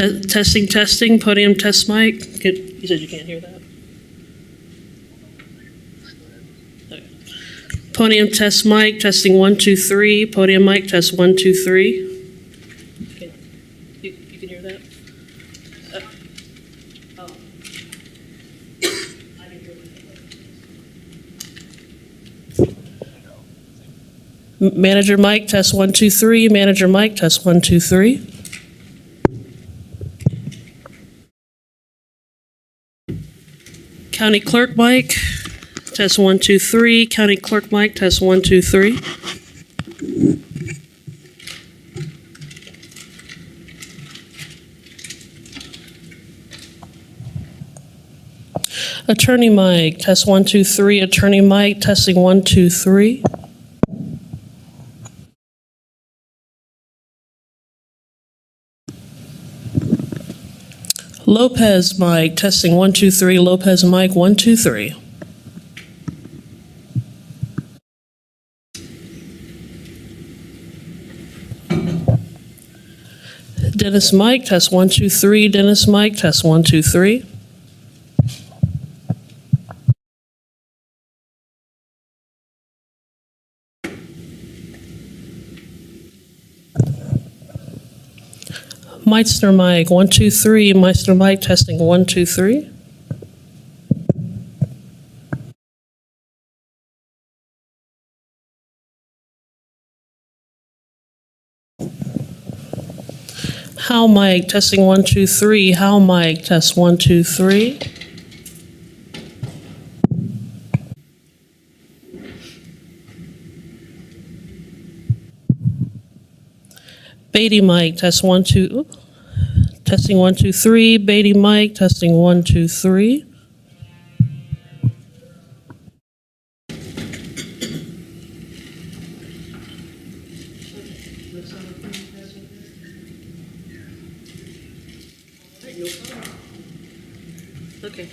Testing, testing, podium test mic. Good. You said you can't hear that. Okay. Podium test mic, testing 1, 2, 3. Podium mic, test 1, 2, 3. You can hear that? I can hear it. Manager mic, test 1, 2, 3. Manager mic, test 1, 2, 3. County clerk mic, test 1, 2, 3. County clerk mic, test 1, 2, 3. Attorney mic, test 1, 2, 3. Attorney mic, testing 1, 2, 3. Lopez mic, testing 1, 2, 3. Lopez mic, 1, 2, 3. Dennis mic, test 1, 2, 3. Dennis mic, test 1, 2, 3. Meister mic, 1, 2, 3. Meister mic, testing 1, 2, 3. How mic, testing 1, 2, 3. How mic, test 1, 2, 3. Batey mic, test 1, 2. Testing 1, 2, 3. Batey mic, testing 1, 2, 3. Okay.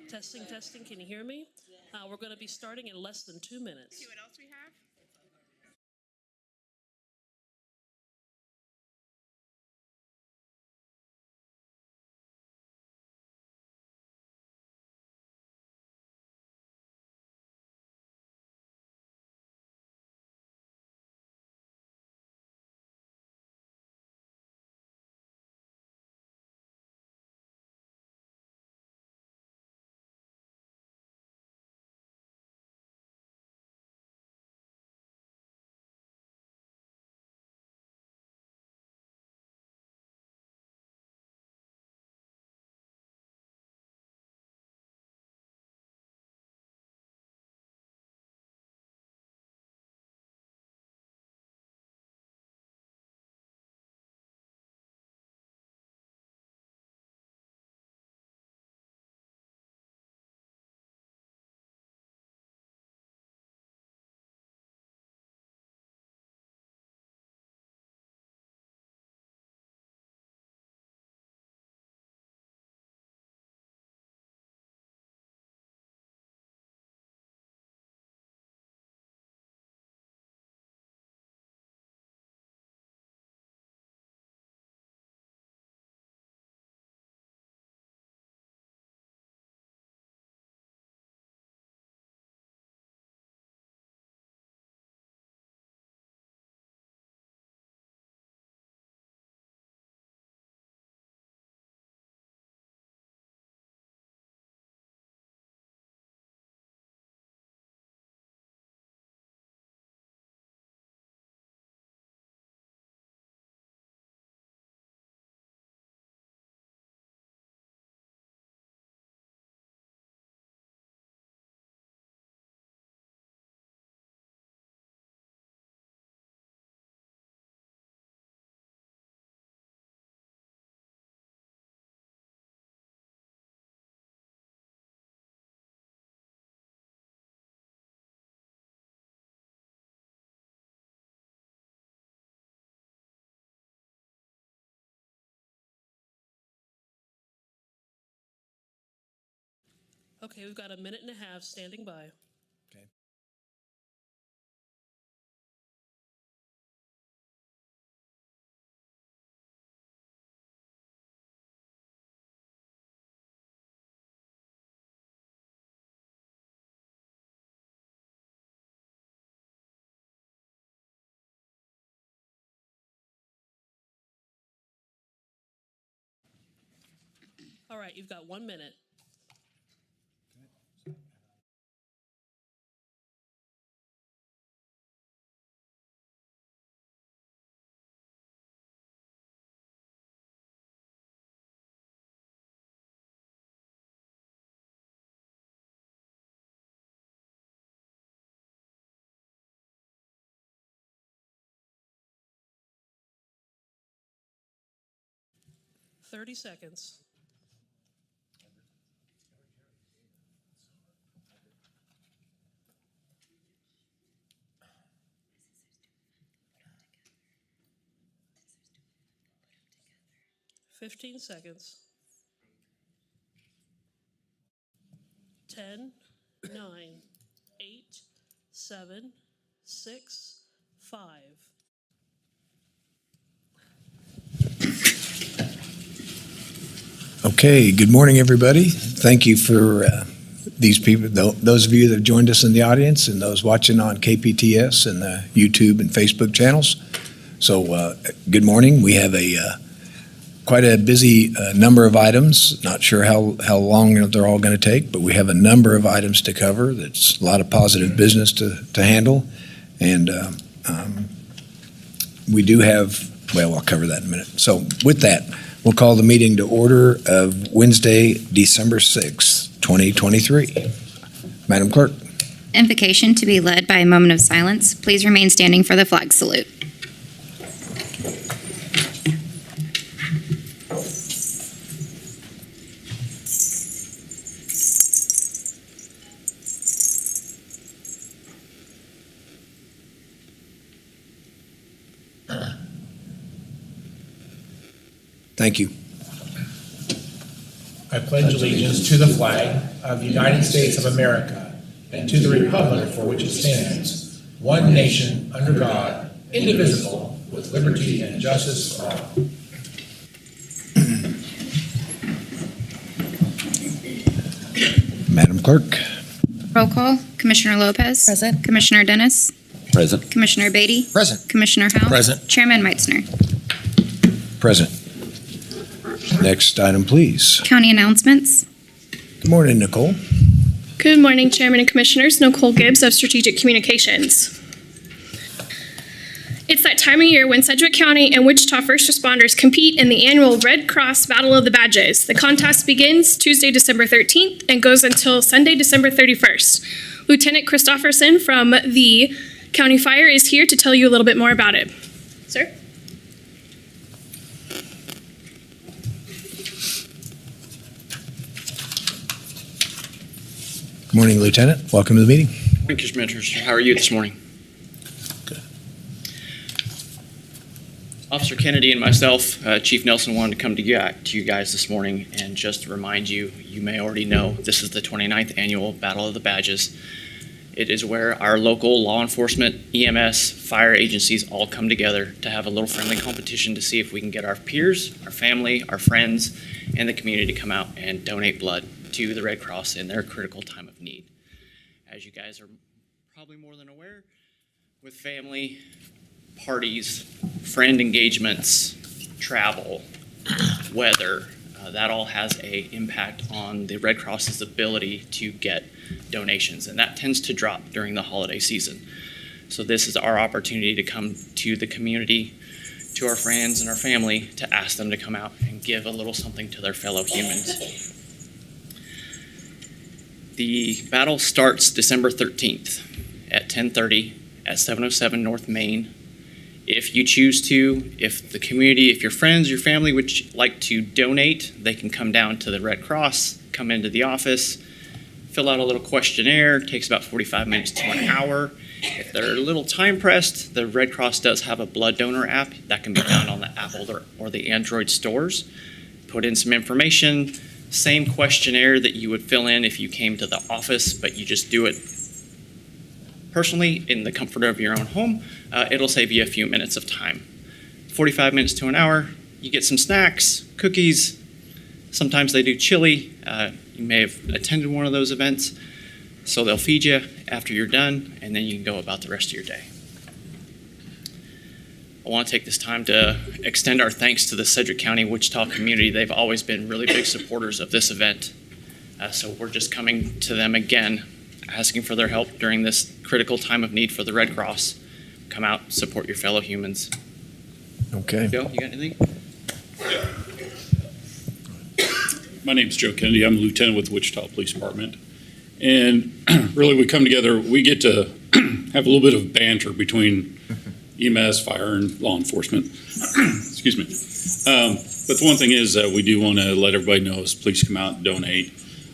Testing, testing. Can you hear me? We're going to be starting in less than 2 minutes. See what else we have? Okay, we've got a minute and a half standing by. Okay. All right, you've got 1 minute. Thirty seconds. Fifteen seconds. 10, 9, 8, 7, 6, 5. Okay, good morning, everybody. Thank you for these people, those of you that have joined us in the audience and those watching on KPTS and the YouTube and Facebook channels. So good morning. We have quite a busy number of items. Not sure how long they're all going to take, but we have a number of items to cover. That's a lot of positive business to handle. And we do have, well, I'll cover that in a minute. So with that, we'll call the meeting to order of Wednesday, December 6th, 2023. Madam Clerk. Invocation to be led by a moment of silence. Please remain standing for the flag salute. Thank you. I pledge allegiance to the flag of the United States of America and to the republic for which it stands, one nation, under God, indivisible, with liberty and justice for all. Madam Clerk. Roll call. Commissioner Lopez. Present. Commissioner Dennis. Present. Commissioner Beatty. Present. Commissioner Howell. Present. Chairman Meitzner. Present. Next item, please. County announcements. Good morning, Nicole. Good morning, Chairman and Commissioners. Nicole Gibbs of Strategic Communications. It's that time of year when Sedgwick County and Wichita first responders compete in the annual Red Cross Battle of the Badges. The contest begins Tuesday, December 13th and goes until Sunday, December 31st. Lieutenant Christofferson from the County Fire is here to tell you a little bit more about it. Sir? Good morning, Lieutenant. Welcome to the meeting. Morning, Commissioners. How are you this morning? Good. Officer Kennedy and myself, Chief Nelson, wanted to come to you guys this morning and just remind you, you may already know, this is the 29th annual Battle of the Badges. It is where our local law enforcement, EMS, fire agencies all come together to have a little friendly competition to see if we can get our peers, our family, our friends, and the community to come out and donate blood to the Red Cross in their critical time of need. As you guys are probably more than aware, with family, parties, friend engagements, travel, weather, that all has an impact on the Red Cross's ability to get donations, and that tends to drop during the holiday season. So this is our opportunity to come to the community, to our friends and our family, to ask them to come out and give a little something to their fellow humans. The battle starts December 13th at 10:30 at 707 North Main. If you choose to, if the community, if your friends, your family would like to donate, they can come down to the Red Cross, come into the office, fill out a little questionnaire. It takes about 45 minutes to an hour. If they're a little time pressed, the Red Cross does have a blood donor app that can be found on the Apple or the Android stores. Put in some information, same questionnaire that you would fill in if you came to the office, but you just do it personally in the comfort of your own home. It'll save you a few minutes of time. 45 minutes to an hour, you get some snacks, cookies. Sometimes they do chili. You may have attended one of those events. So they'll feed you after you're done, and then you can go about the rest of your day. I want to take this time to extend our thanks to the Sedgwick County Wichita community. They've always been really big supporters of this event. So we're just coming to them again, asking for their help during this critical time of need for the Red Cross. Come out, support your fellow humans. Okay. Joe, you got anything? My name's Joe Kennedy. I'm a lieutenant with the Wichita Police Department. And really, we come together, we get to have a little bit of banter between EMS, fire, and law enforcement. Excuse me. But the one thing is that we do want to let everybody know is please come out and donate.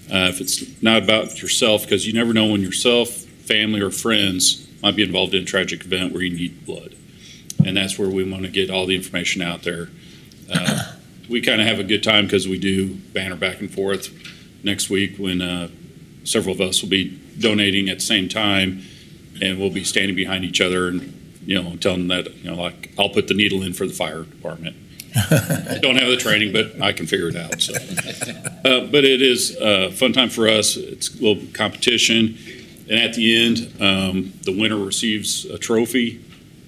If it's not about yourself, because you never know when yourself, family, or friends might be involved in a tragic event where you need blood. And that's where we want to get all the information out there. We kind of have a good time because we do banter back and forth next week when several of us will be donating at the same time, and we'll be standing behind each other and, telling them that, like, I'll put the needle in for the fire department. I don't have the training, but I can figure it out. So, but it is a fun time for us. It's a little competition. And at the end, the winner receives a trophy.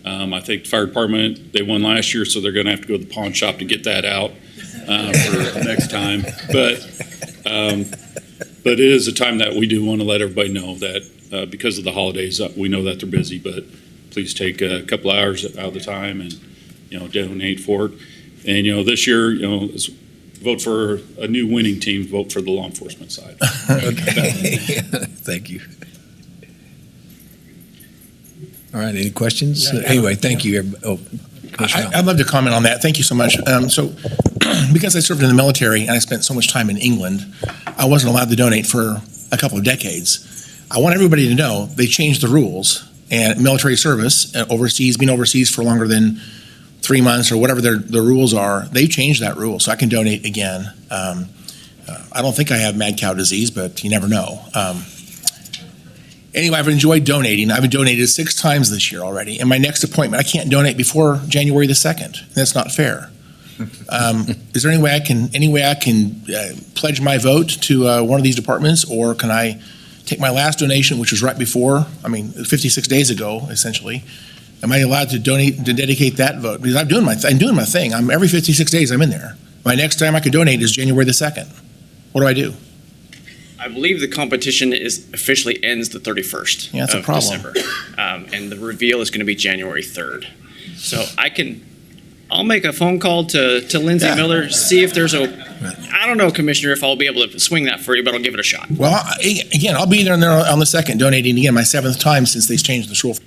I think the fire department, they won last year, so they're going to have to go to the pawn shop to get that out for next time. But it is a time that we do want to let everybody know that because of the holidays, we know that they're busy, but please take a couple hours out of the time and, donate for it. And, this year, vote for a new winning team, vote for the law enforcement side. Okay. Thank you. All right, any questions? Anyway, thank you. I'd love to comment on that. Thank you so much. So, because I served in the military and I spent so much time in England, I wasn't allowed to donate for a couple of decades. I want everybody to know they changed the rules, and military service, being overseas for longer than 3 months or whatever the rules are, they changed that rule, so I can donate again. I don't think I have mad cow disease, but you never know. Anyway, I've enjoyed donating. I've donated 6 times this year already. And my next appointment, I can't donate before January the 2nd. That's not fair. Is there any way I can pledge my vote to one of these departments, or can I take my last donation, which was right before, 56 days ago, essentially? Am I allowed to donate, to dedicate that vote? Because I'm doing my thing. Every 56 days I'm in there. My next time I could donate is January the 2nd. What do I do? I believe the competition officially ends the 31st Yeah, that's a of problem. December. And the reveal is going to be January 3rd. So I'll make a phone call to Lindsay Miller, see if there's I don't know, Commissioner, if I'll be able to swing that for you, but I'll give it a shot. Well, again, I'll be there on the 2nd, donating again, my 7th time since they've changed the rule.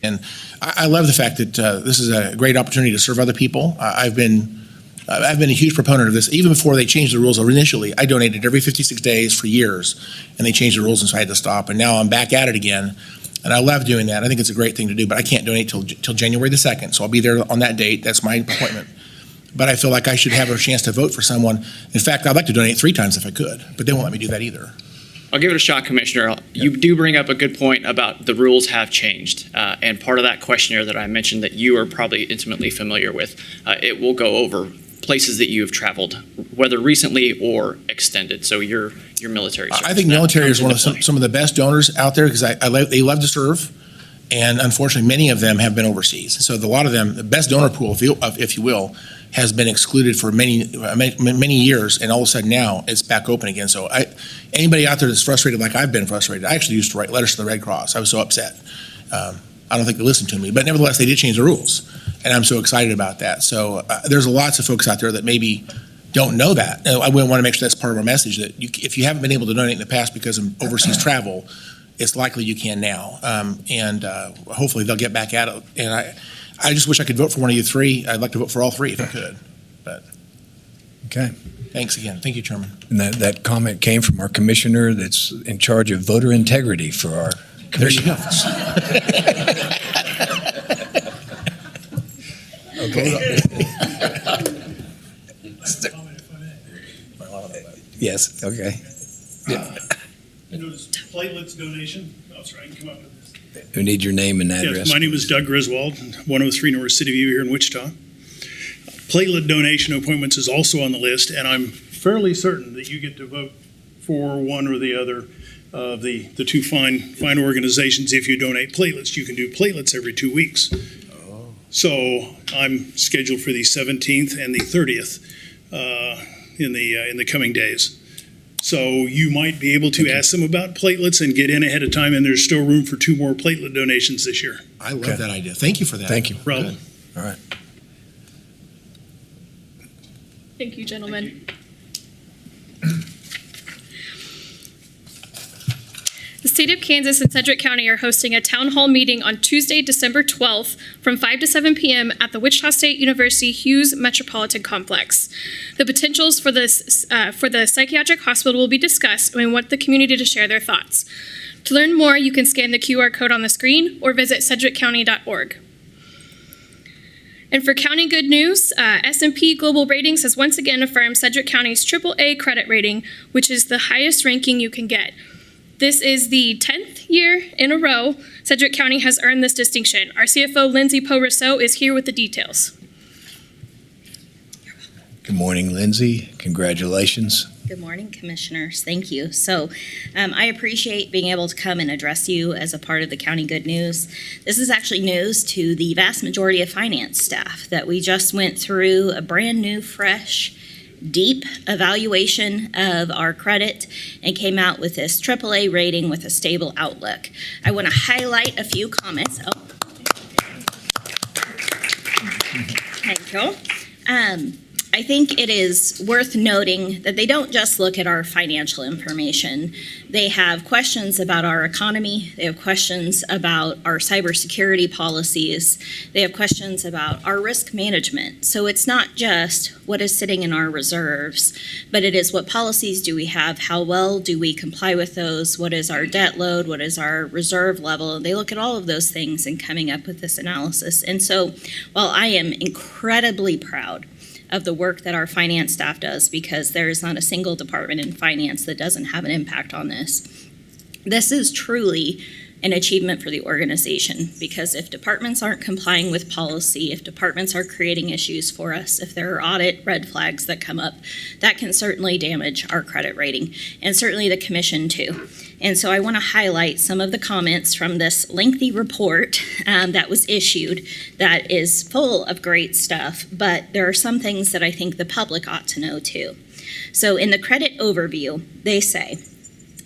And I love the fact that this is a great opportunity to serve other people. I've been a huge proponent of this. Even before they changed the rules initially, I donated every 56 days for years, and they changed the rules, and so I had to stop. And now I'm back at it again, and I love doing that. I think it's a great thing to do, but I can't donate till January the 2nd, so I'll be there on that date. That's my appointment. But I feel like I should have a chance to vote for someone. In fact, I'd like to donate 3 times if I could, but they won't let me do that either. I'll give it a shot, Commissioner. You do bring up a good point about the rules have changed. And part of that questionnaire that I mentioned that you are probably intimately familiar with, it will go over places that you have traveled, whether recently or extended. So your military service. I think military is one of some of the best donors out there because they love to serve, and unfortunately, many of them have been overseas. So a lot of them, the best donor pool, if you will, has been excluded for many years, and all of a sudden now it's back open again. So anybody out there that's frustrated like I've been frustrated, I actually used to write letters to the Red Cross. I was so upset. I don't think they listened to me, but nevertheless, they did change the rules, and I'm so excited about that. So there's lots of folks out there that maybe don't know that. I want to make sure that's part of our message, that if you haven't been able to donate in the past because of overseas travel, it's likely you can now, and hopefully they'll get back at it. And I just wish I could vote for one of you 3. I'd like to vote for all 3 if I could, but Okay. thanks again. Thank you, Chairman. And that comment came from our commissioner that's in charge of voter integrity for our There you commission. go. Okay. Yes, okay. I noticed platelets donation. Oh, sorry, I can come up with this. We need your name and address. Yes, my name is Doug Griswold, 103 North City View here in Wichita. Platelet donation appointments is also on the list, and I'm fairly certain that you get to vote for one or the other of the 2 fine organizations. If you donate platelets, you can do platelets every 2 weeks. So I'm scheduled for the 17th and the 30th in the coming days. So you might be able to ask them about platelets and get in ahead of time, and there's still room for 2 more platelet donations this year. I love that idea. Thank you for that. Thank you. Problem. All right. Thank you, gentlemen. The state of Kansas and Sedgwick County are hosting a town hall meeting on Tuesday, December 12th from 5 to 7 p.m. at the Wichita State University Hughes Metropolitan Complex. The potentials for the psychiatric hospital will be discussed, and we want the community to share their thoughts. To learn more, you can scan the QR code on the screen or visit sedgwickcounty.org. And for county good news, S&P Global Ratings has once again affirmed Sedgwick County's AAA credit rating, which is the highest ranking you can get. This is the 10th year in a row Sedgwick County has earned this distinction. Our CFO, Lindsay Poe-Rousseau, is here with the details. Good morning, Lindsay. Congratulations. Good morning, Commissioners. Thank you. So I appreciate being able to come and address you as a part of the County Good News. This is actually news to the vast majority of finance staff that we just went through a brand new, fresh, deep evaluation of our credit and came out with this AAA rating with a stable outlook. I want to highlight a few comments. Oh. Thank you. I think it is worth noting that they don't just look at our financial information. They have questions about our economy. They have questions about our cybersecurity policies. They have questions about our risk management. So it's not just what is sitting in our reserves, but it is what policies do we have, how well do we comply with those, what is our debt load, what is our reserve level. They look at all of those things in coming up with this analysis. And so while I am incredibly proud of the work that our finance staff does, because there is not a single department in finance that doesn't have an impact on this. This is truly an achievement for the organization, because if departments aren't complying with policy, if departments are creating issues for us, if there are audit red flags that come up, that can certainly damage our credit rating, and certainly the commission too. And so I want to highlight some of the comments from this lengthy report that was issued that is full of great stuff, but there are some things that I think the public ought to know too. So in the credit overview, they say,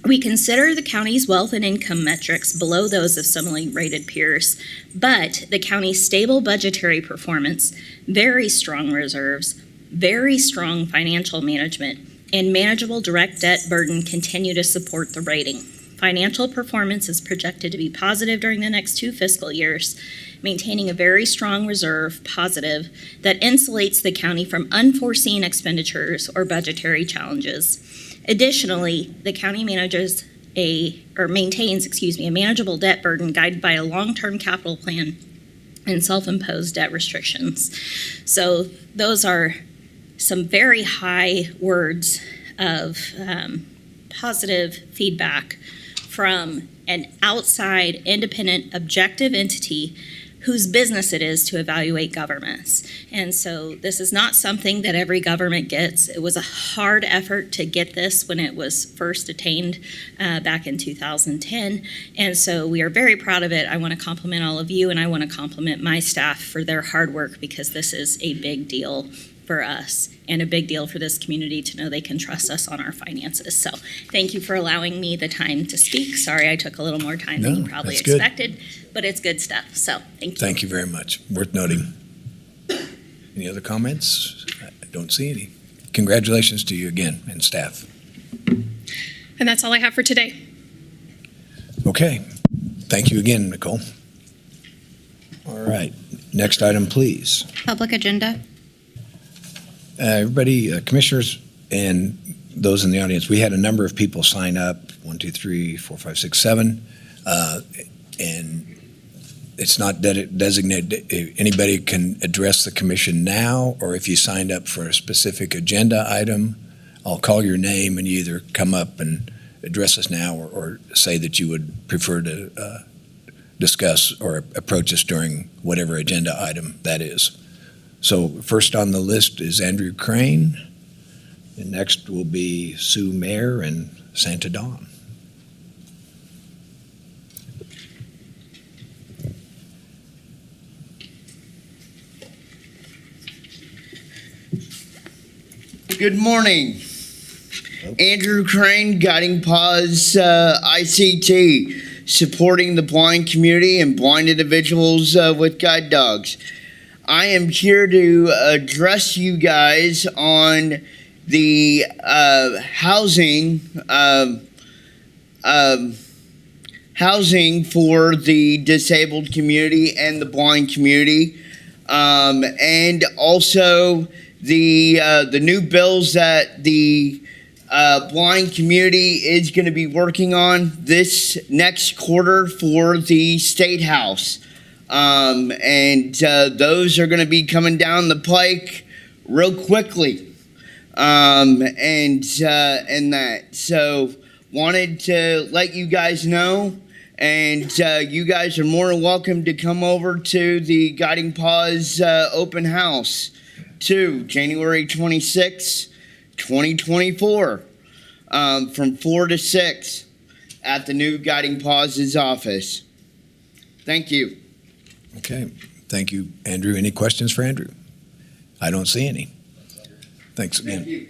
we consider the county's wealth and income metrics below those of similarly rated peers, but the county's stable budgetary performance, very strong reserves, very strong financial management, and manageable direct debt burden continue to support the rating. Financial performance is projected to be positive during the next 2 fiscal years, maintaining a very strong reserve, positive, that insulates the county from unforeseen expenditures or budgetary challenges. Additionally, the county maintains a manageable debt burden guided by a long-term capital plan and self-imposed debt restrictions. So those are some very high words of positive feedback from an outside, independent, objective entity whose business it is to evaluate governments. And so this is not something that every government gets. It was a hard effort to get this when it was first attained back in 2010. And so we are very proud of it. I want to compliment all of you, and I want to compliment my staff for their hard work, because this is a big deal for us and a big deal for this community to know they can trust us on our finances. So thank you for allowing me the time to speak. Sorry I took a little more time than you probably that's good. expected, but it's good stuff. So thank you. Thank you very much. Worth noting. Any other comments? I don't see any. Congratulations to you again and staff. And that's all I have for today. Okay. Thank you again, Nicole. All right. Next item, please. Public agenda. Everybody, commissioners and those in the audience, we had a number of people sign up, 1, 2, 3, 4, 5, 6, 7. And it's not designated. Anybody can address the commission now, or if you signed up for a specific agenda item, I'll call your name and you either come up and address us now, or say that you would prefer to discuss or approach us during whatever agenda item that is. So first on the list is Andrew Crane, and next will be Sue Mayer and Santa Dawn. Good morning. Andrew Crane, Guiding Paws ICT, supporting the blind community and blind individuals with guide dogs. I am here to address you guys on the housing for the disabled community and the blind community, and also the new bills that the blind community is going to be working on this next quarter for the State House. And those are going to be coming down the pike real quickly. And that. So wanted to let you guys know, and you guys are more than welcome to come over to the Guiding Paws open house to January 26, 2024, from 4 to 6 at the new Guiding Paws' office. Thank you. Okay, thank you, Andrew. Any questions for Andrew? I don't see any. Thanks again. Thank you.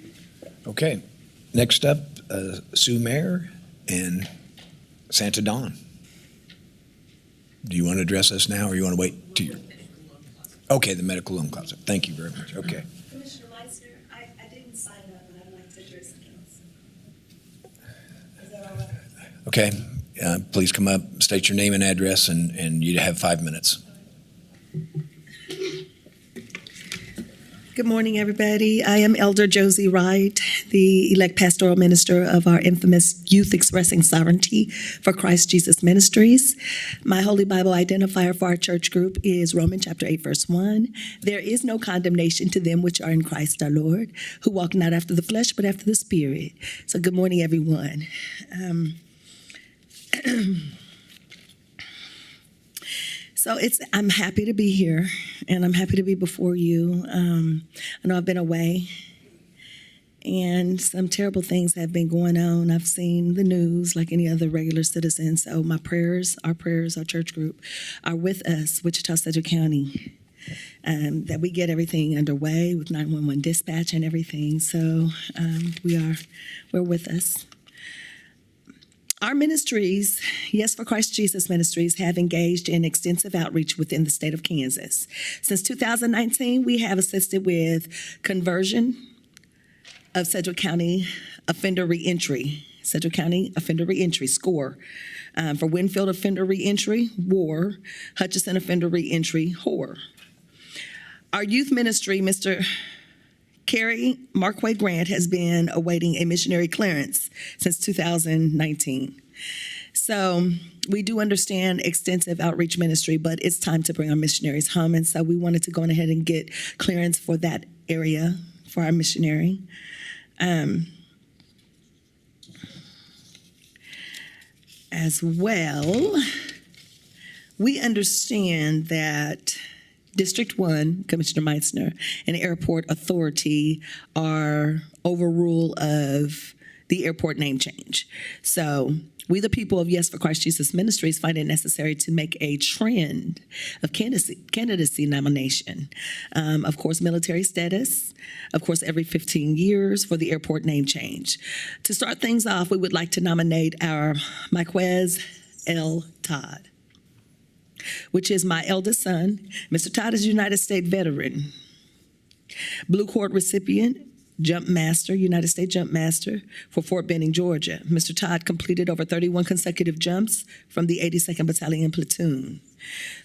Okay, next up, Sue Mayer and Santa Dawn. Do you want to address us now, or you want to wait to your... Okay, the medical loan closet. Thank you very much. Okay. Commissioner Meissner, I didn't sign up, and I'd like to address the council. Is that all right? Okay, please come up, state your name and address, and you have 5 minutes. Good morning, everybody. I am Elder Josie Wright, the elect pastoral minister of our infamous Youth Expressing Sovereignty for Christ Jesus Ministries. My Holy Bible identifier for our church group is Romans chapter 8, verse 1. There is no condemnation to them which are in Christ our Lord, who walk not after the flesh, but after the Spirit. So good morning, everyone. So I'm happy to be here, and I'm happy to be before you. I know I've been away, and some terrible things have been going on. I've seen the news like any other regular citizen. So my prayers, our church group, are with us, Wichita-Sedgwick County, that we get everything underway with 911 dispatch and everything. So we're with us. Our ministries, Yes for Christ Jesus Ministries, have engaged in extensive outreach within the state of Kansas. Since 2019, we have assisted with conversion of Sedgwick County offender reentry, Sedgwick County offender reentry, SCORE, for Winfield offender reentry, WAR, Hutchinson offender reentry, HORE. Our youth ministry, Mr. Carrie Markway Grant, has been awaiting a missionary clearance since 2019. So we do understand extensive outreach ministry, but it's time to bring our missionaries home. And so we wanted to go ahead and get clearance for that area for our missionary. As well, we understand that District 1, Commissioner Meitzner, and Airport Authority are overrule of the airport name change. So we, the people of Yes for Christ Jesus Ministries, find it necessary to make a trend of candidacy nomination. Of course, military status, of course, every 15 years for the airport name change. To start things off, we would like to nominate our Miquez L. Todd, which is my eldest son. Mr. Todd is a United States veteran, Blue Cord recipient, Jump Master, United States Jump Master for Fort Benning, Georgia. Mr. Todd completed over 31 consecutive jumps from the 82nd Battalion Platoon.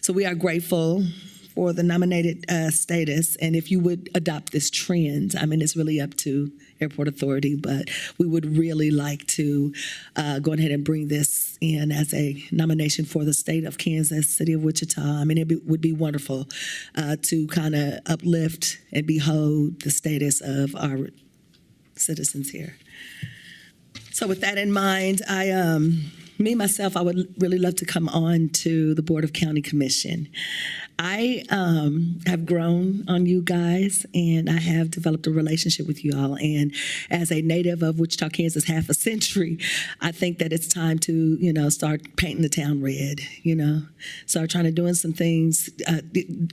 So we are grateful for the nominated status, and if you would adopt this trend, I mean, it's really up to Airport Authority, but we would really like to go ahead and bring this in as a nomination for the state of Kansas, city of Wichita. I mean, would be wonderful to kind of uplift and behold the status of our citizens here. So with that in mind, myself, I would really love to come on to the Board of County Commission. I have grown on you guys, and I have developed a relationship with you all. And as a native of Wichita, Kansas, half a century, I think that it's time to, start painting the town red, Start trying to doing some things,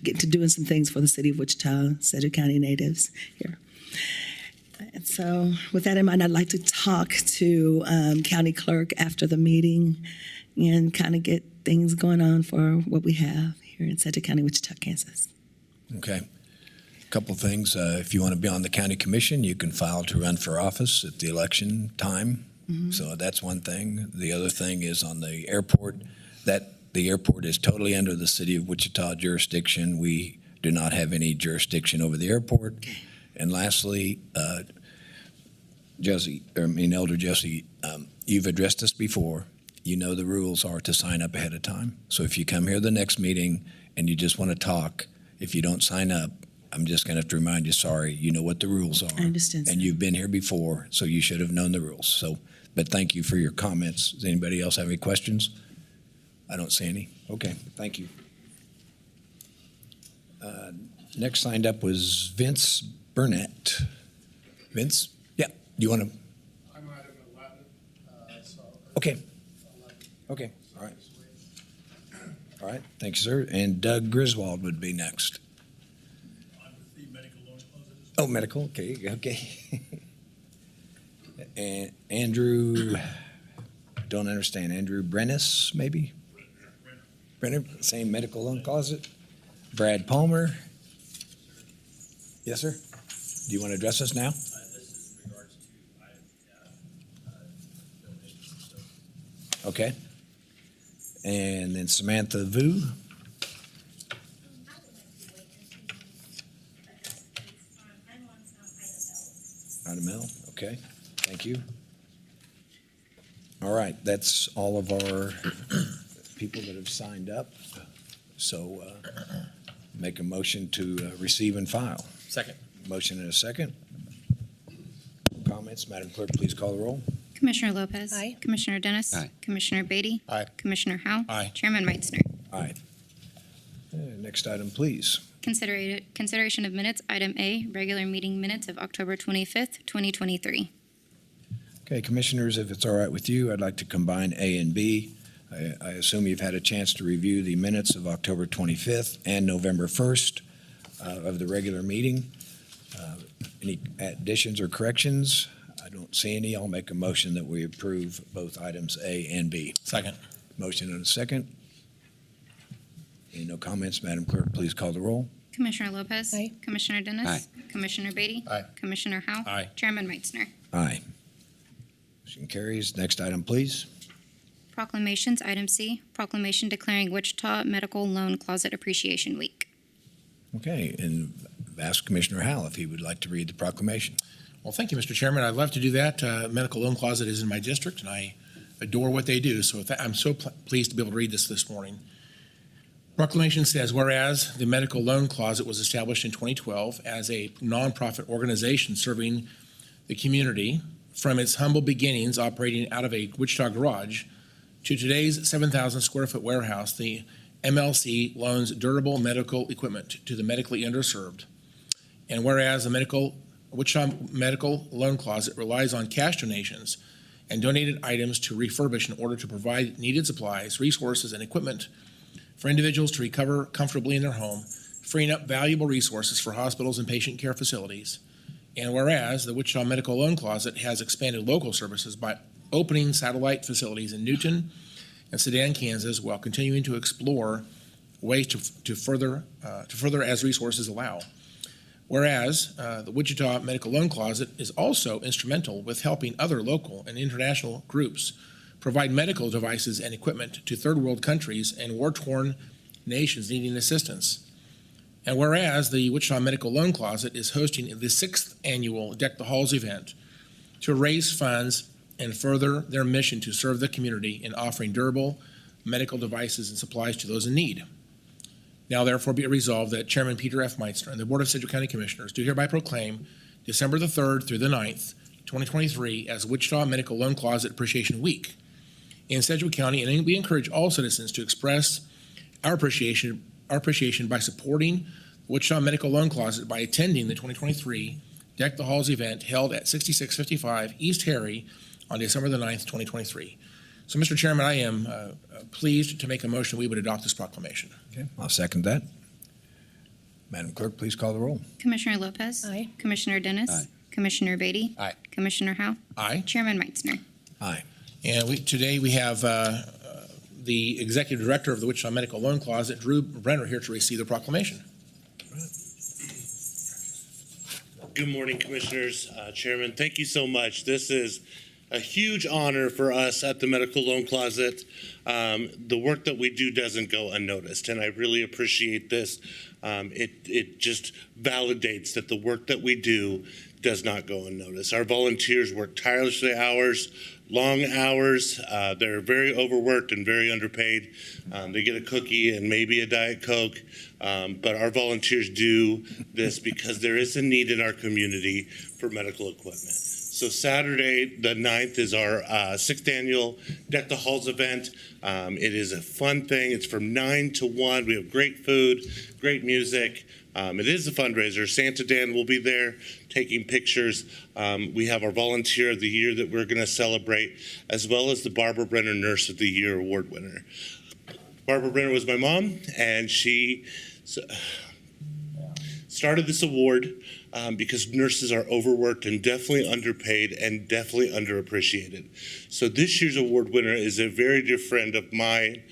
get to doing some things for the city of Wichita, Sedgwick County natives here. And so with that in mind, I'd like to talk to County Clerk after the meeting and kind of get things going on for what we have here in Sedgwick County, Wichita, Kansas. Okay. A couple things. If you want to be on the county commission, you can file to run for office at the election time. Mm-hmm. So that's one thing. The other thing is on the airport, that the airport is totally under the city of Wichita jurisdiction. We do not have any jurisdiction over the airport. Okay. And lastly, Elder Jesse, you've addressed us before. You know the rules are to sign up ahead of time. So if you come here the next meeting and you just want to talk, if you don't sign up, I'm just going to have to remind you, sorry, you know what the rules are. I understand. And you've been here before, so you should have known the rules. So, but thank you for your comments. Does anybody else have any questions? I don't see any. Okay, thank you. Next signed up was Vince Burnett. Vince? Yeah, do you want to? I'm item 11, Okay. 11. Okay, all right. All right, thank you, sir. And Doug Griswold would be next. I'm with the medical loan closet. Oh, medical, okay. And Andrew, don't understand, Andrew Brennis, maybe? Brenner, same medical loan closet. Brad Palmer. Yes, sir. Do you want to address us now? This is in regards to donations. Okay. And then Samantha Vu. Item L, okay. Okay, thank you. All right, that's all of our people that have signed up. So make a motion to receive and file. Second. Motion and a second. Comments? Madam Clerk, please call the roll. Commissioner Lopez. Aye. Commissioner Dennis. Aye. Commissioner Beatty. Aye. Commissioner Howell. Aye. Chairman Meitzner. Aye. Next item, please. Consideration of minutes, item A, regular meeting minutes of October 25th, 2023. Okay, Commissioners, if it's all right with you, I'd like to combine A and B. I assume you've had a chance to review the minutes of October 25th and November 1st of the regular meeting. Any additions or corrections? I don't see any. I'll make a motion that we approve both items A and B. Second. Motion and a second. Any no comments? Madam Clerk, please call the roll. Commissioner Lopez. Aye. Commissioner Dennis. Aye. Commissioner Beatty. Aye. Commissioner Howell. Aye. Chairman Meitzner. Aye. Motion carries. Next item, please. Proclamations, item C, proclamation declaring Wichita Medical Loan Closet Appreciation Week. Okay, and ask Commissioner Howell if he would like to read the proclamation. Well, thank you, Mr. Chairman. I'd love to do that. Medical Loan Closet is in my district, and I adore what they do. So with that, I'm so pleased to be able to read this morning. Proclamation says, whereas the Medical Loan Closet was established in 2012 as a nonprofit organization serving the community from its humble beginnings operating out of a Wichita garage to today's 7,000 square foot warehouse, the MLC loans durable medical equipment to the medically underserved. And whereas the Wichita Medical Loan Closet relies on cash donations and donated items to refurbish in order to provide needed supplies, resources, and equipment for individuals to recover comfortably in their home, freeing up valuable resources for hospitals and patient care facilities. And whereas the Wichita Medical Loan Closet has expanded local services by opening satellite facilities in Newton and Sedan, Kansas, while continuing to explore ways to further as resources allow. Whereas the Wichita Medical Loan Closet is also instrumental with helping other local and international groups provide medical devices and equipment to third world countries and war-torn nations needing assistance. And whereas the Wichita Medical Loan Closet is hosting the 6th annual Deck the Halls event to raise funds and further their mission to serve the community in offering durable medical devices and supplies to those in need. Now therefore be it resolved that Chairman Peter F. Meitzner and the Board of Sedgwick County Commissioners do hereby proclaim December the 3rd through the 9th, 2023 as Wichita Medical Loan Closet Appreciation Week in Sedgwick County, and we encourage all citizens to express our appreciation by supporting Wichita Medical Loan Closet by attending the 2023 Deck the Halls event held at 6655 East Harry on December the 9th, 2023. So, Mr. Chairman, I am pleased to make a motion we would adopt this proclamation. Okay, I'll second that. Madam Clerk, please call the roll. Commissioner Lopez. Aye. Commissioner Dennis. Aye. Commissioner Beatty. Aye. Commissioner Howell. Aye. Chairman Meitzner. Aye. And today we have the Executive Director of the Wichita Medical Loan Closet, Drew Brenner, here to receive the proclamation. Good morning, Commissioners, Chairman. Thank you so much. This is a huge honor for us at the Medical Loan Closet. The work that we do doesn't go unnoticed, and I really appreciate this. It just validates that the work that we do does not go unnoticed. Our volunteers work tirelessly long hours. They're very overworked and very underpaid. They get a cookie and maybe a Diet Coke, but our volunteers do this because there is a need in our community for medical equipment. So Saturday, the 9th, is our 6th annual Deck the Halls event. It is a fun thing. It's from 9 to 1. We have great food, great music. It is a fundraiser. Santa Dan will be there taking pictures. We have our Volunteer of the Year that we're going to celebrate, as well as the Barbara Brenner Nurse of the Year award winner. Barbara Brenner was my mom, and she started this award because nurses are overworked and definitely underpaid and definitely underappreciated. So this year's award winner is a very dear friend of mine.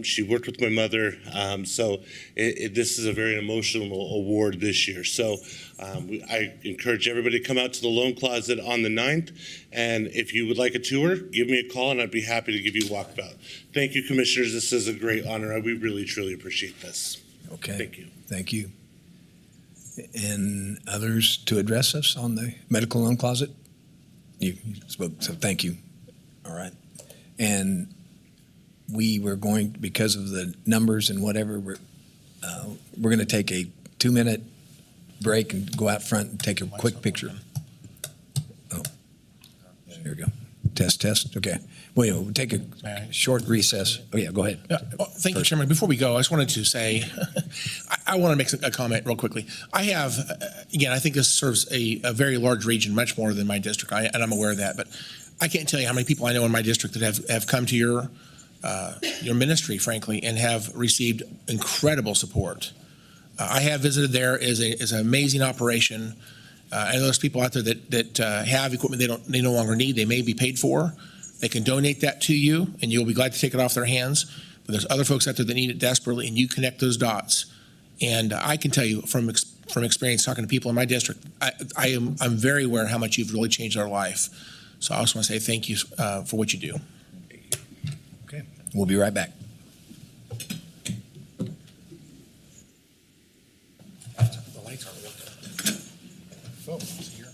She worked with my mother, so this is a very emotional award this year. So I encourage everybody to come out to the Loan Closet on the 9th, and if you would like a tour, give me a call and I'd be happy to give you a walkabout. Thank you, Commissioners. This is a great honor. We really, truly appreciate this. Okay. Thank you. Thank you. And others to address us on the Medical Loan Closet? You spoke, so thank you. All right. And we were going, because of the numbers and whatever, we're going to take a 2-minute break and go out front and take a quick picture. Oh, here we go. Test. Okay. Wait, we'll take a short recess. Oh, yeah, go ahead. Thank you, Chairman. Before we go, I just wanted to say, I want to make a comment real quickly. I have, again, I think this serves a very large region, much more than my district, and I'm aware of that, but I can't tell you how many people I know in my district that have come to your ministry, frankly, and have received incredible support. I have visited there as an amazing operation. And those people out there that have equipment they no longer need, they may be paid for. They can donate that to you, and you'll be glad to take it off their hands. But there's other folks out there that need it desperately, and you connect those dots. And I can tell you from experience talking to people in my district, I'm very aware of how much you've really changed our life. So I also want to say thank you for what you do. Okay, we'll be right back. The lights aren't working. Oh, it's here.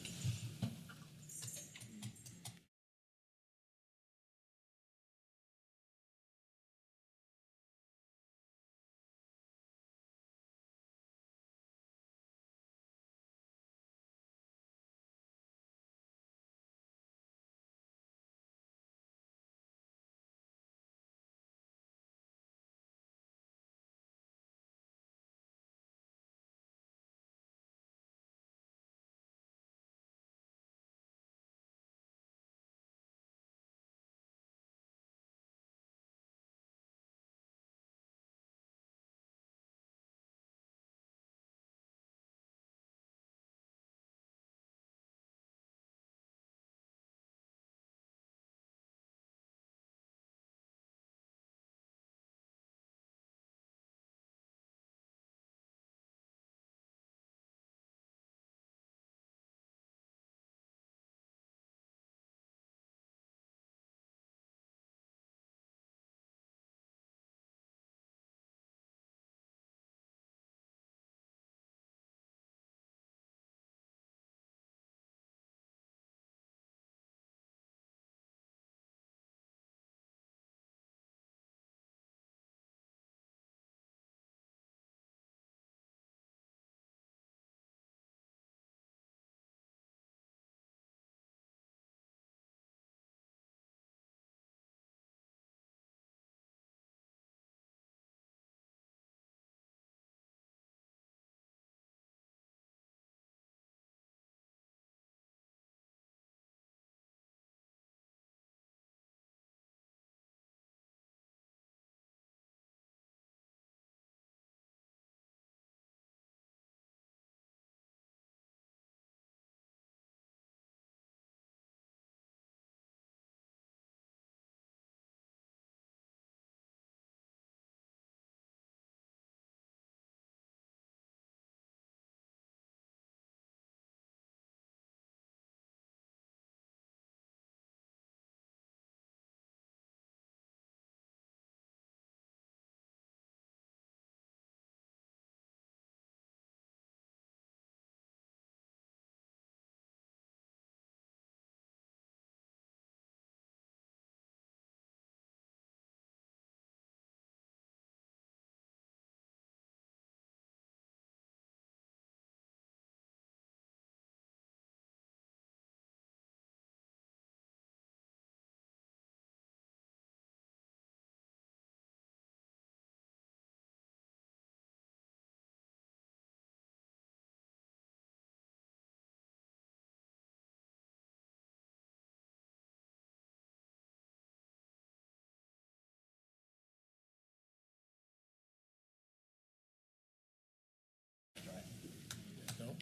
No?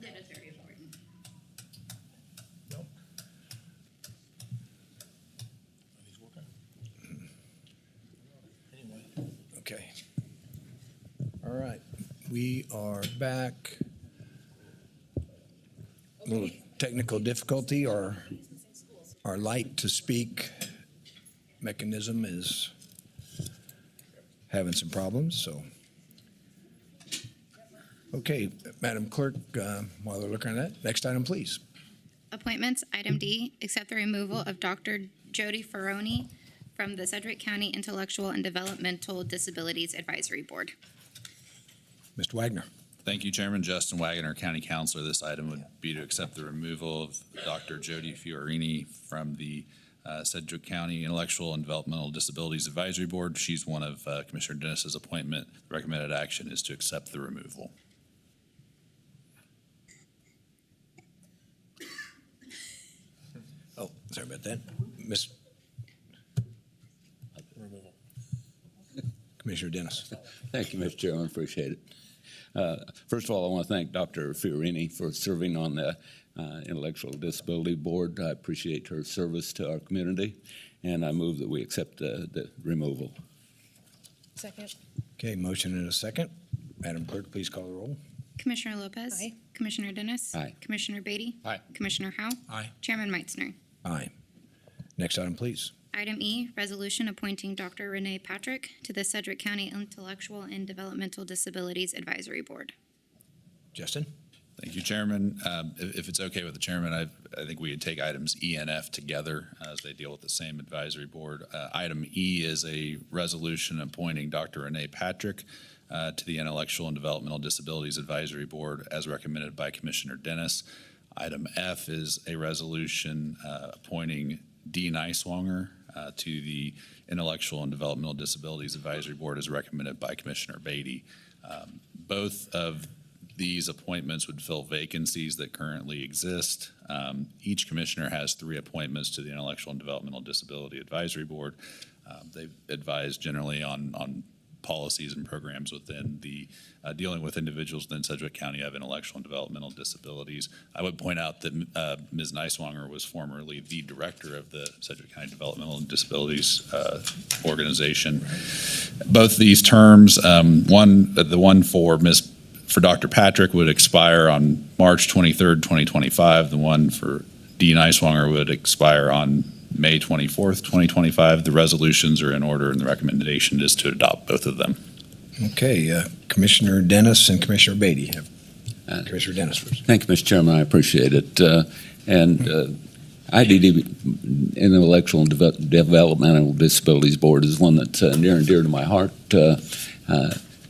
That is very important. No? Are these working? Anyway. Okay. All right. We are back. A little technical difficulty. Our light to speak mechanism is having some problems, so. Okay, Madam Clerk, while they're looking at that, next item, please. Appointments, item D, accept the removal of Dr. Jody FIORINI from the Sedgwick County Intellectual and Developmental Disabilities Advisory Board. Mr. Wagner. Thank you, Chairman. Justin Wagner, County Councilor. This item would be to accept the removal of Dr. Jody FIORINI from the Sedgwick County Intellectual and Developmental Disabilities Advisory Board. She's one of Commissioner Dennis's appointment. The recommended action is to accept the removal. Oh, sorry about that. Miss Commissioner Dennis. Thank you, Mr. Chairman. Appreciate it. First of all, I want to thank Dr. FIORINI for serving on the Intellectual Disability Board. I appreciate her service to our community, and I move that we accept the removal. Second. Okay, motion and a second. Madam Clerk, please call the roll. Commissioner Lopez. Aye. Commissioner Dennis. Aye. Commissioner Beatty. Aye. Commissioner Howell. Aye. Chairman Meitzner. Aye. Next item, please. Item E, resolution appointing Dr. Renee Patrick to the Sedgwick County Intellectual and Developmental Disabilities Advisory Board. Justin? Thank you, Chairman. If it's okay with the Chairman, I think we could take items E and F together as they deal with the same advisory board. Item E is a resolution appointing Dr. Renee Patrick to the Intellectual and Developmental Disabilities Advisory Board as recommended by Commissioner Dennis. Item F is a resolution appointing Dee Niswonger to the Intellectual and Developmental Disabilities Advisory Board as recommended by Commissioner Beatty. Both of these appointments would fill vacancies that currently exist. Each commissioner has 3 appointments to the Intellectual and Developmental Disability Advisory Board. They advise generally on policies and programs within the dealing with individuals within Sedgwick County have intellectual and developmental disabilities. I would point out that Ms. Niswonger was formerly the director of the Sedgwick County Developmental and Disabilities Organization. Both these terms, the one for Dr. Patrick would expire on March 23rd, 2025. The one for Dee Niswonger would expire on May 24th, 2025. The resolutions are in order, and the recommendation is to adopt both of them. Okay, Commissioner Dennis and Commissioner Beatty. Commissioner Dennis first. Thank you, Mr. Chairman. I appreciate it. IDD, Intellectual and Developmental Disabilities Board, is one that's near and dear to my heart.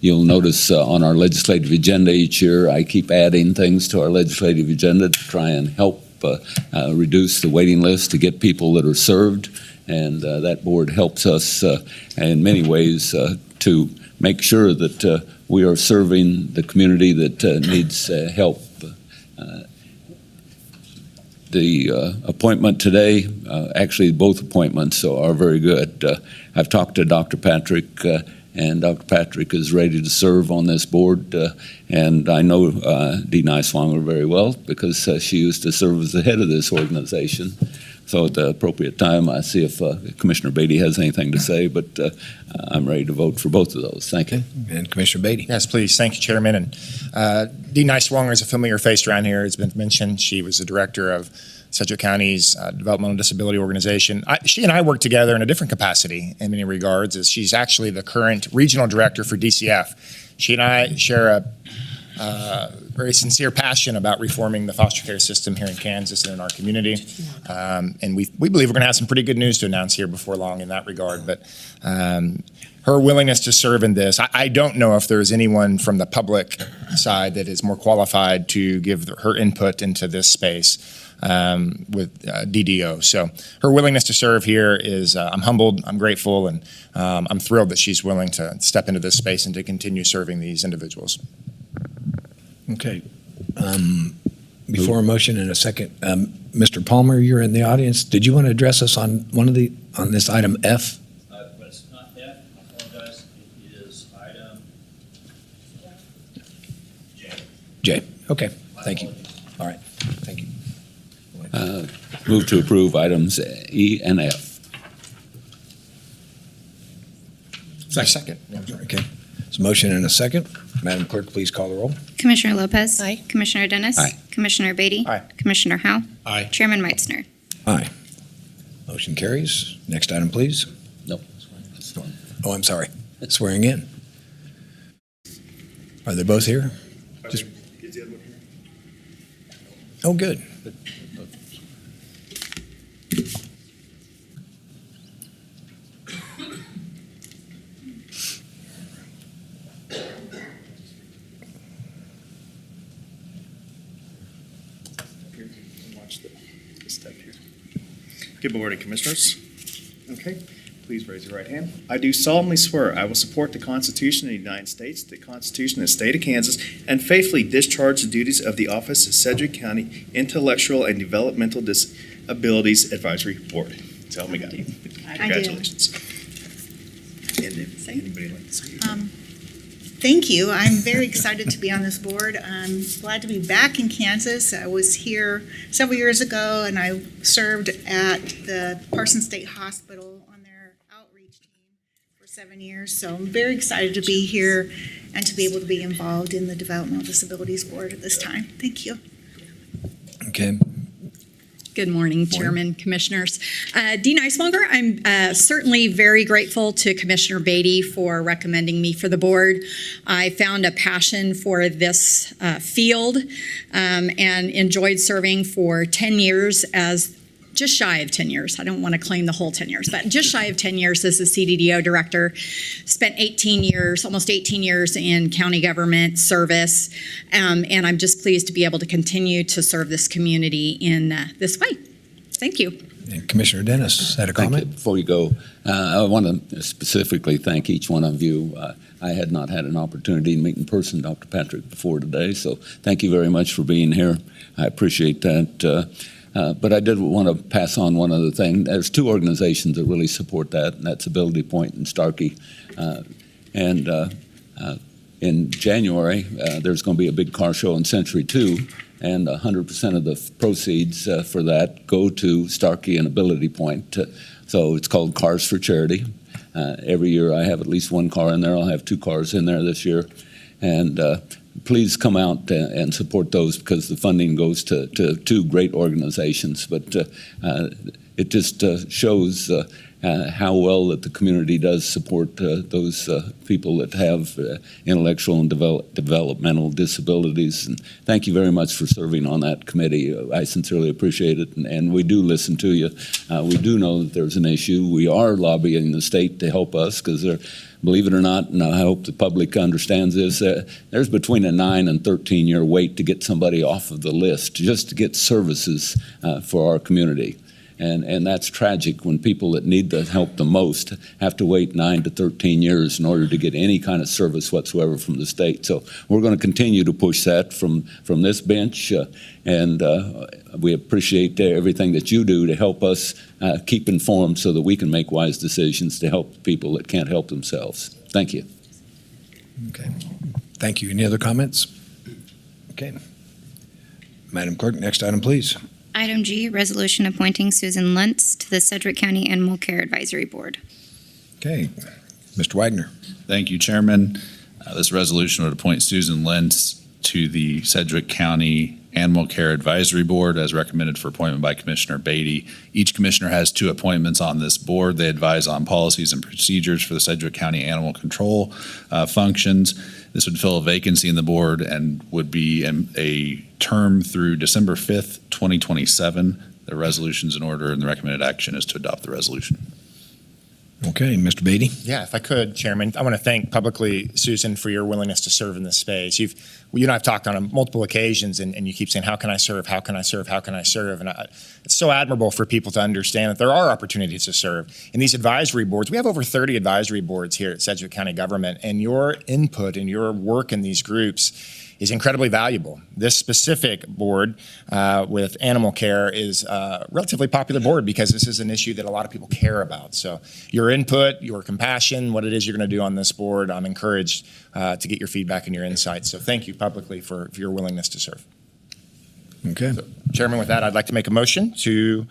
You'll notice on our legislative agenda each year, I keep adding things to our legislative agenda to try and help reduce the waiting list to get people that are served, and that board helps us in many ways to make sure that we are serving the community that needs help. The appointment today, actually both appointments are very good. I've talked to Dr. Patrick, and Dr. Patrick is ready to serve on this board, and I know Dee Niswonger very well because she used to serve as the head of this organization. So at the appropriate time, I see if Commissioner Beatty has anything to say, but I'm ready to vote for both of those. Thank you. And Commissioner Beatty. Yes, please. Thank you, Chairman. And Dee Niswonger is a familiar face around here. It's been mentioned. She was the director of Sedgwick County's Developmental Disability Organization. She and I work together in a different capacity in many regards, as she's actually the current regional director for DCF. She and I share a very sincere passion about reforming the foster care system here in Kansas and in our community. And we believe we're going to have some pretty good news to announce here before long in that regard. But her willingness to serve in this, I don't know if there's anyone from the public side that is more qualified to give her input into this space with DDO. So her willingness to serve here is, I'm humbled, I'm grateful, and I'm thrilled that she's willing to step into this space and to continue serving these individuals. Okay. Before a motion in a second, Mr. Palmer, you're in the audience. Did you want to address us on on this item F? But it's not F, I apologize. It is item J. J. Okay, thank you. All right, thank you. Move to approve items E and F. Second. Okay. It's a motion and a second. Madam Clerk, please call the roll. Commissioner Lopez. Aye. Commissioner Dennis. Aye. Commissioner Beatty. Aye. Commissioner Howell. Aye. Chairman Meitzner. Aye. Motion carries. Next item, please. Nope. Oh, I'm sorry. Swearing in. Are they both here? Just Oh, good. Watch the step here. Good morning, Commissioners. Okay, please raise your right hand. I do solemnly swear I will support the Constitution of the United States, the Constitution of the State of Kansas, and faithfully discharge the duties of the office of Sedgwick County Intellectual and Developmental Disabilities Advisory Board. So help me God. Congratulations. Anybody like to say? Thank you. I'm very excited to be on this board. I'm glad to be back in Kansas. I was here several years ago, and I served at the Parsons State Hospital on their outreach team for 7 years. So I'm very excited to be here and to be able to be involved in the Developmental Disabilities Board at this time. Thank you. Okay. Good morning, Chairman, Commissioners. Dean Eismonger, I'm certainly very grateful to Commissioner Beatty for recommending me for the board. I found a passion for this field and enjoyed serving for 10 years just shy of 10 years. I don't want to claim the whole 10 years, but just shy of 10 years as the CDDO director. Spent 18 years, almost 18 years in county government service, and I'm just pleased to be able to continue to serve this community in this way. Thank you. And Commissioner Dennis had a Thank comment. you. Before you go, I want to specifically thank each one of you. I had not had an opportunity to meet in person Dr. Patrick before today, so thank you very much for being here. I appreciate that. But I did want to pass on one other thing. There's two organizations that really support that, and that's Ability Point and Starkey. In January, there's going to be a big car show in Century 2, and 100% of the proceeds for that go to Starkey and Ability Point. So it's called Cars for Charity. Every year I have at least one car in there. I'll have 2 cars in there this year. And please come out and support those because the funding goes to 2 great organizations. But it just shows how well that the community does support those people that have intellectual and developmental disabilities. And thank you very much for serving on that committee. I sincerely appreciate it, and we do listen to you. We do know that there's an issue. We are lobbying the state to help us because believe it or not, and I hope the public understands this, there's between a 9 and 13-year wait to get somebody off of the list just to get services for our community. And that's tragic when people that need the help the most have to wait 9 to 13 years in order to get any kind of service whatsoever from the state. So we're going to continue to push that from this bench, and we appreciate everything that you do to help us keep informed so that we can make wise decisions to help people that can't help themselves. Thank you. Okay. Thank you. Any other comments? Okay. Madam Clerk, next item, please. Item G, resolution appointing Susan Lentz to the Sedgwick County Animal Care Advisory Board. Okay. Mr. Widener. Thank you, Chairman. This resolution would appoint Susan Lentz to the Sedgwick County Animal Care Advisory Board as recommended for appointment by Commissioner Beatty. Each commissioner has 2 appointments on this board. They advise on policies and procedures for the Sedgwick County animal control functions. This would fill a vacancy in the board and would be a term through December 5th, 2027. The resolution's in order, and the recommended action is to adopt the resolution. Okay, Mr. Beatty. Yeah, if I could, Chairman, I want to thank publicly Susan for your willingness to serve in this space. You and I have talked on multiple occasions, and you keep saying, how can I serve, how can I serve, how can I serve? And it's so admirable for people to understand that there are opportunities to serve. In these advisory boards, we have over 30 advisory boards here at Sedgwick County Government, and your input and your work in these groups is incredibly valuable. This specific board with animal care is a relatively popular board because this is an issue that a lot of people care about. So your input, your compassion, what it is you're going to do on this board, I'm encouraged to get your feedback and your insights. So thank you publicly for your willingness to serve. Okay. So, Chairman, with that, I'd like to make a motion to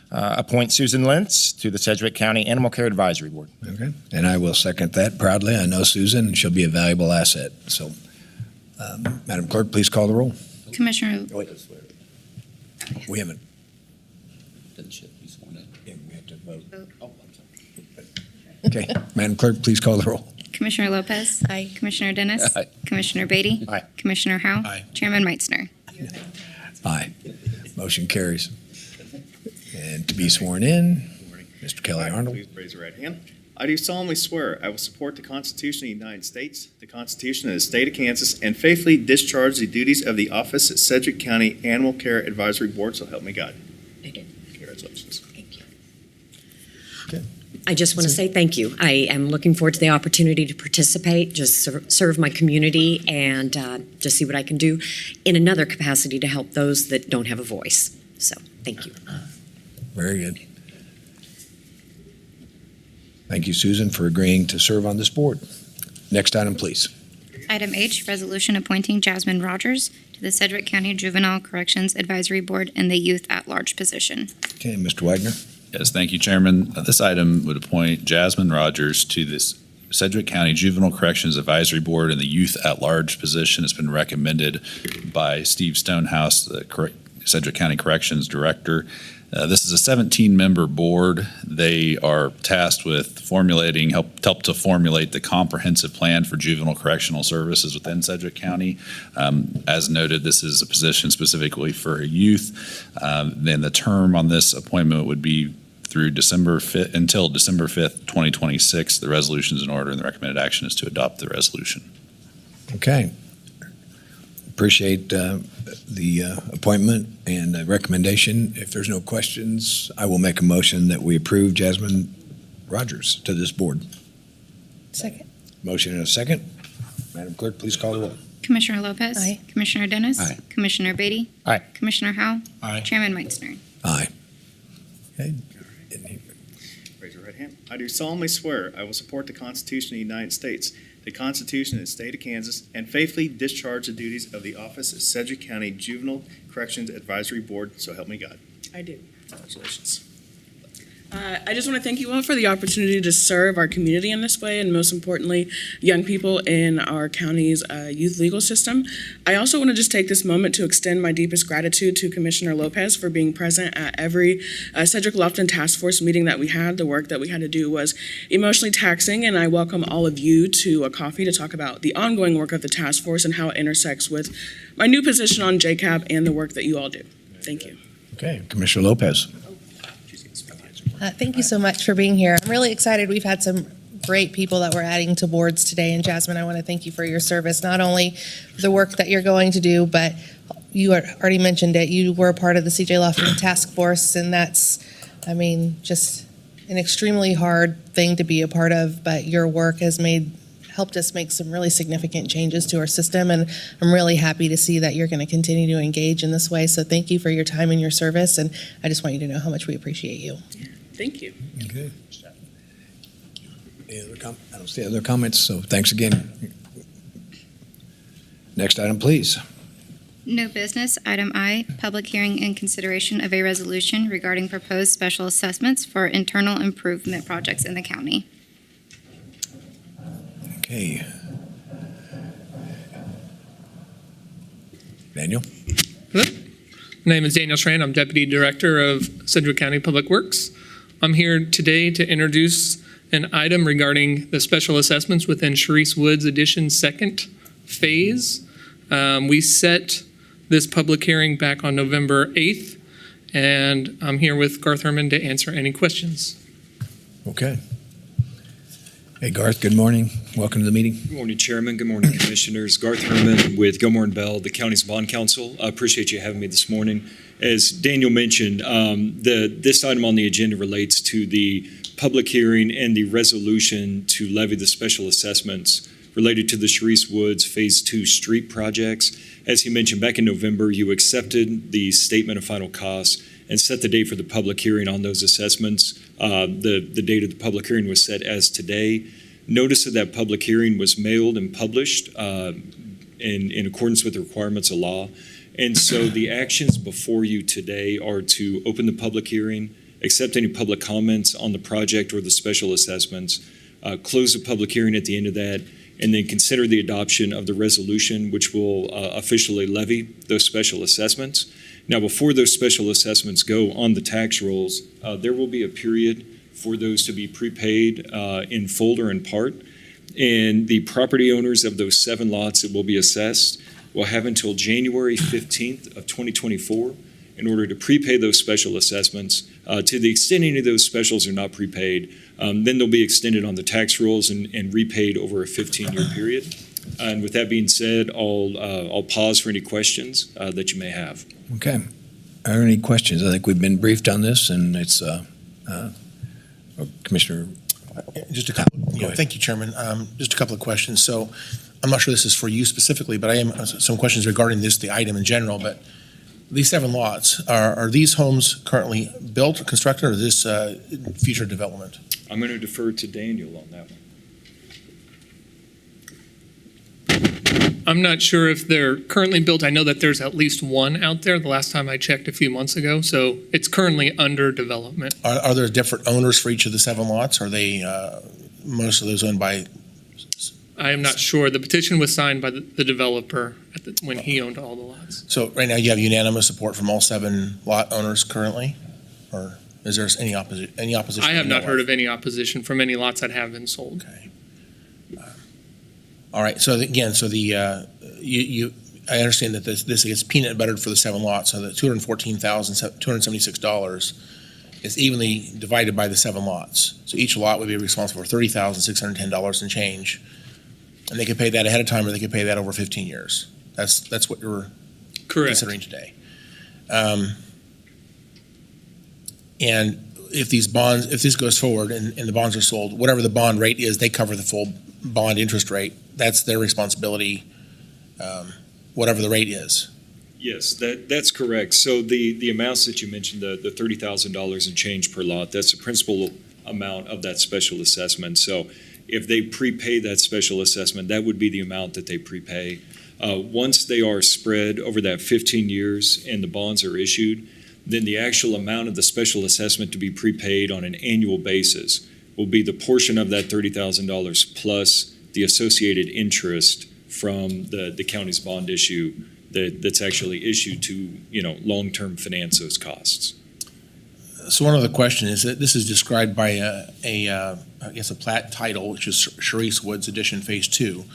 appoint Susan Lentz to the Sedgwick County Animal Care Advisory Board. Okay. And I will second that proudly. I know Susan, and she'll be a valuable asset. So, Madam Clerk, please call the roll. Commissioner. We haven't. Yeah, we have to vote. Oh. Okay. Madam Clerk, please call the roll. Commissioner Lopez. Aye. Commissioner Dennis. Aye. Commissioner Beatty. Aye. Commissioner Howe. Aye. Chairman Meitzner. Aye. Motion carries. And to be sworn in, Mr. Kelly Arnold. Please raise your right hand. I do solemnly swear I will support the Constitution of the United States, the Constitution of the State of Kansas, and faithfully discharge the duties of the office at Sedgwick County Animal Care Advisory Board, so help me God. I do. Congratulations. Thank you. Okay. I just want to say thank you. I am looking forward to the opportunity to participate, just serve my community, and just see what I can do in another capacity to help those that don't have a voice. So, thank you. Very good. Thank you, Susan, for agreeing to serve on this board. Next item, please. Item H, resolution appointing Jasmine Rogers to the Sedgwick County Juvenile Corrections Advisory Board in the Youth at-Large position. Okay, Mr. Wagner. Yes, thank you, Chairman. This item would appoint Jasmine Rogers to this Sedgwick County Juvenile Corrections Advisory Board in the Youth at-Large position. It's been recommended by Steve Stonehouse, the Sedgwick County Corrections Director. This is a 17-member board. They are tasked with help to formulate the comprehensive plan for juvenile correctional services within Sedgwick County. As noted, this is a position specifically for youth. Then the term on this appointment would be through until December 5th, 2026. The resolution is in order, and the recommended action is to adopt the resolution. Okay. Appreciate the appointment and the recommendation. If there's no questions, I will make a motion that we approve Jasmine Rogers to this board. Second. Motion and a second. Madam Clerk, please call the roll. Commissioner Lopez. Aye. Commissioner Dennis. Aye. Commissioner Beatty. Aye. Commissioner Howell. Aye. Chairman Meitzner. Aye. Okay. Raise your right hand. I do solemnly swear I will support the Constitution of the United States, the Constitution of the State of Kansas, and faithfully discharge the duties of the office of Sedgwick County Juvenile Corrections Advisory Board, so help me God. I do. Congratulations. I just want to thank you all for the opportunity to serve our community in this way, and most importantly, young people in our county's youth legal system. I also want to just take this moment to extend my deepest gratitude to Commissioner Lopez for being present at every Sedgwick Lofton Task Force meeting that we had. The work that we had to do was emotionally taxing, and I welcome all of you to a coffee to talk about the ongoing work of the task force and how it intersects with my new position on JCAP and the work that you all do. Thank you. Okay, Commissioner Lopez. Thank you so much for being here. I'm really excited. We've had some great people that we're adding to boards today. And Jasmine, I want to thank you for your service, not only for the work that you're going to do, but you already mentioned it. You were a part of the CJ Lofton Task Force, and that's, just an extremely hard thing to be a part of. But your work has helped us make some really significant changes to our system, and I'm really happy to see that you're going to continue to engage in this way. So thank you for your time and your service, and I just want you to know how much we appreciate you. Thank you. Okay. I don't see other comments, so thanks again. Next item, please. No business. Item I, public hearing and consideration of a resolution regarding proposed special assessments for internal improvement projects in the county. Okay. Daniel? Hello. My name is Daniel Schran. I'm Deputy Director of Sedgwick County Public Works. I'm here today to introduce an item regarding the special assessments within Sharice Woods Addition second phase. We set this public hearing back on November 8th, and I'm here with Garth Herman to answer any questions. Okay. Hey, Garth, good morning. Welcome to the meeting. Good morning, Chairman. Good morning, Commissioners. Garth Herman with Gilmore & Bell, the county's bond counsel. I appreciate you having me this morning. As Daniel mentioned, this item on the agenda relates to the public hearing and the resolution to levy the special assessments related to the Sharice Woods Phase 2 street projects. As he mentioned, back in November, you accepted the statement of final costs and set the date for the public hearing on those assessments. The date of the public hearing was set as today. Notice of that public hearing was mailed and published in accordance with the requirements of law. And so the actions before you today are to open the public hearing, accept any public comments on the project or the special assessments, close the public hearing at the end of that, and then consider the adoption of the resolution, which will officially levy those special assessments. Now, before those special assessments go on the tax rolls, there will be a period for those to be prepaid in full or in part. And the property owners of those 7 lots that will be assessed will have until January 15th of 2024 in order to prepay those special assessments. To the extent any of those specials are not prepaid, then they'll be extended on the tax rolls and repaid over a 15-year period. And with that being said, I'll pause for any questions that you may have. Okay. Are there any questions? I think we've been briefed on this, and it's Commissioner. Just a couple. Thank you, Chairman. Just a couple of questions. So I'm not sure this is for you specifically, but I am some questions regarding the item in general. But these 7 lots, are these homes currently built or constructed, or is this future development? I'm going to defer to Daniel on that one. I'm not sure if they're currently built. I know that there's at least one out there the last time I checked a few months ago, so it's currently under development. Are there different owners for each of the 7 lots? Are they most of those owned by? I am not sure. The petition was signed by the developer when he owned all the lots. So right now you have unanimous support from all 7 lot owners currently, or is there any opposition? I have not heard of any opposition from any lots that have been sold. Okay. All right. So again, I understand that this gets peanut buttered for the 7 lots, so the $214,276 is evenly divided by the 7 lots. So each lot would be responsible for $30,610 and change, and they could pay that ahead of time, or they could pay that over 15 years. That's what you're considering today. And if this goes forward and the bonds are sold, whatever the bond rate is, they cover the full bond interest rate. That's their responsibility, whatever the rate is. Yes, that's correct. So the amounts that you mentioned, the $30,000 and change per lot, that's the principal amount of that special assessment. So if they prepay that special assessment, that would be the amount that they prepay. Once they are spread over that 15 years and the bonds are issued, then the actual amount of the special assessment to be prepaid on an annual basis will be the portion of that $30,000 plus the associated interest from the county's bond issue that's actually issued to, long-term finance those costs. So one other question is that this is described by I guess a plat title, which is Sharice Woods Edition Phase 2.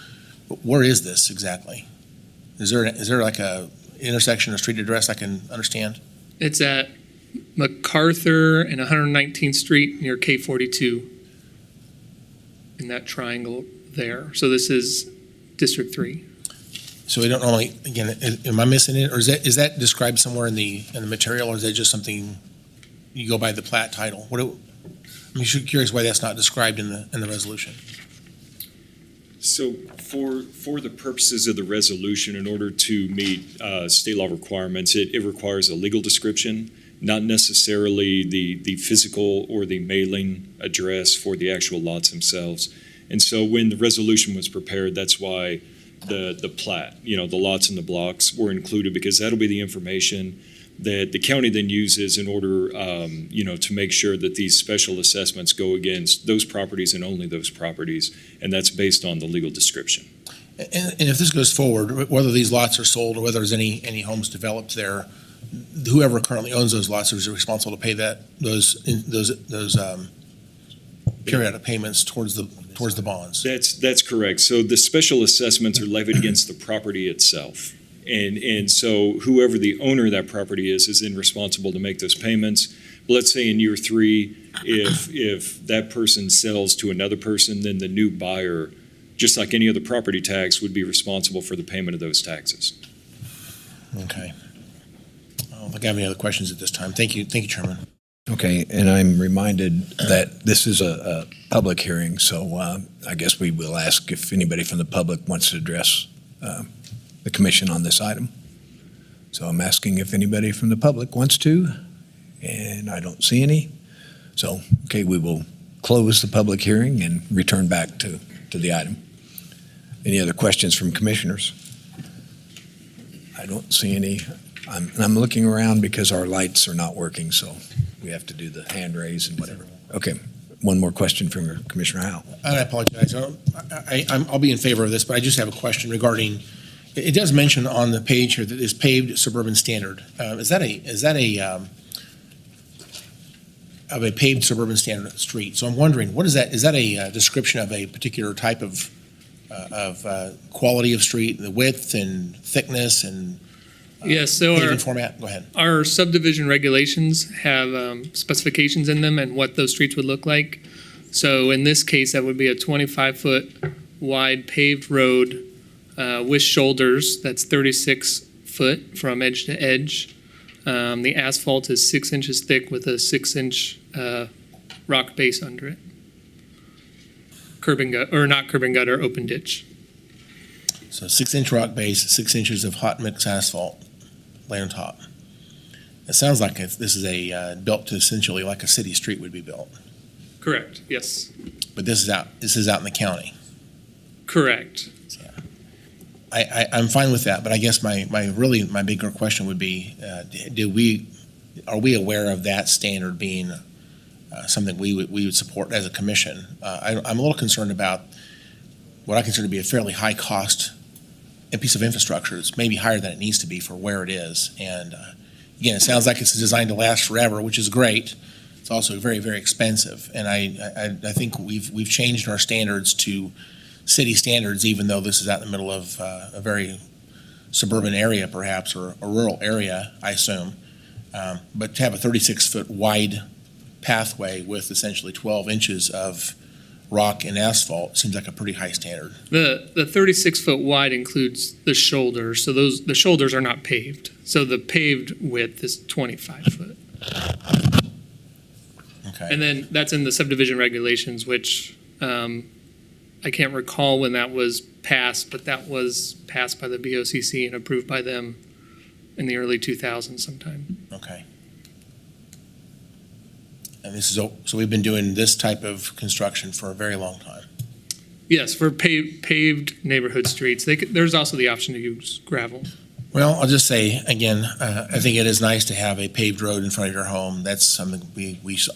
But where is this exactly? Is there like a intersection or street address I can understand? It's at MacArthur and 119th Street near K42 in that triangle there. So this is District 3. So we don't normally, again, am I missing it? Or is that described somewhere in the material, or is that just something you go by the plat title? I'm curious why that's not described in the resolution. So for the purposes of the resolution, in order to meet state law requirements, it requires a legal description, not necessarily the physical or the mailing address for the actual lots themselves. And so when the resolution was prepared, that's why the plat, the lots and the blocks were included, because that'll be the information that the county then uses in order, to make sure that these special assessments go against those properties and only those properties, and that's based on the legal description. And if this goes forward, whether these lots are sold or whether there's any homes developed there, whoever currently owns those lots is responsible to pay those periodic payments towards the bonds. That's correct. So the special assessments are levied against the property itself. And so whoever the owner of that property is then responsible to make those payments. But let's say in year 3, if that person sells to another person, then the new buyer, just like any other property tax, would be responsible for the payment of those taxes. Okay. I don't think I have any other questions at this time. Thank you, Chairman. Okay, and I'm reminded that this is a public hearing, so I guess we will ask if anybody from the public wants to address the commission on this item. So I'm asking if anybody from the public wants to, and I don't see any. So, okay, we will close the public hearing and return back to the item. Any other questions from commissioners? I don't see any. I'm looking around because our lights are not working, so we have to do the hand raise and whatever. Okay, one more question from Commissioner Howell. I apologize. I'll be in favor of this, but I just have a question regarding, it does mention on the page here that it's paved suburban standard. Is that a paved suburban standard street? So I'm wondering, what is that? Is that a description of a particular type of quality of street, the width and thickness and Yes, so paving format? Go ahead. our subdivision regulations have specifications in them and what those streets would look like. So in this case, that would be a 25-foot wide paved road with shoulders. That's 36 foot from edge to edge. The asphalt is 6 inches thick with a 6-inch rock base under it. Curb and gut, or not curb and gutter, open ditch. So 6-inch rock base, 6 inches of hot mix asphalt laid on top. It sounds like this is built to essentially like a city street would be built. Correct, yes. But this is out in the county. Correct. I'm fine with that, but I guess my bigger question would be, are we aware of that standard being something we would support as a commission? I'm a little concerned about what I consider to be a fairly high cost piece of infrastructure. It's maybe higher than it needs to be for where it is. And again, it sounds like it's designed to last forever, which is great. It's also very, very expensive. And I think we've changed our standards to city standards, even though this is out in the middle of a very suburban area, perhaps, or a rural area, I assume. But to have a 36-foot wide pathway with essentially 12 inches of rock and asphalt seems like a pretty high standard. The 36-foot wide includes the shoulders, so the shoulders are not paved. So the paved width is 25 foot. Okay. And then that's in the subdivision regulations, which I can't recall when that was passed, but that was passed by the BOCC and approved by them in the early 2000s sometime. Okay. And so we've been doing this type of construction for a very long time. Yes, for paved neighborhood streets. There's also the option to use gravel. Well, I'll just say, again, I think it is nice to have a paved road in front of your home. That's something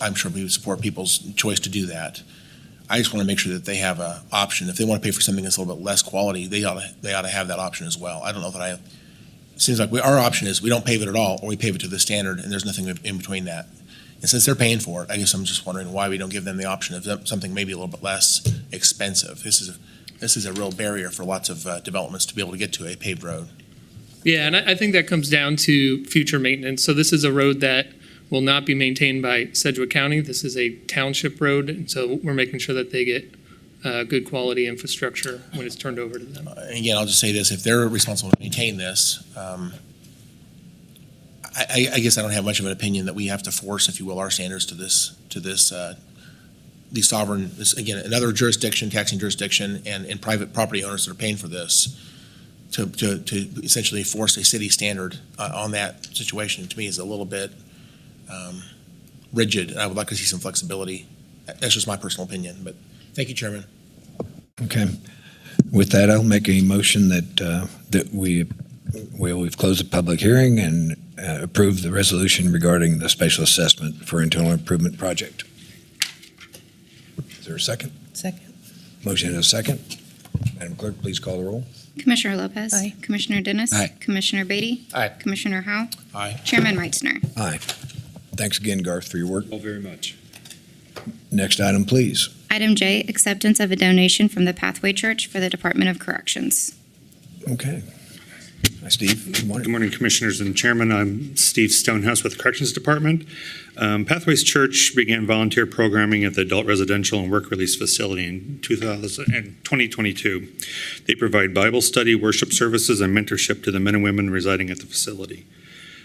I'm sure we would support people's choice to do that. I just want to make sure that they have an option. If they want to pay for something that's a little bit less quality, they ought to have that option as well. I don't know that it seems like our option is we don't pave it at all, or we pave it to the standard, and there's nothing in between that. And since they're paying for it, I guess I'm just wondering why we don't give them the option of something maybe a little bit less expensive. This is a real barrier for lots of developments to be able to get to a paved road. Yeah, and I think that comes down to future maintenance. So this is a road that will not be maintained by Sedgwick County. This is a township road, and so we're making sure that they get good quality infrastructure when it's turned over to them. Again, I'll just say this: if they're responsible to maintain this, I guess I don't have much of an opinion that we have to force, if you will, our standards to these sovereign. Again, another jurisdiction, taxing jurisdiction, and private property owners that are paying for this. To essentially force a city standard on that situation, to me, is a little bit rigid. I would like to see some flexibility. That's just my personal opinion, but thank you, Chairman. Okay. With that, I'll make a motion that we've closed the public hearing and approve the resolution regarding the special assessment for internal improvement project. Is there a second? Second. Motion and a second. Madam Clerk, please call the roll. Commissioner Lopez. Aye. Commissioner Dennis. Aye. Commissioner Beatty. Aye. Commissioner Howell. Aye. Chairman Meitzner. Aye. Thanks again, Garth, for your work. All very much. Next item, please. Item J, acceptance of a donation from the Pathway Church for the Department of Corrections. Okay. Hi, Steve. Good morning. Good morning, Commissioners and Chairman. I'm Steve Stonehouse with the Corrections Department. Pathways Church began volunteer programming at the Adult Residential and Work Release Facility in 2022. They provide Bible study, worship services, and mentorship to the men and women residing at the facility.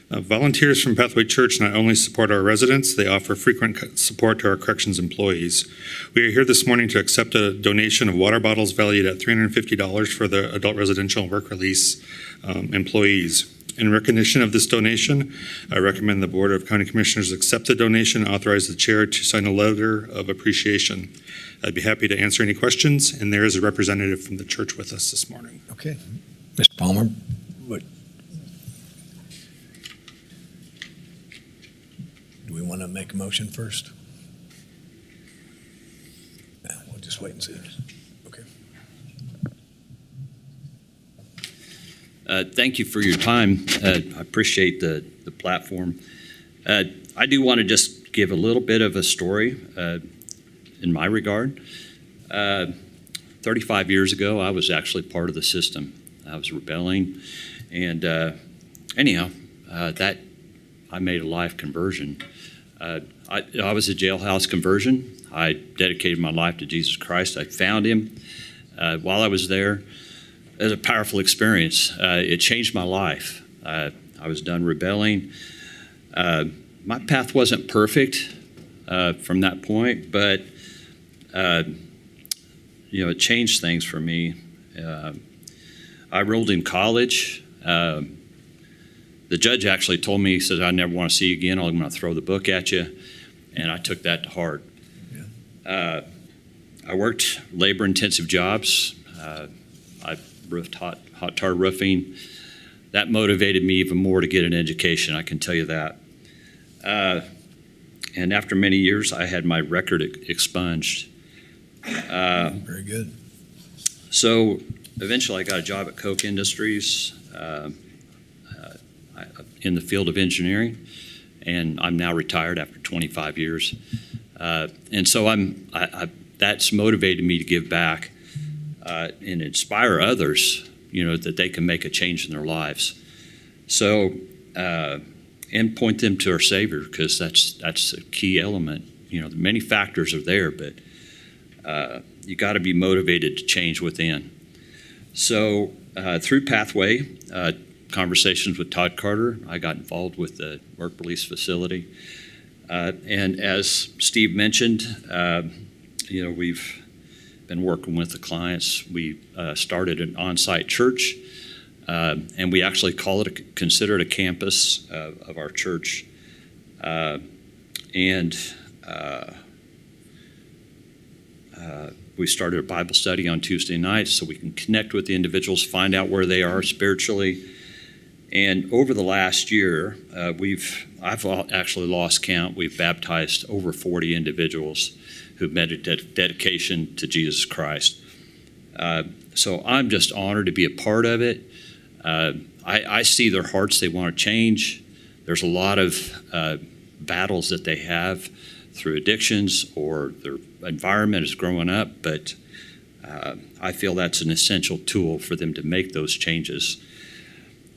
Volunteers from Pathway Church not only support our residents, they offer frequent support to our corrections employees. We are here this morning to accept a donation of water bottles valued at $350 for the Adult Residential and Work Release employees. In recognition of this donation, I recommend the Board of County Commissioners accept the donation and authorize the Chair to sign a letter of appreciation. I'd be happy to answer any questions, and there is a representative from the church with us this morning. Okay. Ms. Palmer, what? Do we want to make a motion first? No, we'll just wait and see. Okay. Thank you for your time. I appreciate the platform. I do want to just give a little bit of a story in my regard. 35 years ago, I was actually part of the system. I was rebelling, and anyhow, that I made a life conversion. I was a jailhouse conversion. I dedicated my life to Jesus Christ. I found him while I was there. It was a powerful experience. It changed my life. I was done rebelling. My path wasn't perfect from that point, but it changed things for me. I enrolled in college. The judge actually told me, he said, "I never want to see you again. I'm going to throw the book at you." And I took that to heart. I worked labor-intensive jobs. I roofed hot tar roofing. That motivated me even more to get an education, I can tell you that. And after many years, I had my record expunged. Very good. So eventually I got a job at Koch Industries in the field of engineering, and I'm now retired after 25 years. And so that's motivated me to give back and inspire others, that they can make a change in their lives. So, and point them to our Savior, because that's a key element. Many factors are there, but you got to be motivated to change within. So through Pathway, conversations with Todd Carter, I got involved with the work release facility. And as Steve mentioned, we've been working with the clients. We started an on-site church, and we actually consider it a campus of our church. We started a Bible study on Tuesday nights so we can connect with the individuals, find out where they are spiritually. And over the last year, I've actually lost count. We've baptized over 40 individuals who've made a dedication to Jesus Christ. So I'm just honored to be a part of it. I see their hearts, they want to change. There's a lot of battles that they have through addictions or their environment is growing up, but I feel that's an essential tool for them to make those changes.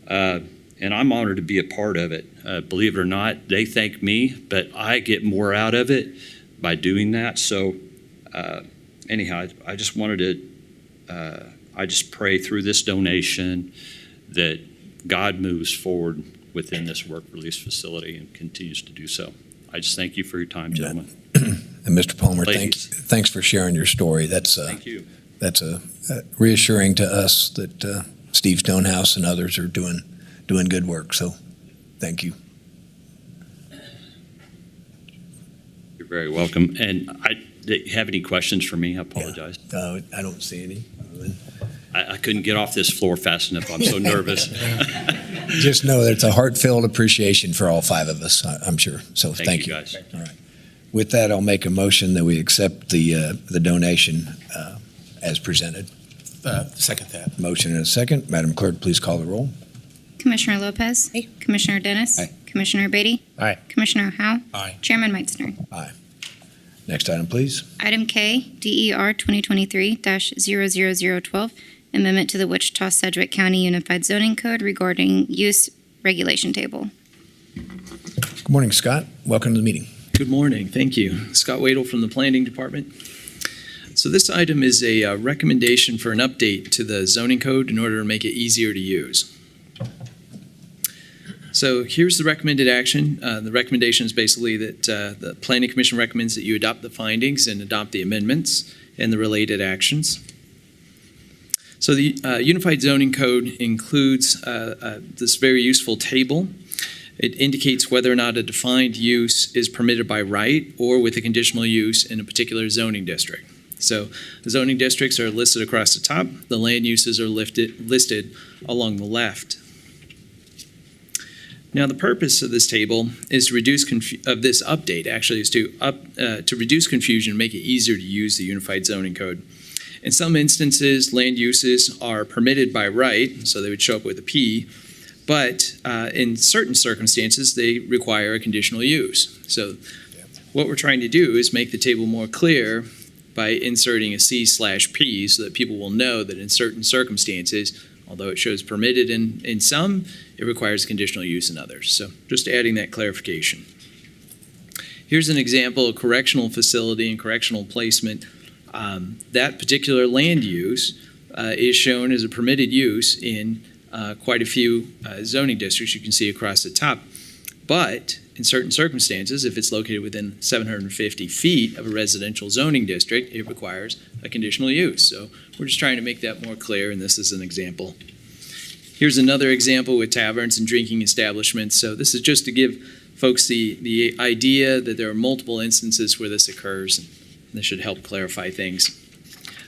And I'm honored to be a part of it. Believe it or not, they thank me, but I get more out of it by doing that. So anyhow, I just wanted to, I just pray through this donation that God moves forward within this work release facility and continues to do so. I just thank you for your time, gentlemen. And Mr. Palmer, Ladies. thanks for sharing your story. Thank you. That's reassuring to us that Steve Stonehouse and others are doing good work. So, thank you. You're very welcome. And do you have any questions for me? I apologize. I don't see any. I couldn't get off this floor fast enough. I'm so nervous. Just know that it's a heartfelt appreciation for all five of us, I'm sure. So thank you. Guys. All right. With that, I'll make a motion that we accept the donation as presented. Second that. Motion and a second. Madam Clerk, please call the roll. Commissioner Lopez. Aye. Commissioner Dennis. Aye. Commissioner Beatty. Aye. Commissioner Howe. Aye. Chairman Meitzner. Aye. Next item, please. Item K, DER 2023-00012, amendment to the Wichita-Sedgwick County Unified Zoning Code regarding use regulation table. Good morning, Scott. Welcome to the meeting. Good morning. Thank you. Scott Wadle from the Planning Department. So this item is a recommendation for an update to the zoning code in order to make it easier to use. So here's the recommended action. The recommendation is basically that the Planning Commission recommends that you adopt the findings and adopt the amendments and the related actions. So the Unified Zoning Code includes this very useful table. It indicates whether or not a defined use is permitted by right or with a conditional use in a particular zoning district. So the zoning districts are listed across the top. The land uses are listed along the left. Now, the purpose of this table is to reduce this update actually is to reduce confusion and make it easier to use the Unified Zoning Code. In some instances, land uses are permitted by right, so they would show up with a P, but in certain circumstances, they require a conditional use. So what we're trying to do is make the table more clear by inserting a C/P so that people will know that in certain circumstances, Although it shows permitted in some, it requires conditional use in others. So just adding that clarification. Here's an example of correctional facility and correctional placement. That particular land use is shown as a permitted use in quite a few zoning districts you can see across the top. But in certain circumstances, if it's located within 750 feet of a residential zoning district, it requires a conditional use. So we're just trying to make that more clear, and this is an example. Here's another example with taverns and drinking establishments. So this is just to give folks the idea that there are multiple instances where this occurs, and this should help clarify things.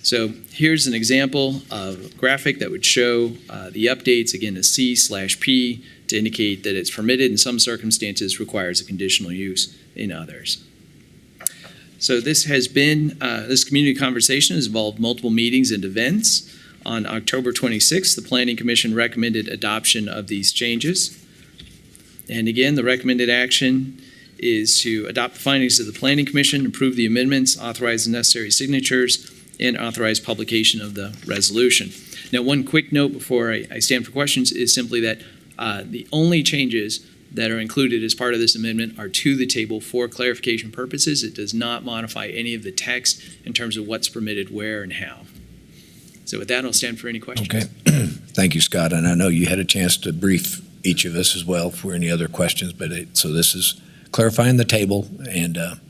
So here's an example of a graphic that would show the updates, again, a C/P, to indicate that it's permitted in some circumstances, requires a conditional use in others. So this has been, this community conversation has involved multiple meetings and events. On October 26th, the Planning Commission recommended adoption of these changes. And again, the recommended action is to adopt the findings of the Planning Commission, approve the amendments, authorize the necessary signatures, and authorize publication of the resolution. Now, one quick note before I stand for questions is simply that the only changes that are included as part of this amendment are to the table for clarification purposes. It does not modify any of the text in terms of what's permitted where and how. So with that, I'll stand for any questions. Okay. Thank you, Scott. And I know you had a chance to brief each of us as well for any other questions, but so this is clarifying the table and a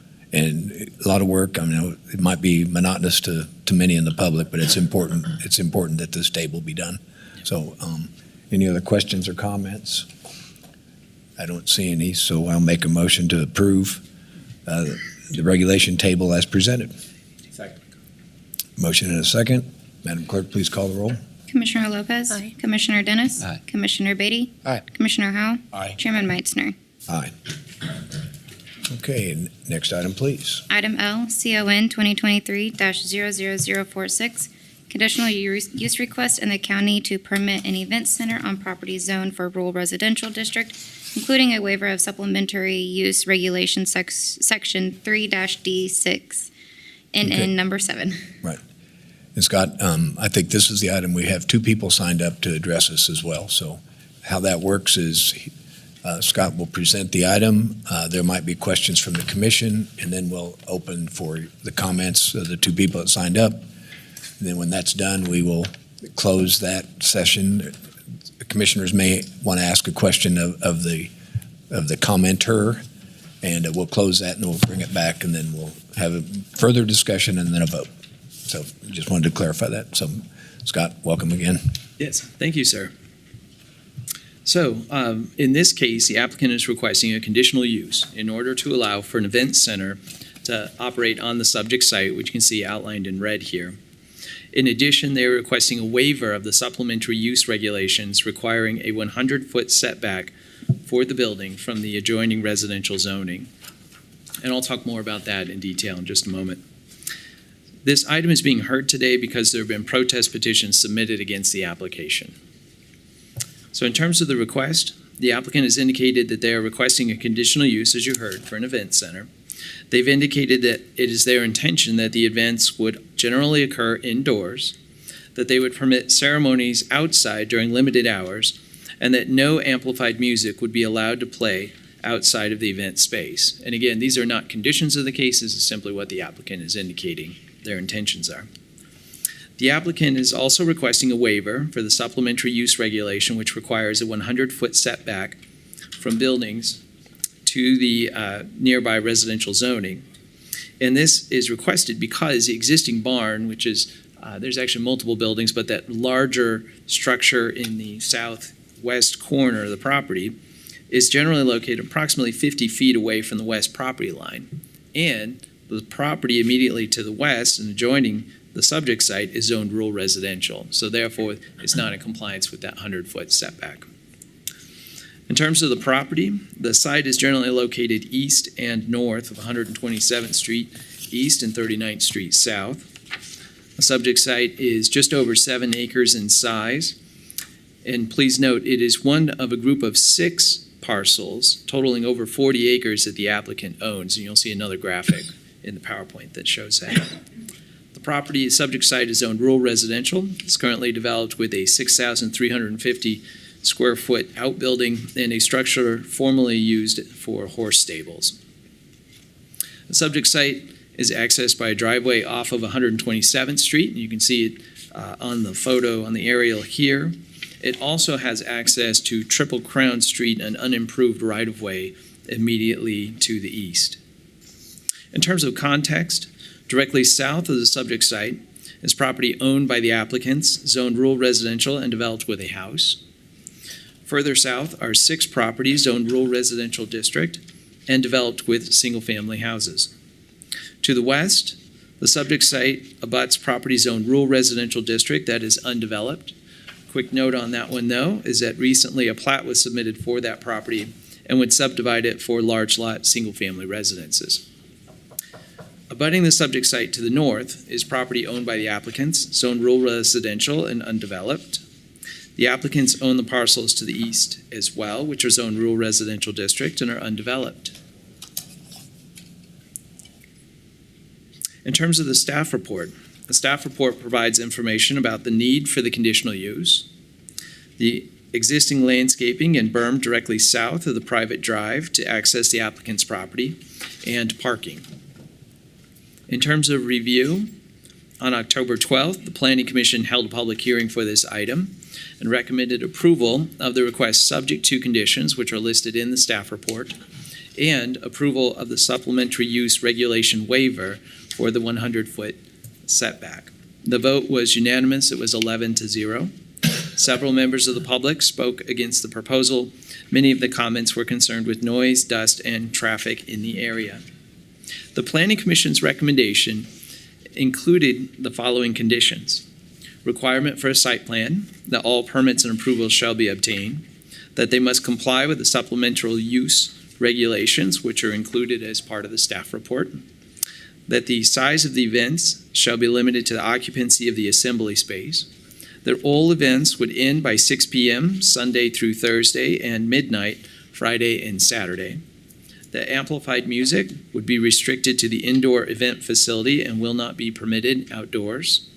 lot of work. I mean, it might be monotonous to many in the public, but it's important. It's important that this table be done. So any other questions or comments? I don't see any, so I'll make a motion to approve the regulation table as presented. Second. Motion and a second. Madam Clerk, please call the roll. Commissioner Lopez. Aye. Commissioner Dennis. Aye. Commissioner Beatty. Aye. Commissioner Howell. Aye. Chairman Meitzner. Aye. Okay, next item, please. Item L, CON 2023-00046, conditional use request in the county to permit an event center on property zoned for rural residential district, including a waiver of supplementary use regulation section 3-D6, Okay. NN number 7. And Scott, I think this is the item we have two people signed up to address us as well. So how that works is Scott will present the item. There might be questions from the commission, and then we'll open for the comments of the two people that signed up. And then when that's done, we will close that session. The commissioners may want to ask a question of the commenter, and we'll close that and we'll bring it back, and then we'll have a further discussion and then a vote. So just wanted to clarify that. So Scott, welcome again. Yes, thank you, sir. So in this case, the applicant is requesting a conditional use in order to allow for an event center to operate on the subject site, which you can see outlined in red here. In addition, they are requesting a waiver of the supplementary use regulations requiring a 100-foot setback for the building from the adjoining residential zoning. And I'll talk more about that in detail in just a moment. This item is being heard today because there have been protest petitions submitted against the application. So in terms of the request, the applicant has indicated that they are requesting a conditional use, as you heard, for an event center. They've indicated that it is their intention that the events would generally occur indoors, that they would permit ceremonies outside during limited hours, and that no amplified music would be allowed to play outside of the event space. And again, these are not conditions of the case, this is simply what the applicant is indicating their intentions are. The applicant is also requesting a waiver for the supplementary use regulation, which requires a 100-foot setback from buildings to the nearby residential zoning. And this is requested because the existing barn, which is, there's actually multiple buildings, but that larger structure in the southwest corner of the property is generally located approximately 50 feet away from the west property line. And the property immediately to the west and adjoining the subject site is zoned rural residential. So therefore, it's not in compliance with that 100-foot setback. In terms of the property, the site is generally located east and north of 127th Street East and 39th Street South. The subject site is just over 7 acres in size. And please note, it is one of a group of 6 parcels totaling over 40 acres that the applicant owns. And you'll see another graphic in the PowerPoint that shows that. The property subject site is zoned rural residential. It's currently developed with a 6,350 square foot outbuilding and a structure formerly used for horse stables. The subject site is accessed by a driveway off of 127th Street. You can see it on the photo on the aerial here. It also has access to Triple Crown Street, an unimproved right-of-way immediately to the east. In terms of context, directly south of the subject site is property owned by the applicants, zoned rural residential and developed with a house. Further south are 6 properties zoned rural residential district and developed with single-family houses. To the west, the subject site abuts property zoned rural residential district that is undeveloped. Quick note on that one, though, is that recently a plat was submitted for that property and would subdivide it for large lot single-family residences. Abutting the subject site to the north is property owned by the applicants, zoned rural residential and undeveloped. The applicants own the parcels to the east as well, which are zoned rural residential district and are undeveloped. In terms of the staff report provides information about the need for the conditional use, the existing landscaping and berm directly south of the private drive to access the applicant's property, and parking. In terms of review, on October 12th, the Planning Commission held a public hearing for this item and recommended approval of the request subject to conditions which are listed in the staff report, and approval of the supplementary use regulation waiver for the 100-foot setback. The vote was unanimous. It was 11-0. Several members of the public spoke against the proposal. Many of the comments were concerned with noise, dust, and traffic in the area. The Planning Commission's recommendation included the following conditions: requirement for a site plan, that all permits and approvals shall be obtained, that they must comply with the supplemental use regulations, which are included as part of the staff report, that the size of the events shall be limited to the occupancy of the assembly space, that all events would end by 6 p.m. Sunday through Thursday and midnight Friday and Saturday, that amplified music would be restricted to the indoor event facility and will not be permitted outdoors,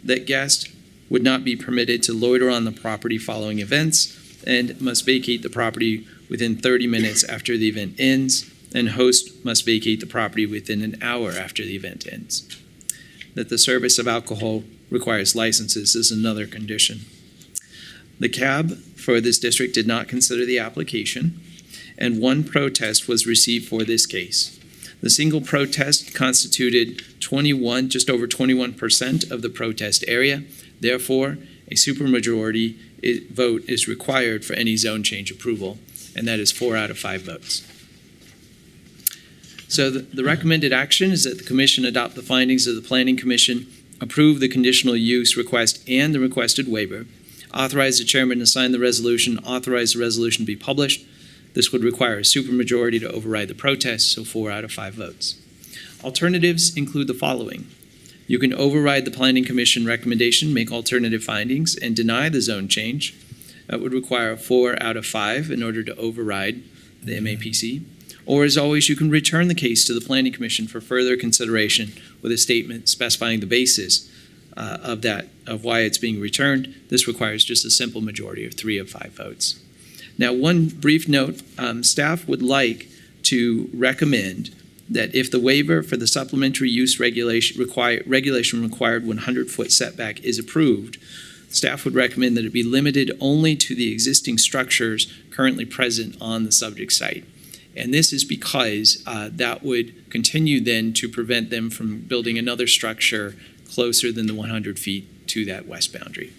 that guests would not be permitted to loiter on the property following events and must vacate the property within 30 minutes after the event ends, and host must vacate the property within an hour after the event ends. That the service of alcohol requires licenses is another condition. The CAB for this district did not consider the application, and 1 protest was received for this case. The single protest constituted just over 21% of the protest area. Therefore, a supermajority vote is required for any zone change approval, and that is 4 out of 5 votes. So the recommended action is that the Commission adopt the findings of the Planning Commission, approve the conditional use request and the requested waiver, authorize the chairman to sign the resolution, authorize the resolution to be published. This would require a supermajority to override the protest, so 4 out of 5 votes. Alternatives include the following. You can override the Planning Commission recommendation, make alternative findings, and deny the zone change. That would require 4 out of 5 in order to override the MAPC. Or, as always, you can return the case to the Planning Commission for further consideration with a statement specifying the basis of why it's being returned. This requires just a simple majority of 3 of 5 votes. Now, one brief note, staff would like to recommend that if the waiver for the supplementary use regulation required 100-foot setback is approved, staff would recommend that it be limited only to the existing structures currently present on the subject site. And this is because that would continue then to prevent them from building another structure closer than the 100 feet to that west boundary.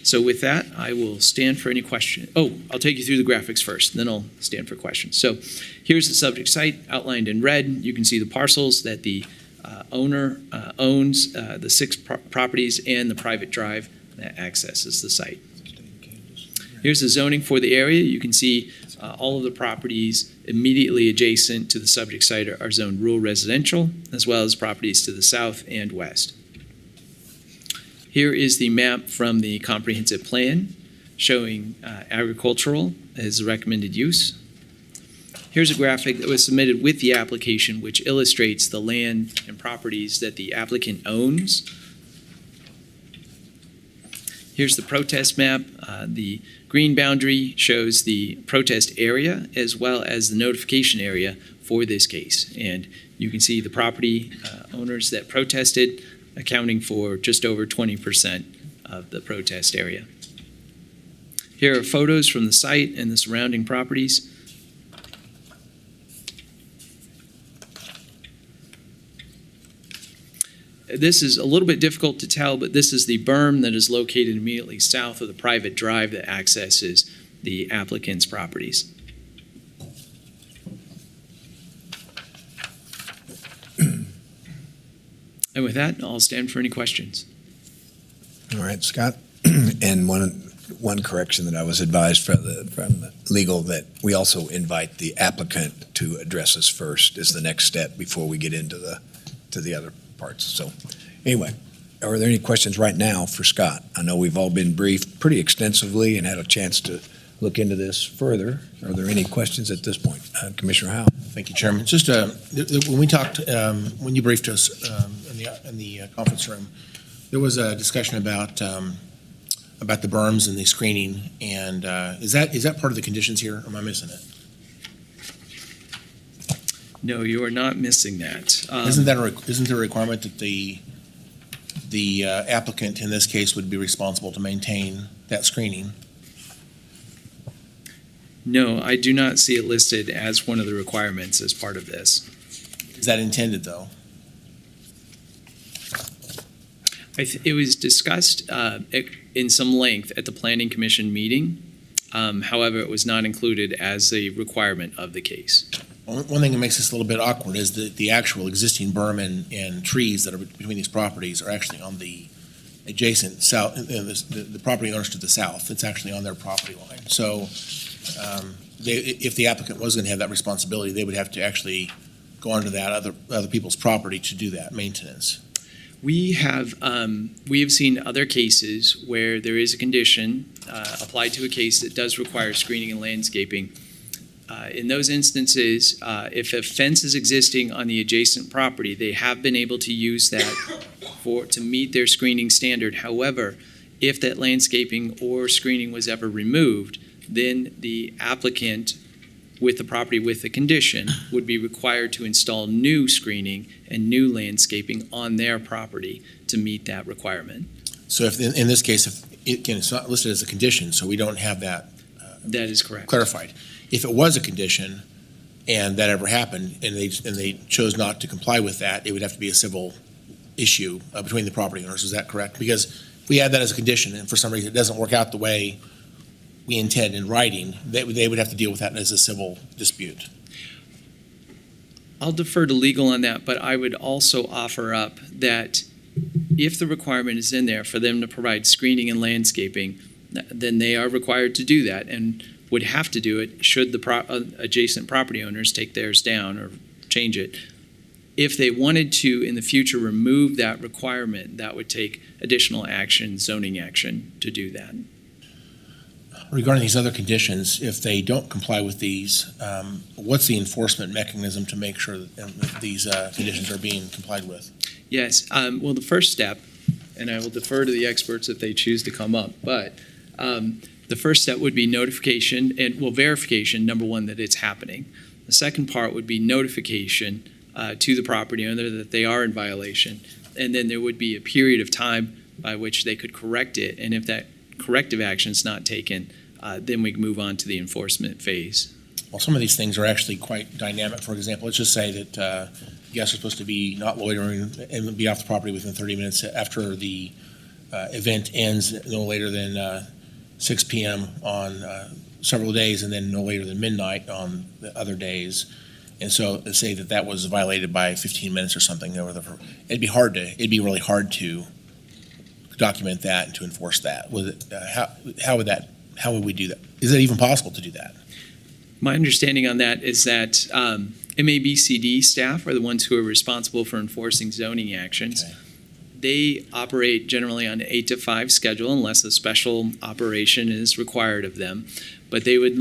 So with that, I will stand for any questions. Oh, I'll take you through the graphics first, then I'll stand for questions. So here's the subject site outlined in red. You can see the parcels that the owner owns, the 6 properties, and the private drive that accesses the site. Here's the zoning for the area. You can see all of the properties immediately adjacent to the subject site are zoned rural residential, as well as properties to the south and west. Here is the map from the comprehensive plan showing agricultural as the recommended use. Here's a graphic that was submitted with the application, which illustrates the land and properties that the applicant owns. Here's the protest map. The green boundary shows the protest area as well as the notification area for this case. And you can see the property owners that protested accounting for just over 20% of the protest area. Here are photos from the site and the surrounding properties. This is a little bit difficult to tell, but this is the berm that is located immediately south of the private drive that accesses the applicant's properties. And with that, I'll stand for any questions. All right, Scott. And one correction that I was advised from legal, that we also invite the applicant to address us first as the next step before we get into the other parts. So anyway, are there any questions right now for Scott? I know we've all been briefed pretty extensively and had a chance to look into this further. Are there any questions at this point? Commissioner Howe. Thank you, Chairman. Just when we talked, when you briefed us in the conference room, there was a discussion about the berms and the screening, and is that part of the conditions here, or am I missing it? No, you are not missing that. Isn't there a requirement that the applicant in this case would be responsible to maintain that screening? No, I do not see it listed as one of the requirements as part of this. Is that intended, though? It was discussed in some length at the Planning Commission meeting. However, it was not included as a requirement of the case. One thing that makes this a little bit awkward is that the actual existing berm and trees that are between these properties are actually on the adjacent south, the property owners to the south. It's actually on their property line. So if the applicant was going to have that responsibility, they would have to actually go onto that other people's property to do that maintenance. We have seen other cases where there is a condition applied to a case that does require screening and landscaping. In those instances, if a fence is existing on the adjacent property, they have been able to use that to meet their screening standard. However, if that landscaping or screening was ever removed, then the applicant with the property with the condition would be required to install new screening and new landscaping on their property to meet that requirement. So if in this case, it's not listed as a condition, so we don't have that. That is correct. Clarified. If it was a condition and that ever happened and they chose not to comply with that, it would have to be a civil issue between the property owners. Is that correct? Because if we add that as a condition and for some reason it doesn't work out the way we intend in writing, they would have to deal with that as a civil dispute. I'll defer to legal on that, but I would also offer up that if the requirement is in there for them to provide screening and landscaping, then they are required to do that and would have to do it should the adjacent property owners take theirs down or change it. If they wanted to in the future remove that requirement, that would take additional action, zoning action, to do that. Regarding these other conditions, if they don't comply with these, what's the enforcement mechanism to make sure that these conditions are being complied with? Yes, well, the first step, and I will defer to the experts if they choose to come up, but the first step would be notification and, well, verification, number one, that it's happening. The second part would be notification to the property owner that they are in violation, and then there would be a period of time by which they could correct it, and if that corrective action is not taken, then we can move on to the enforcement phase. Well, some of these things are actually quite dynamic. For example, let's just say that guests are supposed to be not loitering and be off the property within 30 minutes after the event ends, no later than 6 p.m. on several days, and then no later than midnight on the other days. And so let's say that was violated by 15 minutes or something. It'd be really hard to document that and to enforce that. How would we do that? Is it even possible to do that? My understanding on that is that MABCD staff are the ones who are responsible for enforcing zoning actions. Okay. They operate generally on an 8 to 5 schedule unless a special operation is required of them. But they would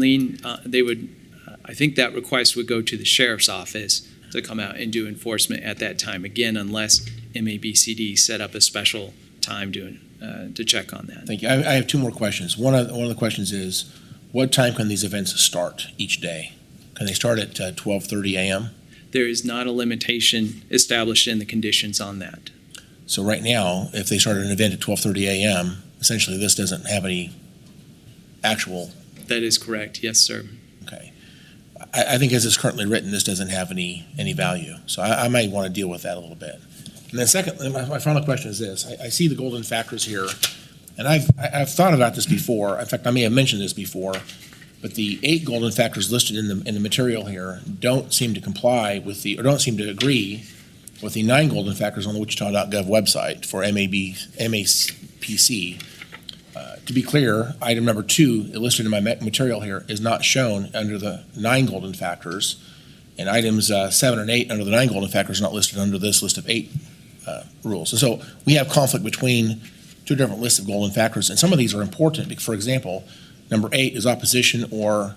I think that request would go to the sheriff's office to come out and do enforcement at that time, again, unless MABCD set up a special time to check on that. Thank you. I have two more questions. One of the questions is, what time can these events start each day? Can they start at 12:30 a.m.? There is not a limitation established in the conditions on that. So right now, if they started an event at 12:30 a.m., essentially this doesn't have any actual. That is correct. Yes, sir. Okay. I think as it's currently written, this doesn't have any value. So I might want to deal with that a little bit. And then second, my final question is this. I see the golden factors here, and I've thought about this before. In fact, I may have mentioned this before, but the 8 golden factors listed in the material here don't seem to comply with or don't seem to agree with the 9 golden factors on the wichita.gov website for MAPC. To be clear, item number 2 listed in my material here is not shown under the 9 golden factors, and items 7 and 8 under the 9 golden factors are not listed under this list of 8 rules. And so we have conflict between 2 different lists of golden factors, and some of these are important. For example, number 8 is opposition or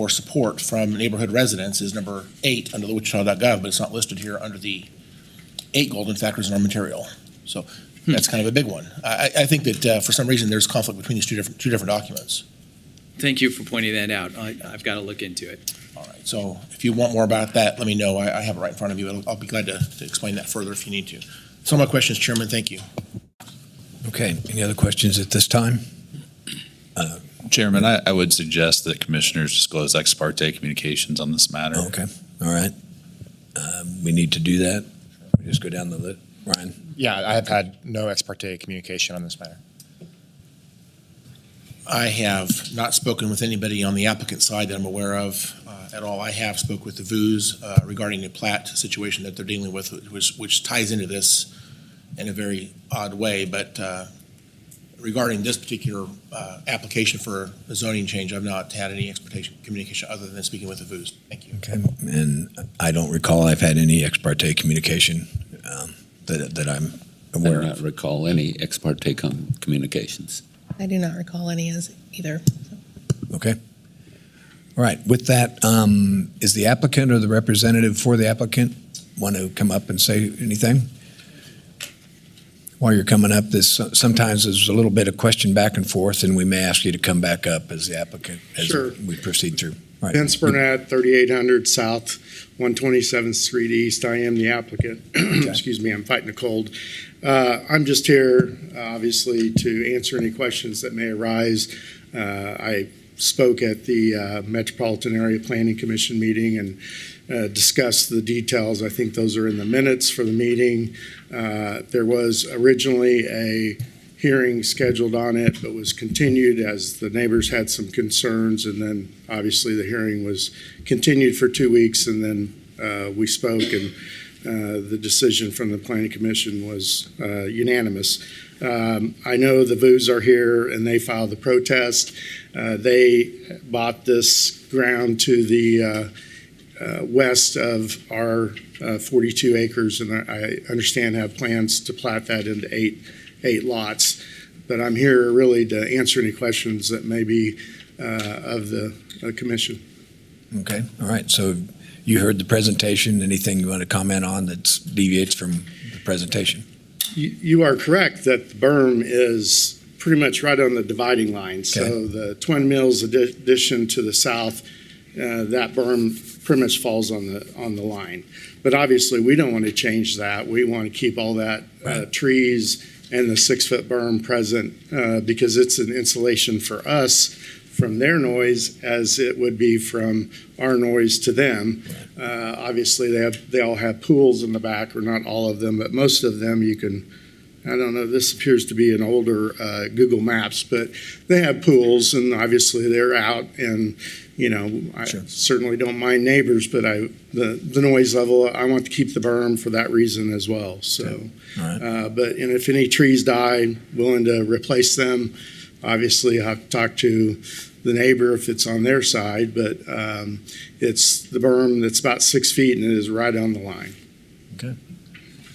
support from neighborhood residents is number 8 under the wichita.gov, but it's not listed here under the 8 golden factors in our material. So that's kind of a big one. I think that for some reason there's conflict between these two different documents. Thank you for pointing that out. I've got to look into it. All right. So if you want more about that, let me know. I have it right in front of you. I'll be glad to explain that further if you need to. So my questions, Chairman. Thank you. Okay. Any other questions at this time? Chairman, I would suggest that commissioners disclose ex parte communications on this matter. Okay. All right. We need to do that. We just go down the list. Ryan? Yeah, I have had no ex parte communication on this matter. I have not spoken with anybody on the applicant side that I'm aware of at all. I have spoke with the VUs regarding the plat situation that they're dealing with, which ties into this in a very odd way. But regarding this particular application for a zoning change, I've not had any expectation communication other than speaking with the VUs. Thank you. Okay. And I don't recall I've had any ex parte communication that I'm aware I do of. not recall any ex parte communications. I do not recall any as either. Okay. All right. With that, is the applicant or the representative for the applicant want to come up and say anything? While you're coming up, sometimes there's a little bit of question back and forth, and we may ask you to come back up as the applicant as Sure. we proceed through. All right. Vince Burnett, 3800 South, 127th Street East. I am the applicant. Excuse me, I'm fighting a cold. I'm just here, obviously, to answer any questions that may arise. I spoke at the Metropolitan Area Planning Commission meeting and discussed the details. I think those are in the minutes for the meeting. There was originally a hearing scheduled on it, but was continued as the neighbors had some concerns, and then obviously the hearing was continued for 2 weeks, and then we spoke, and the decision from the Planning Commission was unanimous. I know the VUs are here, and they filed the protest. They bought this ground to the west of our 42 acres, and I understand have plans to plat that into eight lots. But I'm here really to answer any questions that may be of the commission. Okay. All right. So you heard the presentation. Anything you want to comment on that deviates from the presentation? You are correct that the berm is pretty much right on the dividing line. So the Twin Mills addition to the south, that berm pretty much falls on the line. But obviously, we don't want to change that. We want to keep all that trees and the 6-foot berm present because it's an insulation for us from their noise as it would be from our noise to them. Obviously, they all have pools in the back, or not all of them, but most of them you can. I don't know, this appears to be an older Google Maps, but they have pools, and obviously they're out, and I certainly don't mind neighbors, but the noise level, I want to keep the berm for that reason as well. So, and if any trees die, willing to replace them. Obviously, I have to talk to the neighbor if it's on their side, but it's the berm that's about 6 feet and it is right on the line. Okay.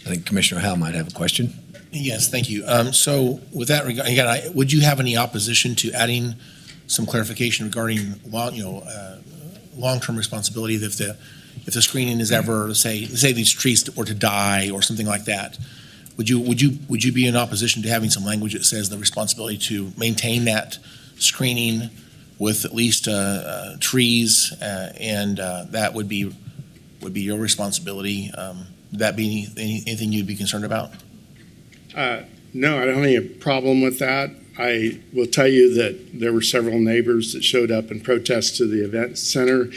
I think Commissioner Howell might have a question. Yes, thank you. So with that regard, again, would you have any opposition to adding some clarification regarding long-term responsibility. If the screening is ever, say these trees were to die or something like that, would you be in opposition to having some language that says the responsibility to maintain that screening with at least trees, and that would be your responsibility? Would that be anything you'd be concerned about? No, I don't have any problem with that. I will tell you that there were several neighbors that showed up in protest to the event center,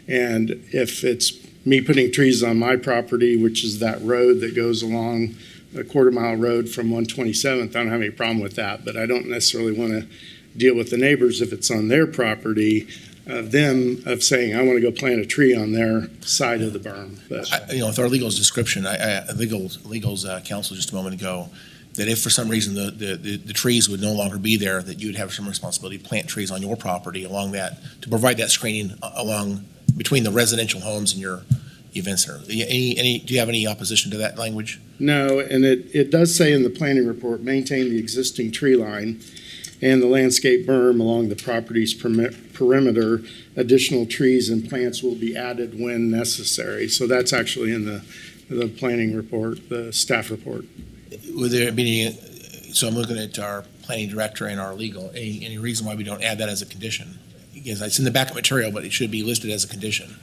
and if it's me putting trees on my property, which is that road that goes along a quarter-mile road from 127th, I don't have any problem with that, but I don't necessarily want to deal with the neighbors if it's on their property, of saying, I want to go plant a tree on their side of the berm. But With our legal's description, legal's counsel just a moment ago, that if for some reason the trees would no longer be there, that you would have some responsibility to plant trees on your property along that, to provide that screening along between the residential homes and your event center. Do you have any opposition to that language? No, and it does say in the planning report, maintain the existing tree line and the landscape berm along the property's perimeter. Additional trees and plants will be added when necessary. So that's actually in the planning report, the staff report. Would there be any, so I'm looking at our planning director and our legal, any reason why we don't add that as a condition? Because it's in the backup material, but it should be listed as a condition.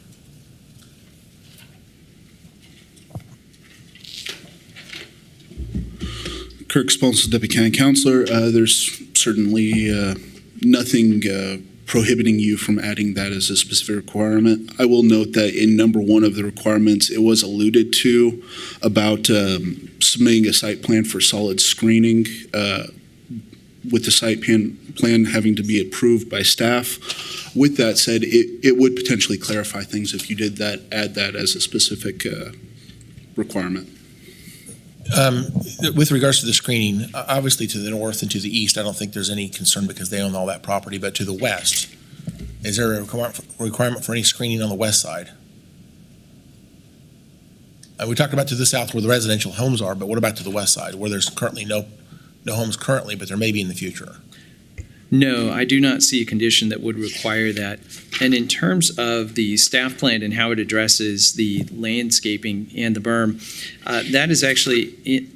Kirk Sponsel, Deputy County Counselor. There's certainly nothing prohibiting you from adding that as a specific requirement. I will note that in number 1 of the requirements, it was alluded to about submitting a site plan for solid screening with the site plan having to be approved by staff. With that said, it would potentially clarify things if you did that, add that as a specific requirement. With regards to the screening, obviously to the north and to the east, I don't think there's any concern because they own all that property. But to the west, is there a requirement for any screening on the west side? We talked about to the south where the residential homes are, but what about to the west side where there's currently no homes currently, but there may be in the future? No, I do not see a condition that would require that. And in terms of the staff plan and how it addresses the landscaping and the berm, that is actually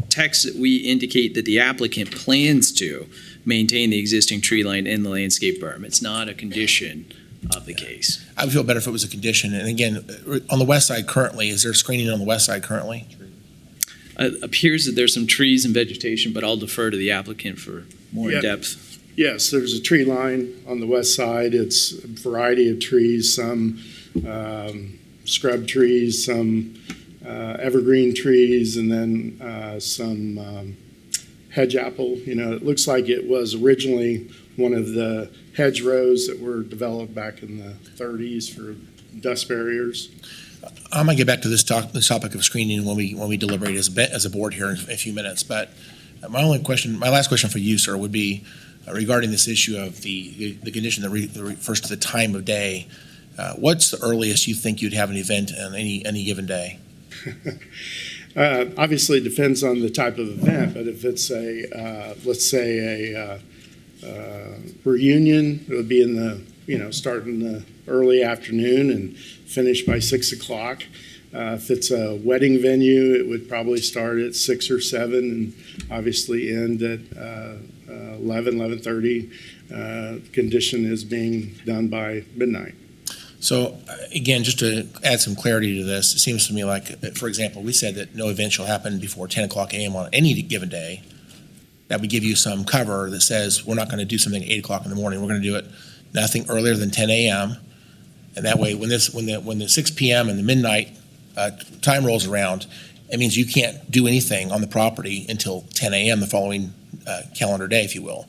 text that we indicate that the applicant plans to maintain the existing tree line and the landscape berm. It's not a condition of the case. I would feel better if it was a condition. And again, on the west side currently, is there screening on the west side currently? It appears that there's some trees and vegetation, but I'll defer to the applicant for more in-depth. Yes, there's a tree line on the west side. It's a variety of trees, some scrub trees, some evergreen trees, and then some hedge apple. It looks like it was originally one of the hedgerows that were developed back in the 30s for dust barriers. I'm going to get back to this topic of screening when we deliberate as a board here in a few minutes. But my last question for you, sir, would be regarding this issue of the condition that refers to the time of day. What's the earliest you think you'd have an event on any given day? Obviously, it depends on the type of event, but if it's let's say a reunion, it would be in the, start in the early afternoon and finish by 6 o'clock. If it's a wedding venue, it would probably start at 6 or 7 and obviously end at 11:30. Condition is being done by midnight. So again, just to add some clarity to this, it seems to me like, for example, we said that no event shall happen before 10 o'clock a.m. on any given day. That would give you some cover that says we're not going to do something at 8 o'clock in the morning. We're going to do it nothing earlier than 10 a.m. And that way, when the 6 p.m. and the midnight time rolls around, it means you can't do anything on the property until 10 a.m. the following calendar day, if you will.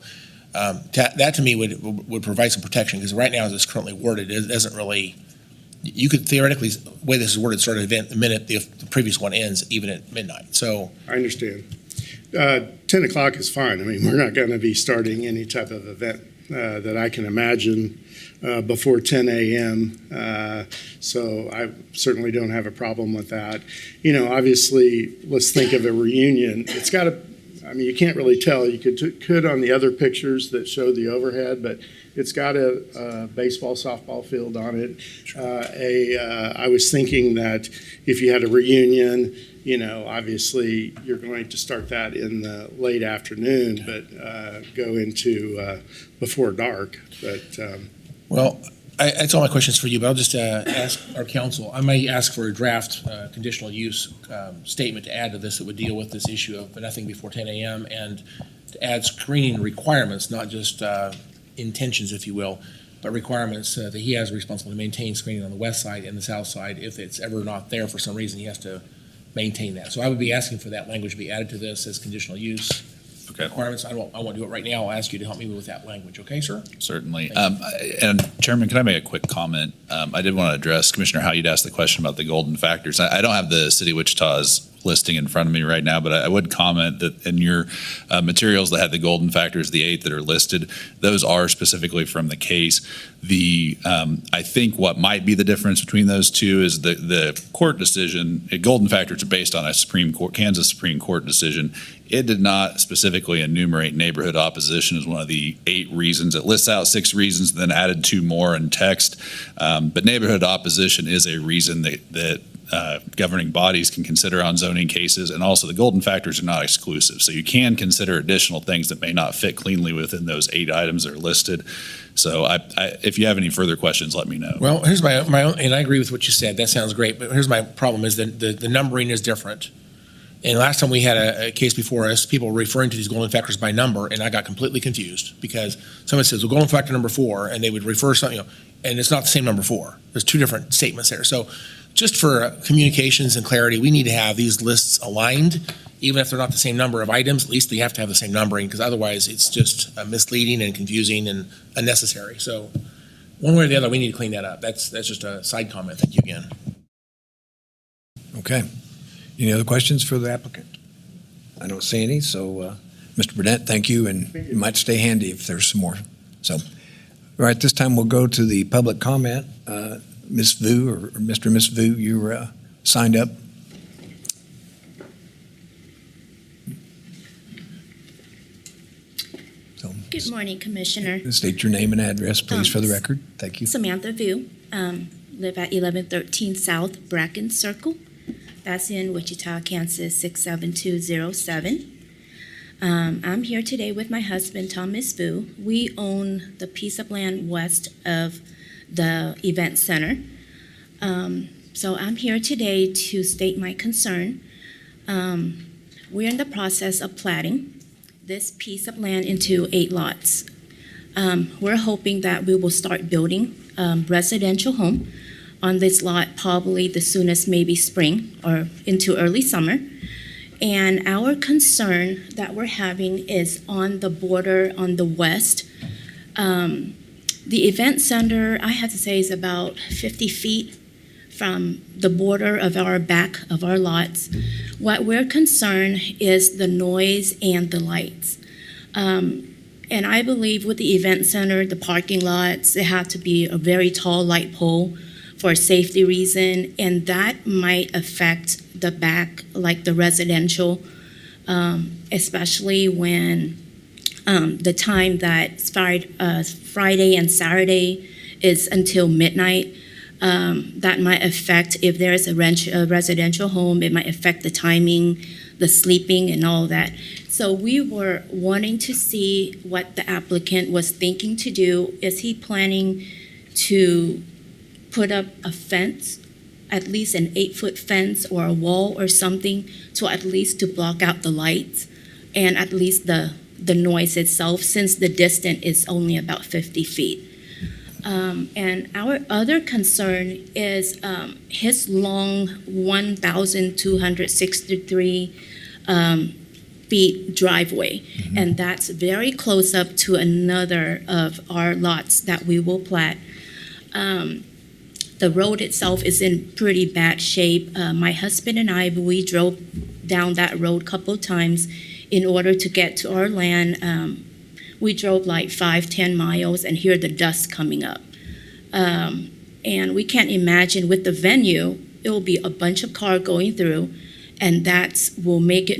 That to me would provide some protection, because right now, as it's currently worded, it doesn't really. You could theoretically, the way this is worded, start an event the minute the previous one ends, even at midnight. So I understand. 10 o'clock is fine. I mean, we're not going to be starting any type of event that I can imagine before 10 a.m. So I certainly don't have a problem with that. Obviously, let's think of a reunion. It's got to. I mean, you can't really tell. You could on the other pictures that show the overhead, but it's got a baseball, softball field on it. I was thinking that if you had a reunion, you know, obviously you're going to start that in the late afternoon, but go into before dark. But Well, that's all my questions for you, but I'll just ask our council. I may ask for a draft conditional use statement to add to this that would deal with this issue of nothing before 10 a.m. and to add screening requirements, not just intentions, if you will, but requirements that he has responsibility to maintain screening on the west side and the south side. If it's ever not there for some reason, he has to maintain that. So I would be asking for that language to be added to this as conditional use requirements. I won't do it right now. I'll ask you to help me with that language. Okay, sir? Certainly. And Chairman, can I make a quick comment? I did want to address, Commissioner, how you'd asked the question about the golden factors. I don't have the City of Wichita's listing in front of me right now, but I would comment that in your materials that had the golden factors, the 8 that are listed, those are specifically from the case. I think what might be the difference between those two is the court decision. Golden factors are based on a Kansas Supreme Court decision. It did not specifically enumerate neighborhood opposition as one of the 8 reasons. It lists out 6 reasons and then added 2 more in text. But neighborhood opposition is a reason that governing bodies can consider on zoning cases, and also the golden factors are not exclusive. So you can consider additional things that may not fit cleanly within those 8 items that are listed. So if you have any further questions, let me know. Well, here's my own, and I agree with what you said. That sounds great, but here's my problem is that the numbering is different. And last time we had a case before us, people were referring to these golden factors by number, and I got completely confused because someone says, well, golden factor number 4, and they would refer something, and it's not the same number 4. There's 2 different statements there. So just for communications and clarity, we need to have these lists aligned. Even if they're not the same number of items, at least they have to have the same numbering, because otherwise it's just misleading and confusing and unnecessary. So one way or the other, we need to clean that up. That's just a side comment. Thank you again. Okay. Any other questions for the applicant? I don't see any, so Mr. Burnett, thank you, and you might stay handy if there's some more. So, all right, this time we'll go to the public comment. Ms. Vu or Mr. and Ms. Vu, you're signed up. So, Good morning, Commissioner. state your name and address, please, for the record. Thank you. Samantha Vu, live at 1113 South Bracken Circle. That's in Wichita, Kansas, 67207. I'm here today with my husband, Thomas Vu. We own the piece of land west of the event center. So I'm here today to state my concern. We're in the process of platting this piece of land into 8 lots. We're hoping that we will start building residential home on this lot probably the soonest, maybe spring or into early summer. And our concern that we're having is on the border on the west. The event center, I have to say, is about 50 feet from the border of our back of our lots. What we're concerned is the noise and the lights. And I believe with the event center, the parking lots, they have to be a very tall light pole for a safety reason, and that might affect the back, like the residential, especially when the time that Friday and Saturday is until midnight. That might affect, if there is a residential home, it might affect the timing, the sleeping, and all that. So we were wanting to see what the applicant was thinking to do. Is he planning to put up a fence, at least an 8-foot fence or a wall or something, to at least to block out the lights and at least the noise itself, since the distance is only about 50 feet. And our other concern is his long 1,263 feet driveway. Mm-hmm. And that's very close up to another of our lots that we will plat. The road itself is in pretty bad shape. My husband and I, we drove down that road a couple of times in order to get to our land. We drove like 5-10 miles and hear the dust coming up. And we can't imagine with the venue, it will be a bunch of cars going through, and that will make it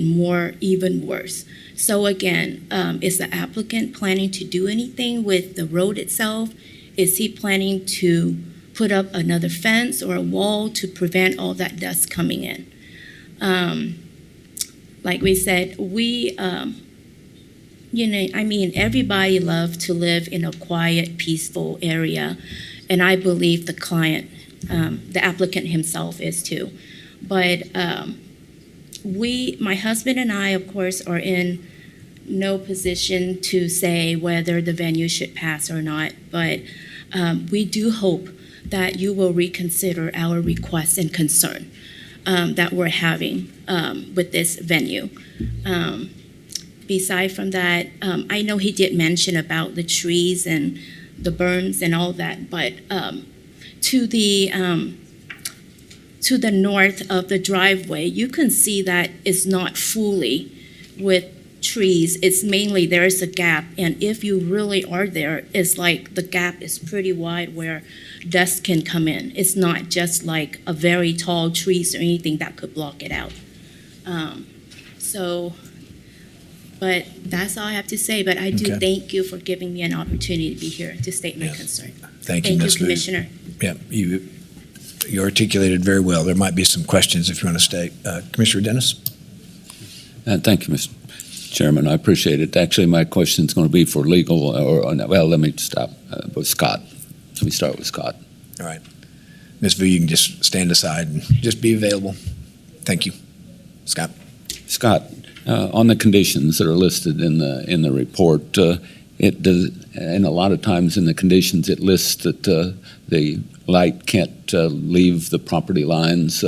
even worse. So again, is the applicant planning to do anything with the road itself? Is he planning to put up another fence or a wall to prevent all that dust coming in? Like we said, everybody loves to live in a quiet, peaceful area, and I believe the client, the applicant himself is too. But my husband and I, of course, are in no position to say whether the venue should pass or not, but we do hope that you will reconsider our request and concern that we're having with this venue. Beside from that, I know he did mention about the trees and the burns and all that, but to the north of the driveway, you can see that it's not fully with trees. It's mainly there's a gap, and if you really are there, it's like the gap is pretty wide where dust can come in. It's not just like a very tall trees or anything that could block it out. But that's all I have to say. But I do thank you for giving me an opportunity to be here to state my concern. Thank you, Ms. Booth. Commissioner. Yeah, you articulated very well. There might be some questions if you want to state. Commissioner Dennis? Thank you, Mr. Chairman. I appreciate it. Actually, my question is going to be for legal, let me stop with Scott. Let me start with Scott. All right. Ms. Vu, you can just stand aside and just be available. Thank you. Scott? Scott, on the conditions that are listed in the report, it does, and a lot of times in the conditions it lists that the light can't leave the property lines.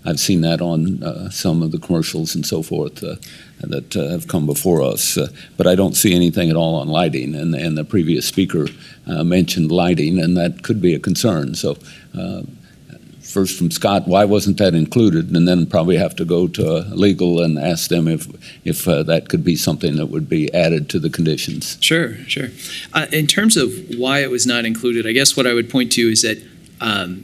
I've seen that on some of the commercials and so forth that have come before us, but I don't see anything at all on lighting. And the previous speaker mentioned lighting, and that could be a concern. So. First from Scott, why wasn't that included? And then probably have to go to legal and ask them if that could be something that would be added to the conditions. Sure. In terms of why it was not included, I guess what I would point to is that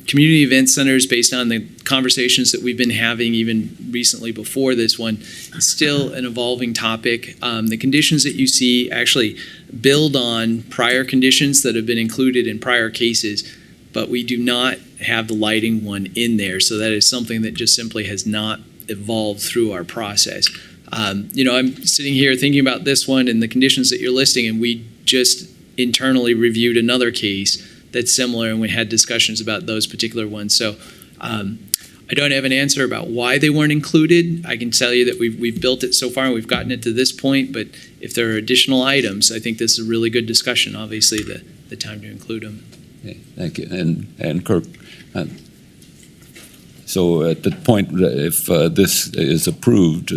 community event centers, based on the conversations that we've been having even recently before this one, is still an evolving topic. The conditions that you see actually build on prior conditions that have been included in prior cases, but we do not have the lighting one in there. So that is something that just simply has not evolved through our process. I'm sitting here thinking about this one and the conditions that you're listing, and we just internally reviewed another case that's similar, and we had discussions about those particular ones. So I don't have an answer about why they weren't included. I can tell you that we've built it so far and we've gotten it to this point, but if there are additional items, I think this is a really good discussion, obviously, the time to include them. Okay, thank you. And Kirk, so at the point, if this is approved,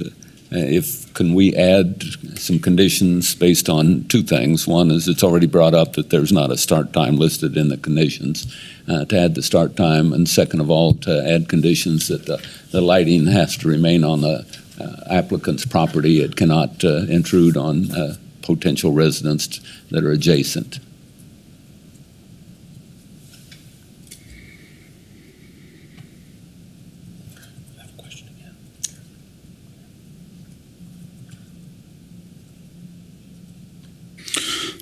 can we add some conditions based on two things? One is it's already brought up that there's not a start time listed in the conditions, to add the start time, and second of all, to add conditions that the lighting has to remain on the applicant's property. It cannot intrude on potential residents that are adjacent.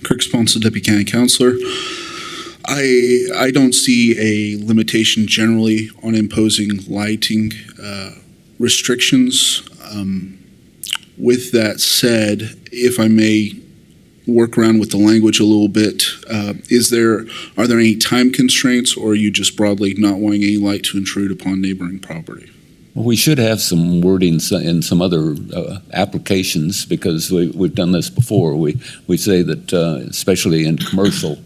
Kirk Sponsa, Deputy County Councilor. I don't see a limitation generally on imposing lighting restrictions. With that said, if I may work around with the language a little bit, are there any time constraints, or are you just broadly not wanting any light to intrude upon neighboring property? We should have some wording in some other applications, because we've done this before. We say that, especially in commercial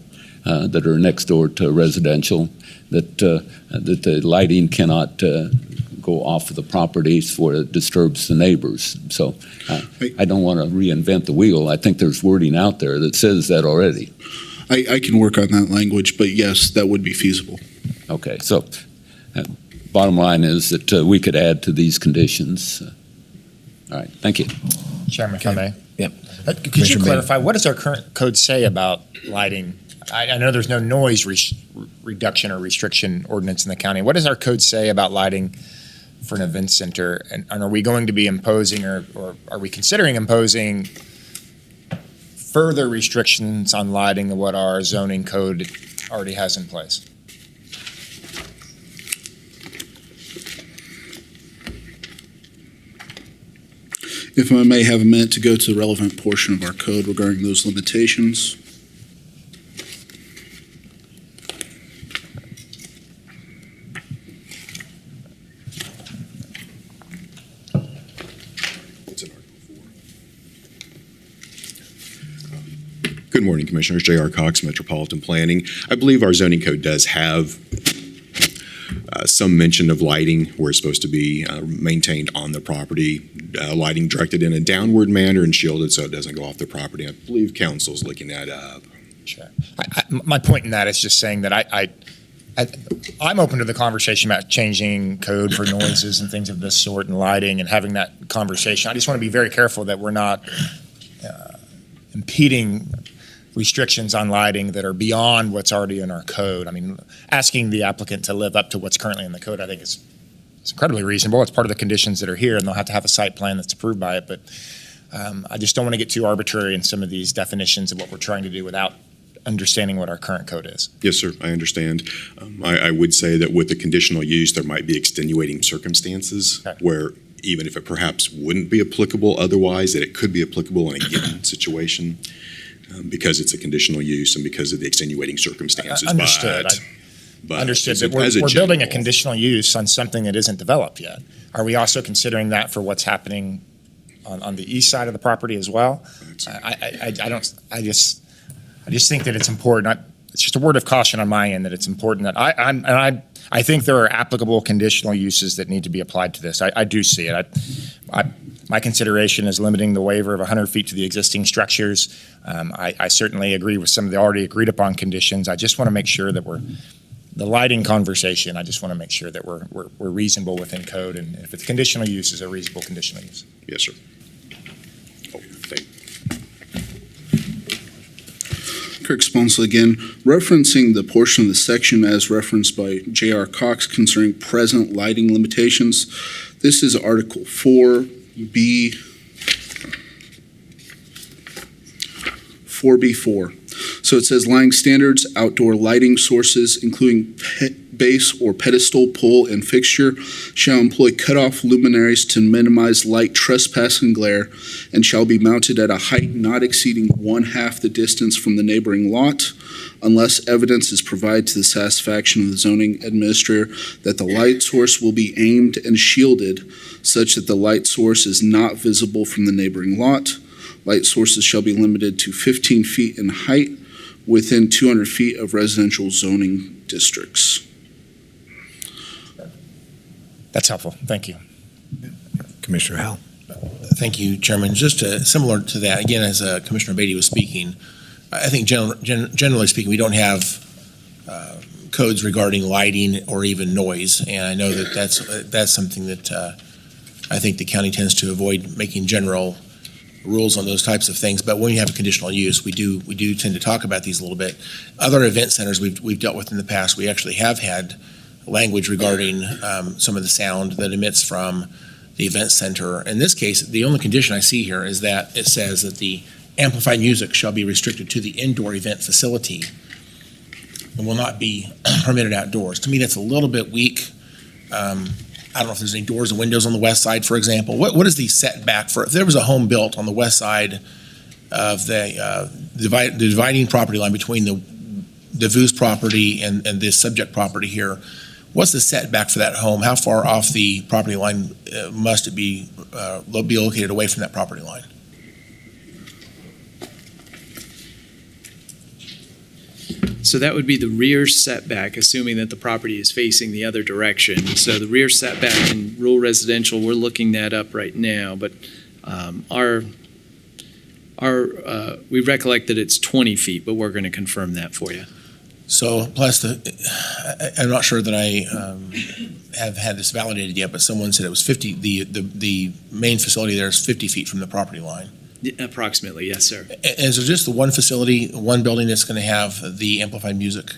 that are next door to residential, that the lighting cannot go off of the properties for it disturbs the neighbors. So I don't want to reinvent the wheel. I think there's wording out there that says that already. I can work on that language, but yes, that would be feasible. Okay, so bottom line is that we could add to these conditions. All right, thank you. Chairman, if I may. Yep. Could you clarify, what does our current code say about lighting? I know there's no noise reduction or restriction ordinance in the county. What does our code say about lighting for an event center? And are we going to be imposing or are we considering imposing further restrictions on lighting than what our zoning code already has in place? If I may have a minute to go to the relevant portion of our code regarding those limitations. Good morning, Commissioners. J.R. Cox, Metropolitan Planning. I believe our zoning code does have some mention of lighting where it's supposed to be maintained on the property, lighting directed in a downward manner and shielded so it doesn't go off the property. I believe council's looking that up. Sure. My point in that is just saying that I'm open to the conversation about changing code for noises and things of this sort and lighting and having that conversation. I just want to be very careful that we're not impeding restrictions on lighting that are beyond what's already in our code. I mean, asking the applicant to live up to what's currently in the code, I think it's incredibly reasonable. It's part of the conditions that are here, and they'll have to have a site plan that's approved by it. But I just don't want to get too arbitrary in some of these definitions of what we're trying to do without understanding what our current code is. Yes, sir, I understand. I would say that with the conditional use, there might be extenuating circumstances where even if it perhaps wouldn't be applicable otherwise, that it could be applicable in a given situation. Because it's a conditional use and because of the extenuating circumstances. Understood. Understood that we're building a conditional use on something that isn't developed yet. Are we also considering that for what's happening on the east side of the property as well? I just think that it's important. It's just a word of caution on my end that it's important that I think there are applicable conditional uses that need to be applied to this. I do see it. My consideration is limiting the waiver of 100 feet to the existing structures. I certainly agree with some of the already agreed upon conditions. I just want to make sure that the lighting conversation, I just want to make sure that we're reasonable within code, and if it's conditional use, is a reasonable conditional use. Yes, sir. Kirk Sponsel again, referencing the portion of the section as referenced by J.R. Cox concerning present lighting limitations. This is Article 4B4. So it says lighting standards, outdoor lighting sources, including base or pedestal, pole, and fixture, shall employ cutoff luminaries to minimize light trespass and glare, and shall be mounted at a height not exceeding 1/2 the distance from the neighboring lot, unless evidence is provided to the satisfaction of the zoning administrator that the light source will be aimed and shielded such that the light source is not visible from the neighboring lot. Light sources shall be limited to 15 feet in height within 200 feet of residential zoning districts. That's helpful. Thank you. Commissioner Howell. Thank you, Chairman. Just similar to that, again, as Commissioner Beatty was speaking, I think generally speaking, we don't have codes regarding lighting or even noise, and I know that that's something that I think the county tends to avoid making general rules on those types of things. But when you have a conditional use, we do tend to talk about these a little bit. Other event centers we've dealt with in the past, we actually have had language regarding some of the sound that emits from the event center. In this case, the only condition I see here is that it says that the amplified music shall be restricted to the indoor event facility and will not be permitted outdoors. To me, that's a little bit weak. I don't know if there's any doors and windows on the west side, for example. What is the setback for, if there was a home built on the west side of the dividing property line between the DeVos property and this subject property here, what's the setback for that home? How far off the property line must it be located away from that property line? So that would be the rear setback, assuming that the property is facing the other direction. So the rear setback in rural residential, we're looking that up right now, but we recollect that it's 20 feet, but we're going to confirm that for you. So plus I'm not sure that I have had this validated yet, but someone said it was 50, the main facility there is 50 feet from the property line. Approximately, yes, sir. Is there just the one facility, one building that's going to have the amplified music?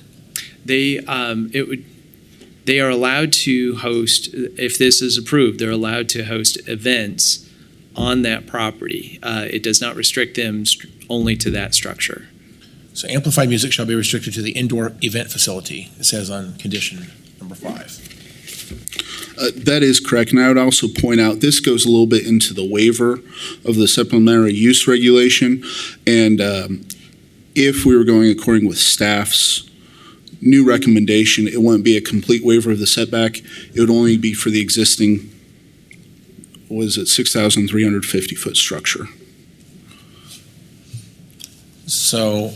It would They are allowed to host, if this is approved, they're allowed to host events on that property. It does not restrict them only to that structure. So amplified music shall be restricted to the indoor event facility, it says on condition number 5. That is correct, and I would also point out, this goes a little bit into the waiver of the supplementary use regulation, and if we were going according with staff's new recommendation, it wouldn't be a complete waiver of the setback. It would only be for the existing, what is it, 6,350-foot structure. So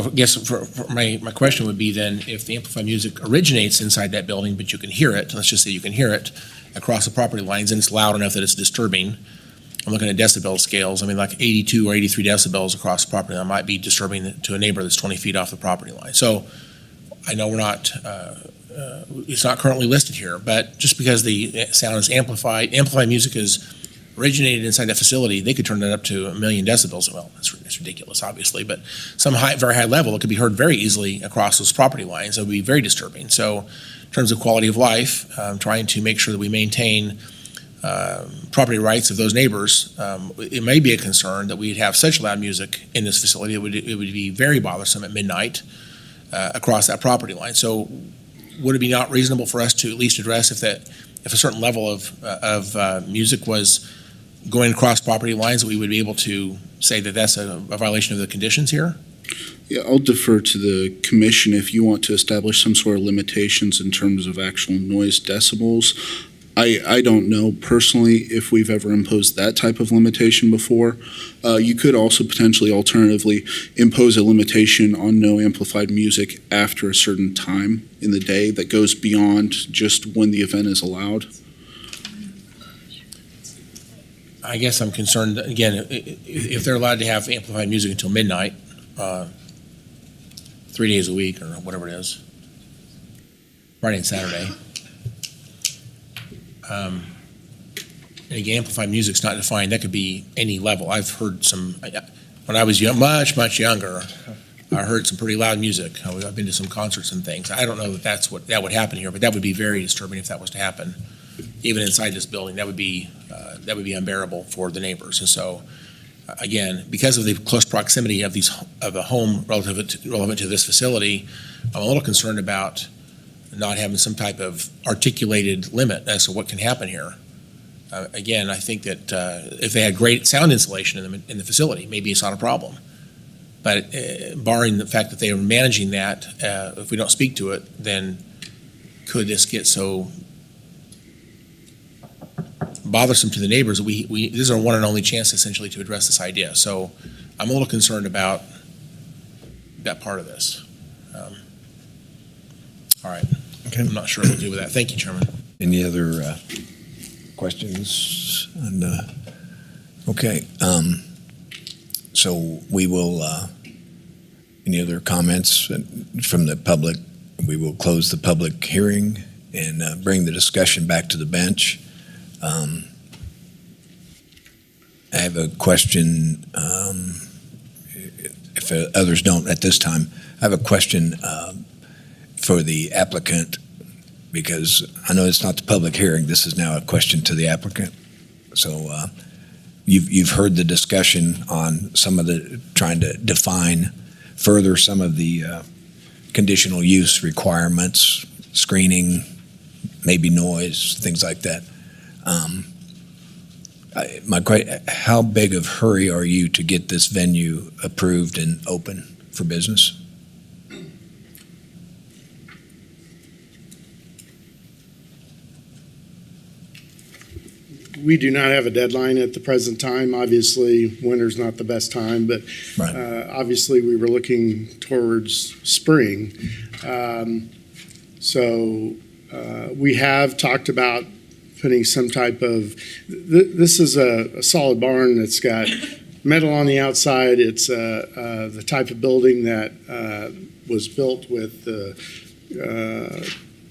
I guess for my question would be then, if the amplified music originates inside that building, but you can hear it, let's just say you can hear it across the property lines, and it's loud enough that it's disturbing. I'm looking at decibel scales. I mean, like 82 or 83 decibels across the property line might be disturbing to a neighbor that's 20 feet off the property line. So I know we're not, it's not currently listed here, but just because the sound is amplified music is originated inside that facility, they could turn that up to 1 million decibels. Well, that's ridiculous, obviously, but some very high level, it could be heard very easily across those property lines. It would be very disturbing. So in terms of quality of life, trying to make sure that we maintain property rights of those neighbors, it may be a concern that we'd have such loud music in this facility. It would be very bothersome at midnight across that property line. So would it be not reasonable for us to at least address if a certain level of music was going across property lines, that we would be able to say that that's a violation of the conditions here? Yeah, I'll defer to the commission if you want to establish some sort of limitations in terms of actual noise decibels. I don't know personally if we've ever imposed that type of limitation before. You could also potentially alternatively impose a limitation on no amplified music after a certain time in the day that goes beyond just when the event is allowed. I guess I'm concerned, again, if they're allowed to have amplified music until midnight, 3 days a week or whatever it is, Friday and Saturday. And again, amplified music's not defined. That could be any level. I've heard some, when I was much younger, I heard some pretty loud music. I've been to some concerts and things. I don't know that that would happen here, but that would be very disturbing if that was to happen. Even inside this building, that would be unbearable for the neighbors. And so, again, because of the close proximity of a home relevant to this facility, I'm a little concerned about not having some type of articulated limit as to what can happen here. Again, I think that if they had great sound insulation in the facility, maybe it's not a problem. But barring the fact that they are managing that, if we don't speak to it, then could this get so bothersome to the neighbors? This is our one and only chance essentially to address this idea. So I'm a little concerned about that part of this. All right. Okay. I'm not sure what to do with that. Thank you, Chairman. Any other questions? Okay. So we will, any other comments from the public? We will close the public hearing and bring the discussion back to the bench. I have a question, if others don't at this time. I have a question for the applicant, because I know it's not the public hearing. This is now a question to the applicant. So you've heard the discussion on some of the, trying to define further some of the conditional use requirements, screening, maybe noise, things like that. How big of hurry are you to get this venue approved and open for business? We do not have a deadline at the present time. Obviously, winter's not the best time, but obviously we were looking towards spring. So we have talked about putting some type of, this is a solid barn that's got metal on the outside. It's the type of building that was built with the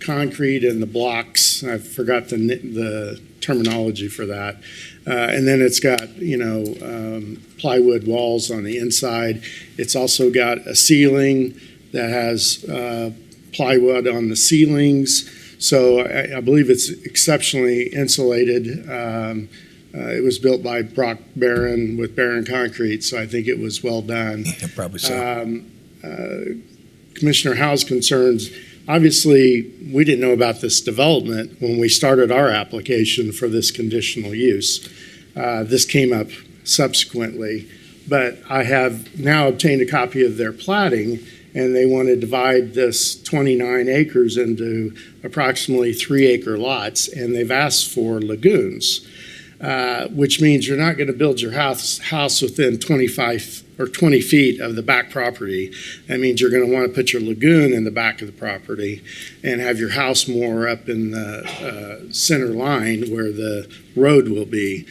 concrete and the blocks. I forgot the terminology for that. And then it's got, plywood walls on the inside. It's also got a ceiling that has plywood on the ceilings. So I believe it's exceptionally insulated. It was built by Brock Barron with Barron Concrete, so I think it was well done. Yeah, probably so. Commissioner Howe's concerns, obviously, we didn't know about this development when we started our application for this conditional use. This came up subsequently, but I have now obtained a copy of their plating, and they want to divide this 29 acres into approximately 3-acre lots, and they've asked for lagoons, which means you're not going to build your house within 25 or 20 feet of the back property. That means you're going to want to put your lagoon in the back of the property and have your house more up in the center line where the road will be.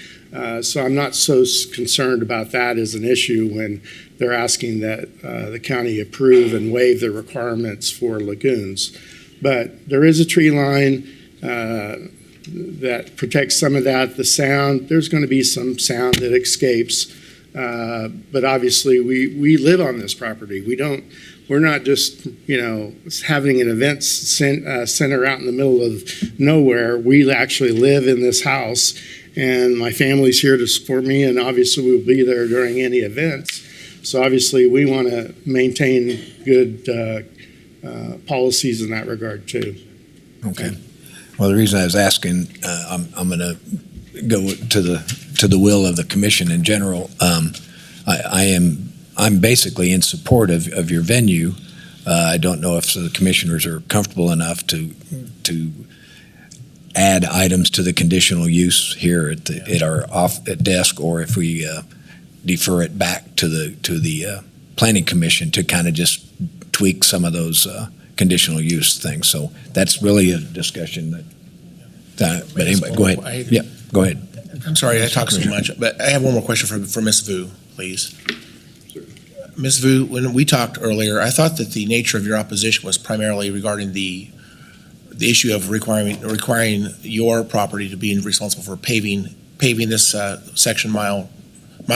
So I'm not so concerned about that as an issue when they're asking that the county approve and waive the requirements for lagoons. But there is a tree line that protects some of that. The sound, there's going to be some sound that escapes. But obviously we live on this property. We're not just, having an event center out in the middle of nowhere. We actually live in this house, and my family's here to support me, and obviously we'll be there during any events. So obviously we want to maintain good policies in that regard too. Okay. Well, the reason I was asking, I'm going to go to the will of the commission in general. I'm basically in support of your venue. I don't know if the commissioners are comfortable enough to add items to the conditional use here at our desk, or if we defer it back to the planning commission to kind of just tweak some of those conditional use things. So that's really a discussion but anyway, go ahead. Yeah, go ahead. I'm sorry I talked so much, but I have one more question for Ms. Vu, please. Ms. Vu, when we talked earlier, I thought that the nature of your opposition was primarily regarding the issue of requiring your property to be responsible for paving this mile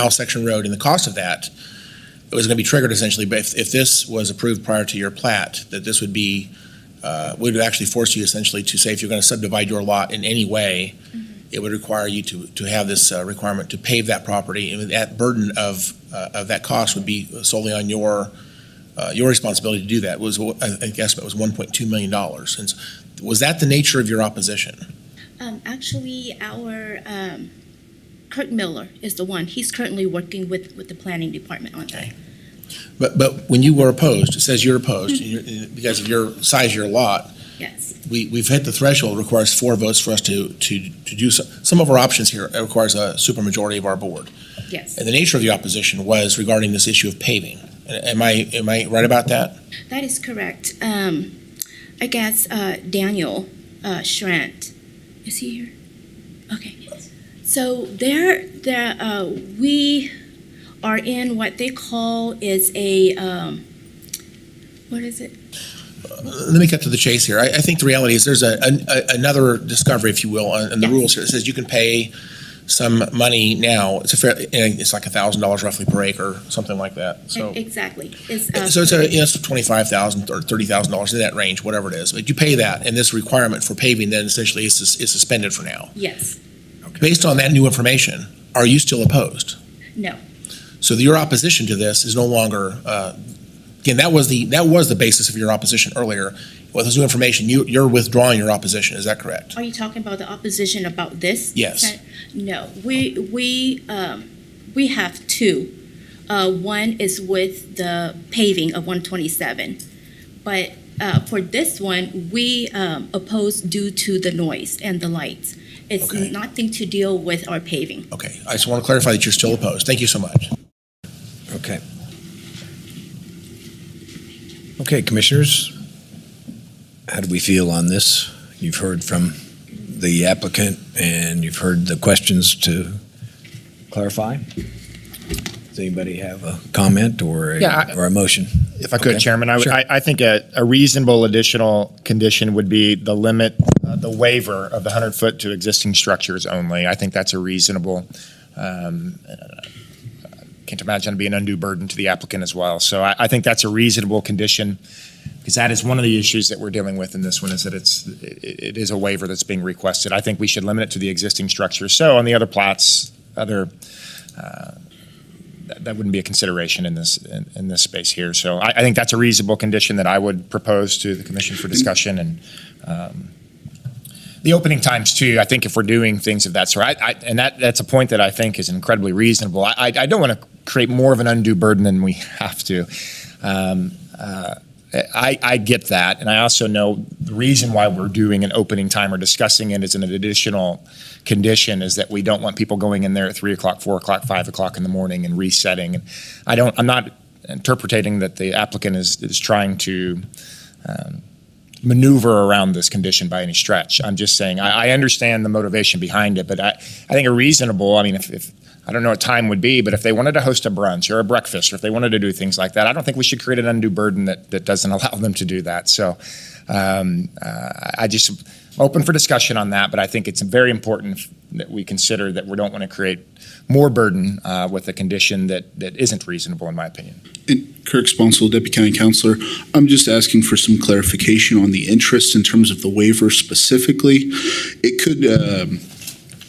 section road, and the cost of that. It was going to be triggered essentially, but if this was approved prior to your plat, that this would be would actually force you essentially to say if you're going to subdivide your lot in any way, it would require you to have this requirement to pave that property, and that burden of that cost would be solely on your responsibility to do that. I guess it was $1.2 million. And was that the nature of your opposition? Actually, our Kurt Miller is the one. He's currently working with the planning department on that. But when you were opposed, it says you're opposed because of your size of your lot. Yes. We've hit the threshold. It requires 4 votes for us to do some of our options here. It requires a supermajority of our board. Yes. And the nature of the opposition was regarding this issue of paving. Am I right about that? That is correct. I guess Daniel Schrant, is he here? Okay. So we are in what they call is a what is it? Let me cut to the chase here. I think the reality is there's another discovery, if you will, in the rules here. It says you can pay some money now. It's like $1,000 roughly per acre, something like that. So exactly. So it's $25,000 or $30,000 in that range, whatever it is. But you pay that, and this requirement for paving then essentially is suspended for now. Yes. Okay. Based on that new information, are you still opposed? No. So your opposition to this is no longer. Again, that was the basis of your opposition earlier. With this new information, you're withdrawing your opposition. Is that correct? Are you talking about the opposition about this? Yes. No, we have 2. One is with the paving of 127, but for this one, we oppose due to the noise and the lights. It's nothing to deal with our paving. Okay, I just want to clarify that you're still opposed. Thank you so much. Okay. Okay, commissioners, how do we feel on this? You've heard from the applicant and you've heard the questions to clarify. Does anybody have a comment or a motion? If I could, Chairman, Sure. I think a reasonable additional condition would be the limit, the waiver of the 100-foot to existing structures only. I think that's a reasonable, can't imagine it being an undue burden to the applicant as well. So I think that's a reasonable condition. Because that is one of the issues that we're dealing with in this one, is that it is a waiver that's being requested. I think we should limit it to the existing structure. So on the other plats, that wouldn't be a consideration in this space here. So I think that's a reasonable condition that I would propose to the commission for discussion. And the opening times too, I think if we're doing things of that sort, and that's a point that I think is incredibly reasonable. I don't want to create more of an undue burden than we have to. I get that, and I also know the reason why we're doing an opening time or discussing it as an additional condition is that we don't want people going in there at 3 o'clock, 4 o'clock, 5 o'clock in the morning and resetting. And I'm not interpreting that the applicant is trying to maneuver around this condition by any stretch. I'm just saying I understand the motivation behind it, but I think a reasonable, I mean, if I don't know what time would be, but if they wanted to host a brunch or a breakfast, or if they wanted to do things like that, I don't think we should create an undue burden that doesn't allow them to do that. So I just open for discussion on that, but I think it's very important that we consider that we don't want to create more burden with a condition that isn't reasonable, in my opinion. And Kirk Sponsel, Deputy County Councilor, I'm just asking for some clarification on the interest in terms of the waiver specifically. It could...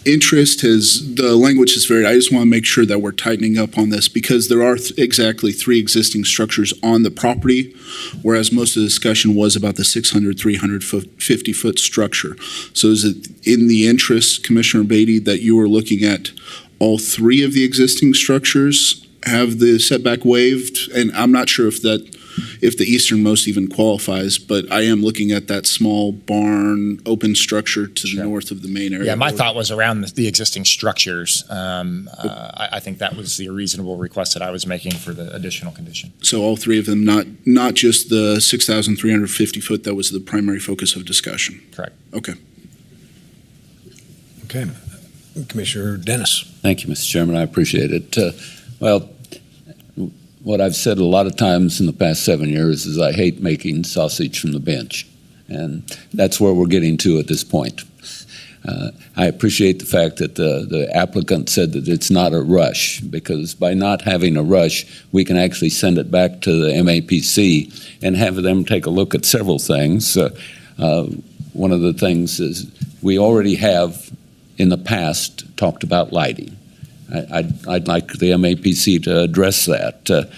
interest the language is varied. I just want to make sure that we're tightening up on this, because there are exactly 3 existing structures on the property, whereas most of the discussion was about the 600, 350-foot structure. So is it in the interest, Commissioner Beatty, that you are looking at all 3 of the existing structures have the setback waived? And I'm not sure if the easternmost even qualifies, but I am looking at that small barn open structure to the north of the main area. Yeah, my thought was around the existing structures. I think that was the reasonable request that I was making for the additional condition. So all 3 of them, not just the 6,350 foot that was the primary focus of discussion? Correct. Okay. Okay. Commissioner Dennis. Thank you, Mr. Chairman. I appreciate it. Well, what I've said a lot of times in the past 7 years is I hate making sausage from the bench, and that's where we're getting to at this point. I appreciate the fact that the applicant said that it's not a rush, because by not having a rush, we can actually send it back to the MAPC and have them take a look at several things. One of the things is we already have in the past talked about lighting. I'd like the MAPC to address that.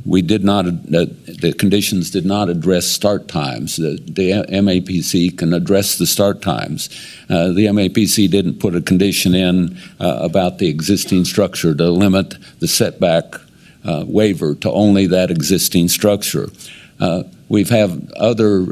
We did not, the conditions did not address start times. The MAPC can address the start times. The MAPC didn't put a condition in about the existing structure to limit the setback waiver to only that existing structure. We've had other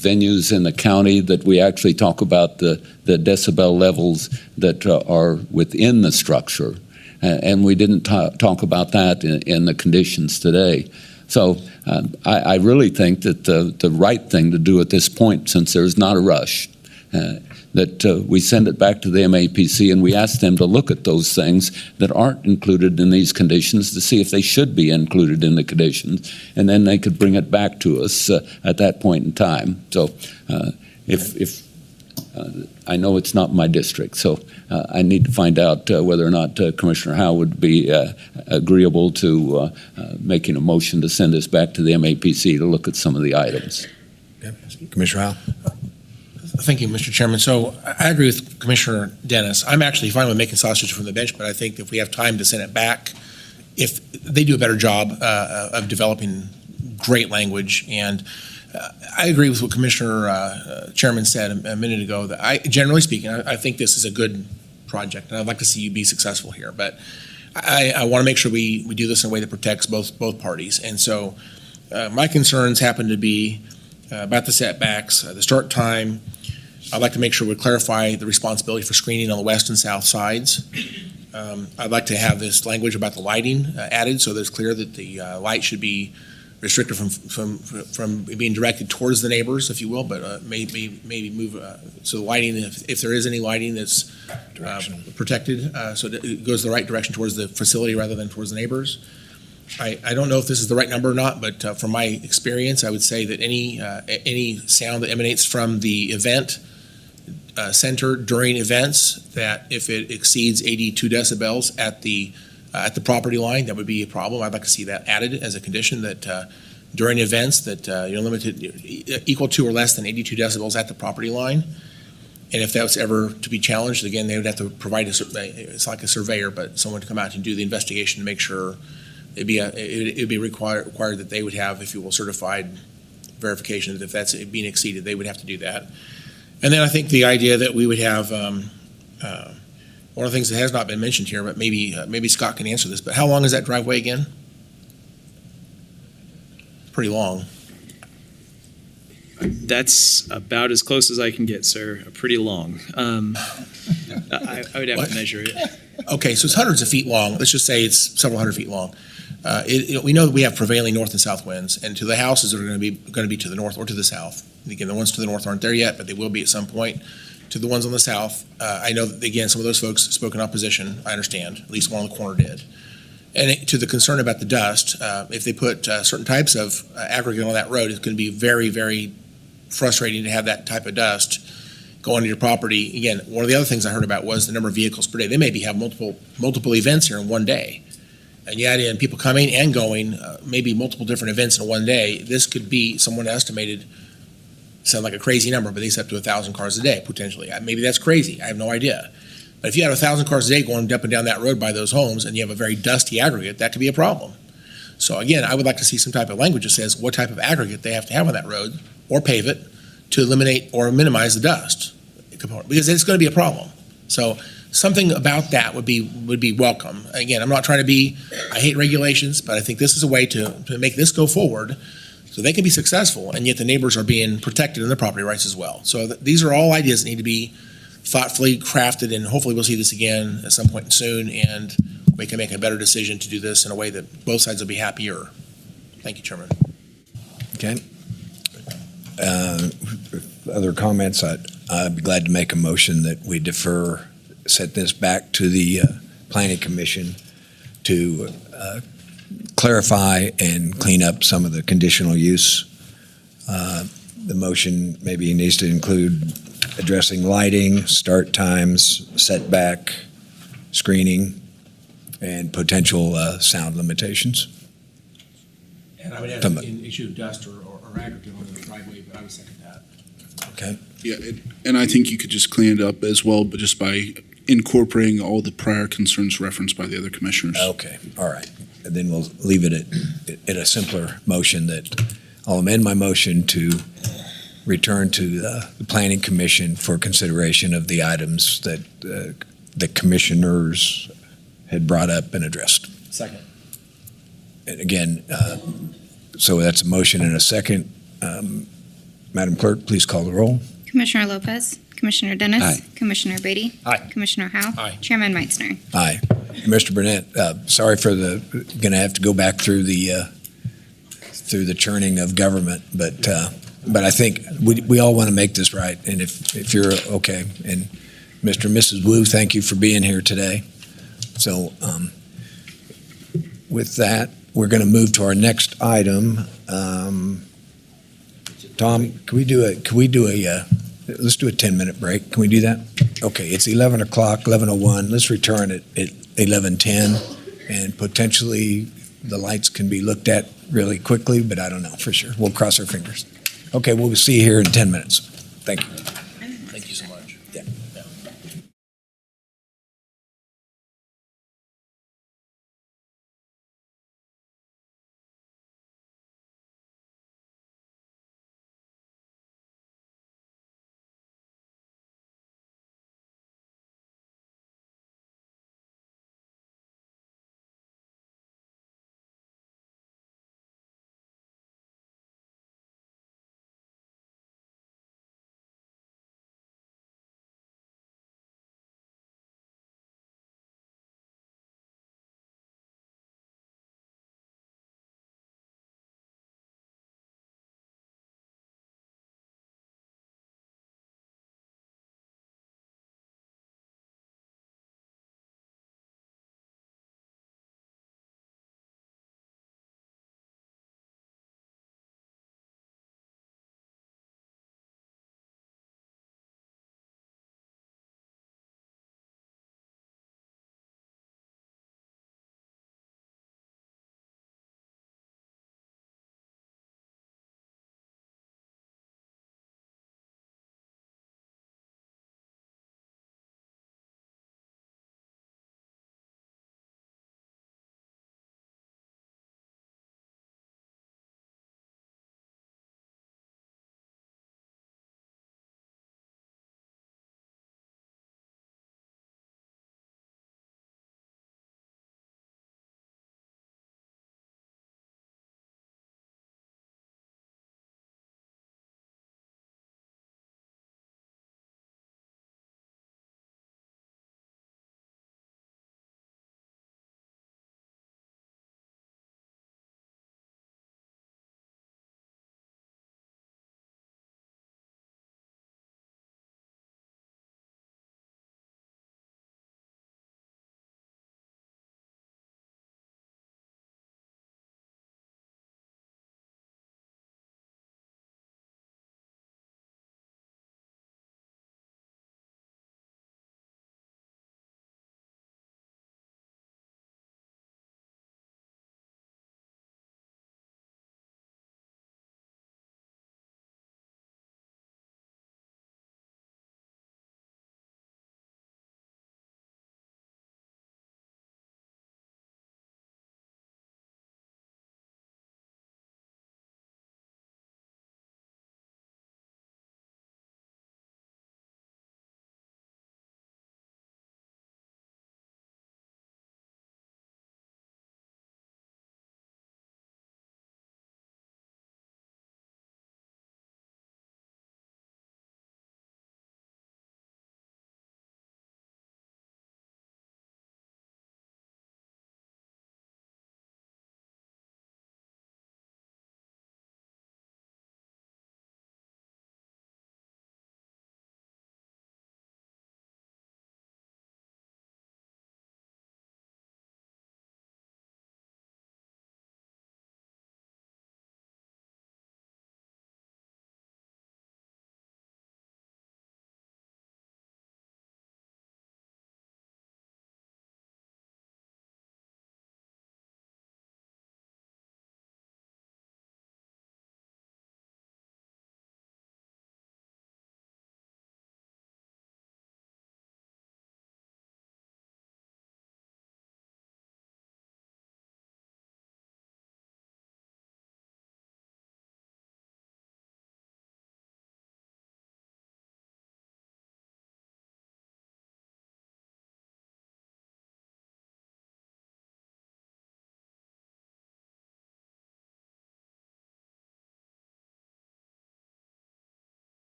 venues in the county that we actually talk about the decibel levels that are within the structure, and we didn't talk about that in the conditions today. So I really think that the right thing to do at this point, since there's not a rush, that we send it back to the MAPC and we ask them to look at those things that aren't included in these conditions to see if they should be included in the conditions, and then they could bring it back to us at that point in time. So if I know it's not my district, so I need to find out whether or not Commissioner Howe would be agreeable to making a motion to send this back to the MAPC to look at some of the items. Yeah. Commissioner Howe. Thank you, Mr. Chairman. So I agree with Commissioner Dennis. I'm actually fine with making sausage from the bench, but I think if we have time to send it back, if they do a better job of developing great language, and I agree with what Commissioner Chairman said a minute ago, that generally speaking, I think this is a good project, and I'd like to see you be successful here. But I want to make sure we do this in a way that protects both parties. And so my concerns happen to be about the setbacks, the start time. I'd like to make sure we clarify the responsibility for screening on the west and south sides. I'd like to have this language about the lighting added, so that it's clear that the light should be restricted from being directed towards the neighbors, if you will, but maybe move so the lighting, if there is any lighting, that's protected, so that it goes the right direction towards the facility rather than towards the neighbors. I don't know if this is the right number or not, but from my experience, I would say that any sound that emanates from the event center during events, that if it exceeds 82 decibels at the property line, that would be a problem. I'd like to see that added as a condition, that during events that you're limited, equal to or less than 82 decibels at the property line. And if that was ever to be challenged, again, they would have to provide it's like a surveyor, but someone to come out and do the investigation to make sure it'd be required that they would have, if you will, certified verification that if that's being exceeded, they would have to do that. And then I think the idea that we would have, one of the things that has not been mentioned here, but maybe Scott can answer this, but how long is that driveway again? Pretty long. That's about as close as I can get, sir. Pretty long. I would have to measure it. Okay, so it's hundreds of feet long. Let's just say it's several hundred feet long. We know that we have prevailing north and south winds, and to the houses that are going to be to the north or to the south. Again, the ones to the north aren't there yet, but they will be at some point. To the ones on the south, I know that, again, some of those folks spoke in opposition. I understand. At least one on the corner did. And to the concern about the dust, if they put certain types of aggregate on that road, it's going to be very, very frustrating to have that type of dust go onto your property. Again, one of the other things I heard about was the number of vehicles per day. They maybe have multiple events here in one day. And you add in people coming and going, maybe multiple different events in one day. This could be, someone estimated, sound like a crazy number, but they said up to 1,000 cars a day, potentially. Maybe that's crazy. I have no idea. But if you had 1,000 cars a day going up and down that road by those homes and you have a very dusty aggregate, that could be a problem. So again, I would like to see some type of language that says what type of aggregate they have to have on that road or pave it to eliminate or minimize the dust component, because it's going to be a problem. So something about that would be welcome. Again, I'm not trying to be, I hate regulations, but I think this is a way to make this go forward so they can be successful, and yet the neighbors are being protected in their property rights as well. So these are all ideas that need to be thoughtfully crafted, and hopefully we'll see this again at some point soon, and we can make a better decision to do this in a way that both sides will be happier. Thank you, Chairman. Okay. Other comments? I'd be glad to make a motion that we set this back to the Planning Commission to clarify and clean up some of the conditional use. The motion maybe needs to include addressing lighting, start times, setback, screening, and potential sound limitations. And I would have an issue of dust or aggregate on the driveway, but I would second that. Okay. Yeah, and I think you could just clean it up as well, but just by incorporating all the prior concerns referenced by the other commissioners. Okay, all right. And then we'll leave it at a simpler motion that I'll amend my motion to return to the Planning Commission for consideration of the items that the commissioners had brought up and addressed. Second. And again, so that's a motion and a second. Madam Clerk, please call the roll. Commissioner Lopez, Commissioner Dennis. Aye. Commissioner Beatty. Aye. Commissioner Howe. Aye. Chairman Meitzner. Aye. Mr. Burnett, sorry for going to have to go back through the churning of government, but I think we all want to make this right, and if you're okay. And Mr. and Mrs. Wu, thank you for being here today. So with that, we're going to move to our next item. Tom, can we do a let's do a 10-minute break. Can we do that? Okay, it's 11 o'clock, 11:01. Let's return at 11:10, and potentially the lights can be looked at really quickly, but I don't know for sure. We'll cross our fingers. Okay, we'll see you here in 10 minutes. Thank you. Thank you so much.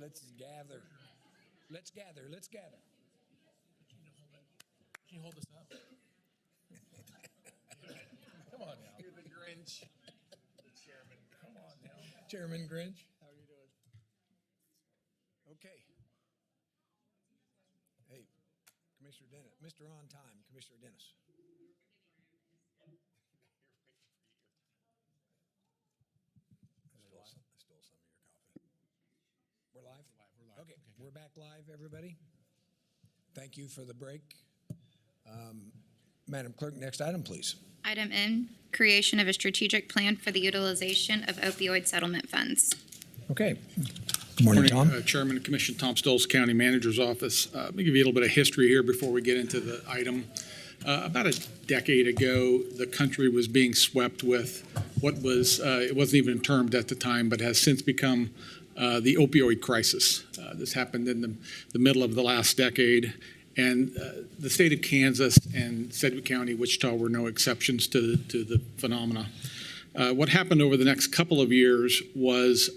Let's gather. Let's gather. Let's gather. Can you hold this up? Come on now. You're the Grinch. The chairman. Come on now. Chairman Grinch, how are you doing? Okay. Hey, Commissioner Dennis, Mr. On Time, Commissioner Dennis. I stole some of your coffee. We're live? We're live. Okay, we're back live, everybody. Thank you for the break. Madam Clerk, next item, please. Item N, creation of a strategic plan for the utilization of opioid settlement funds. Okay. Good morning, Tom. Chairman, Commission Tom Stolz, County Manager's Office. Let me give you a little bit of history here before we get into the item. About a decade ago, the country was being swept with what was, it wasn't even termed at the time, but has since become the opioid crisis. This happened in the middle of the last decade. And the state of Kansas and Sedgwick County, Wichita were no exceptions to the phenomena. What happened over the next couple of years was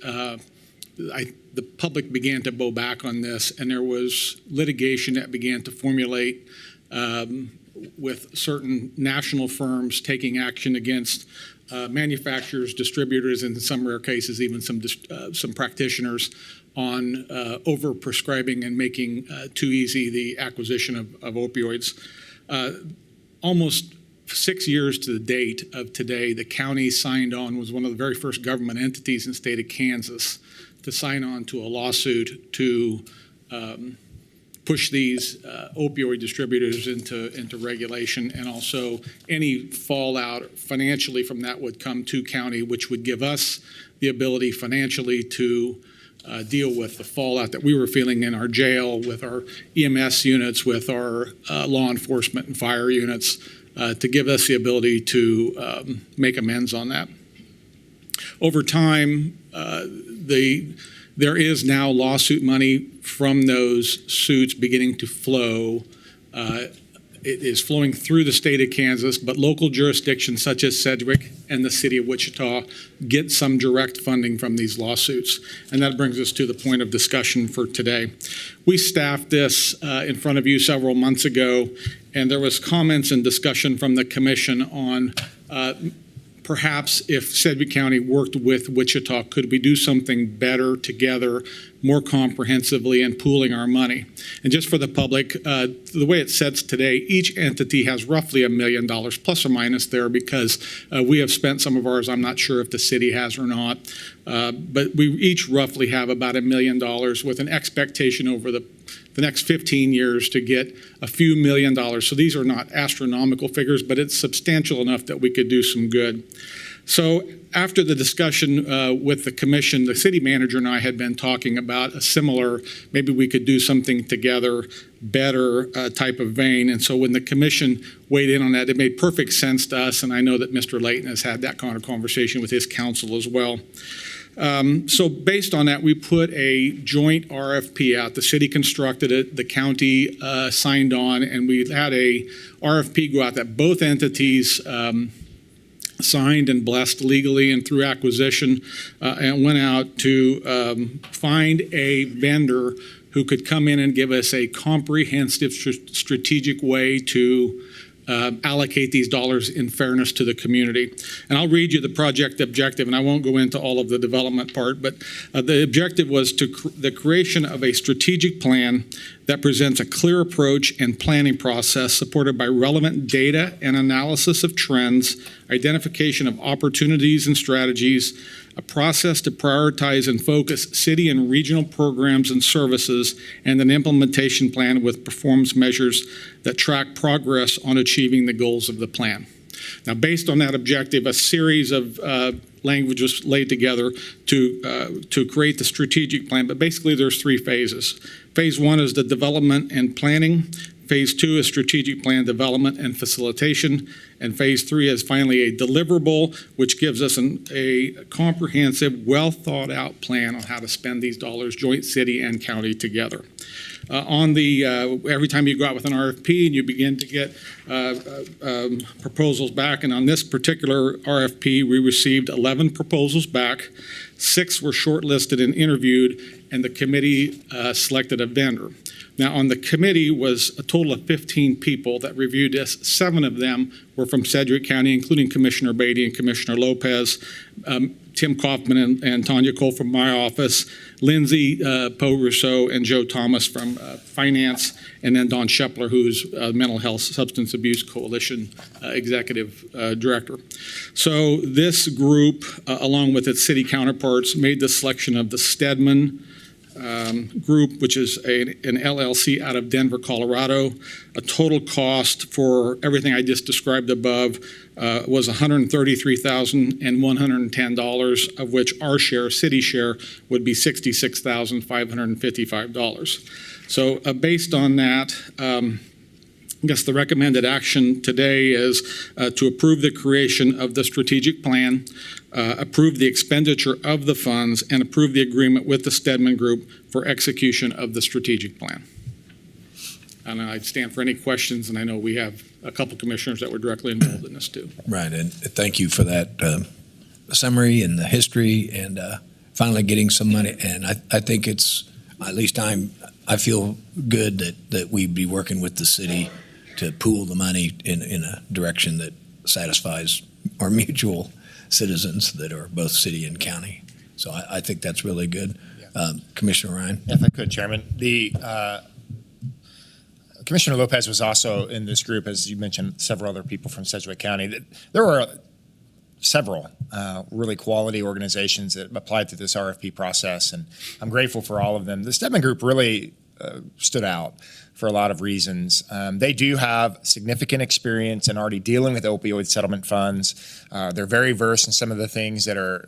the public began to bow back on this, and there was litigation that began to formulate with certain national firms taking action against manufacturers, distributors, and in some rare cases even some practitioners on over-prescribing and making too easy the acquisition of opioids. Almost 6 years to the date of today, the county signed on, was one of the very first government entities in the state of Kansas to sign on to a lawsuit to push these opioid distributors into regulation, and also any fallout financially from that would come to county, which would give us the ability financially to deal with the fallout that we were feeling in our jail, with our EMS units, with our law enforcement and fire units, to give us the ability to make amends on that. Over time, there is now lawsuit money from those suits beginning to flow. It is flowing through the state of Kansas, but local jurisdictions such as Sedgwick and the city of Wichita get some direct funding from these lawsuits. And that brings us to the point of discussion for today. We staffed this in front of you several months ago, and there was comments and discussion from the commission on perhaps if Sedgwick County worked with Wichita, could we do something better together, more comprehensively, and pooling our money? And just for the public, the way it sets today, each entity has roughly $1 million plus or minus there, because we have spent some of ours. I'm not sure if the city has or not, but we each roughly have about $1 million with an expectation over the next 15 years to get a few $1 million. So these are not astronomical figures, but it's substantial enough that we could do some good. So after the discussion with the commission, the city manager and I had been talking about a similar, maybe we could do something together, better type of vein. And so when the commission weighed in on that, it made perfect sense to us. And I know that Mr. Layton has had that kind of conversation with his council as well. So based on that, we put a joint RFP out. The city constructed it, the county signed on, and we had a RFP go out that both entities signed and blessed legally and through acquisition, and went out to find a vendor who could come in and give us a comprehensive strategic way to allocate these dollars in fairness to the community. And I'll read you the project objective, and I won't go into all of the development part, but the objective was the creation of a strategic plan that presents a clear approach and planning process supported by relevant data and analysis of trends, identification of opportunities and strategies, a process to prioritize and focus city and regional programs and services, and an implementation plan with performance measures that track progress on achieving the goals of the plan. Now, based on that objective, a series of language was laid together to create the strategic plan, but basically there's 3 phases. Phase 1 is the development and planning. Phase 2 is strategic plan development and facilitation. And Phase 3 is finally a deliverable, which gives us a comprehensive, well-thought-out plan on how to spend these dollars, joint city and county together. Every time you go out with an RFP and you begin to get proposals back, and on this particular RFP, we received 11 proposals back. 6 were shortlisted and interviewed, and the committee selected a vendor. Now, on the committee was a total of 15 people that reviewed this. 7 of them were from Sedgwick County, including Commissioner Beatty and Commissioner Lopez, Tim Kaufman and Tanya Cole from my office, Lindsay Poe Rousseau and Joe Thomas from Finance, and then Don Shepler, who's Mental Health Substance Abuse Coalition Executive Director. So this group, along with its city counterparts, made the selection of the Stedman group, which is an LLC out of Denver, Colorado. A total cost for everything I just described above was $133,110, of which our share, city share, would be $66,555. So based on that, I guess the recommended action today is to approve the creation of the strategic plan, approve the expenditure of the funds, and approve the agreement with the Stedman Group for execution of the strategic plan. And I stand for any questions, and I know we have a couple commissioners that were directly involved in this too. Right, and thank you for that summary and the history and finally getting some money. And I think it's, at least I feel good that we'd be working with the city to pool the money in a direction that satisfies our mutual citizens that are both city and county. So I think that's really good. Commissioner Ryan? If I could, Chairman. Commissioner Lopez was also in this group, as you mentioned, several other people from Sedgwick County. There were several really quality organizations that applied to this RFP process, and I'm grateful for all of them. The Stedman Group really stood out for a lot of reasons. They do have significant experience in already dealing with opioid settlement funds. They're very versed in some of the things that are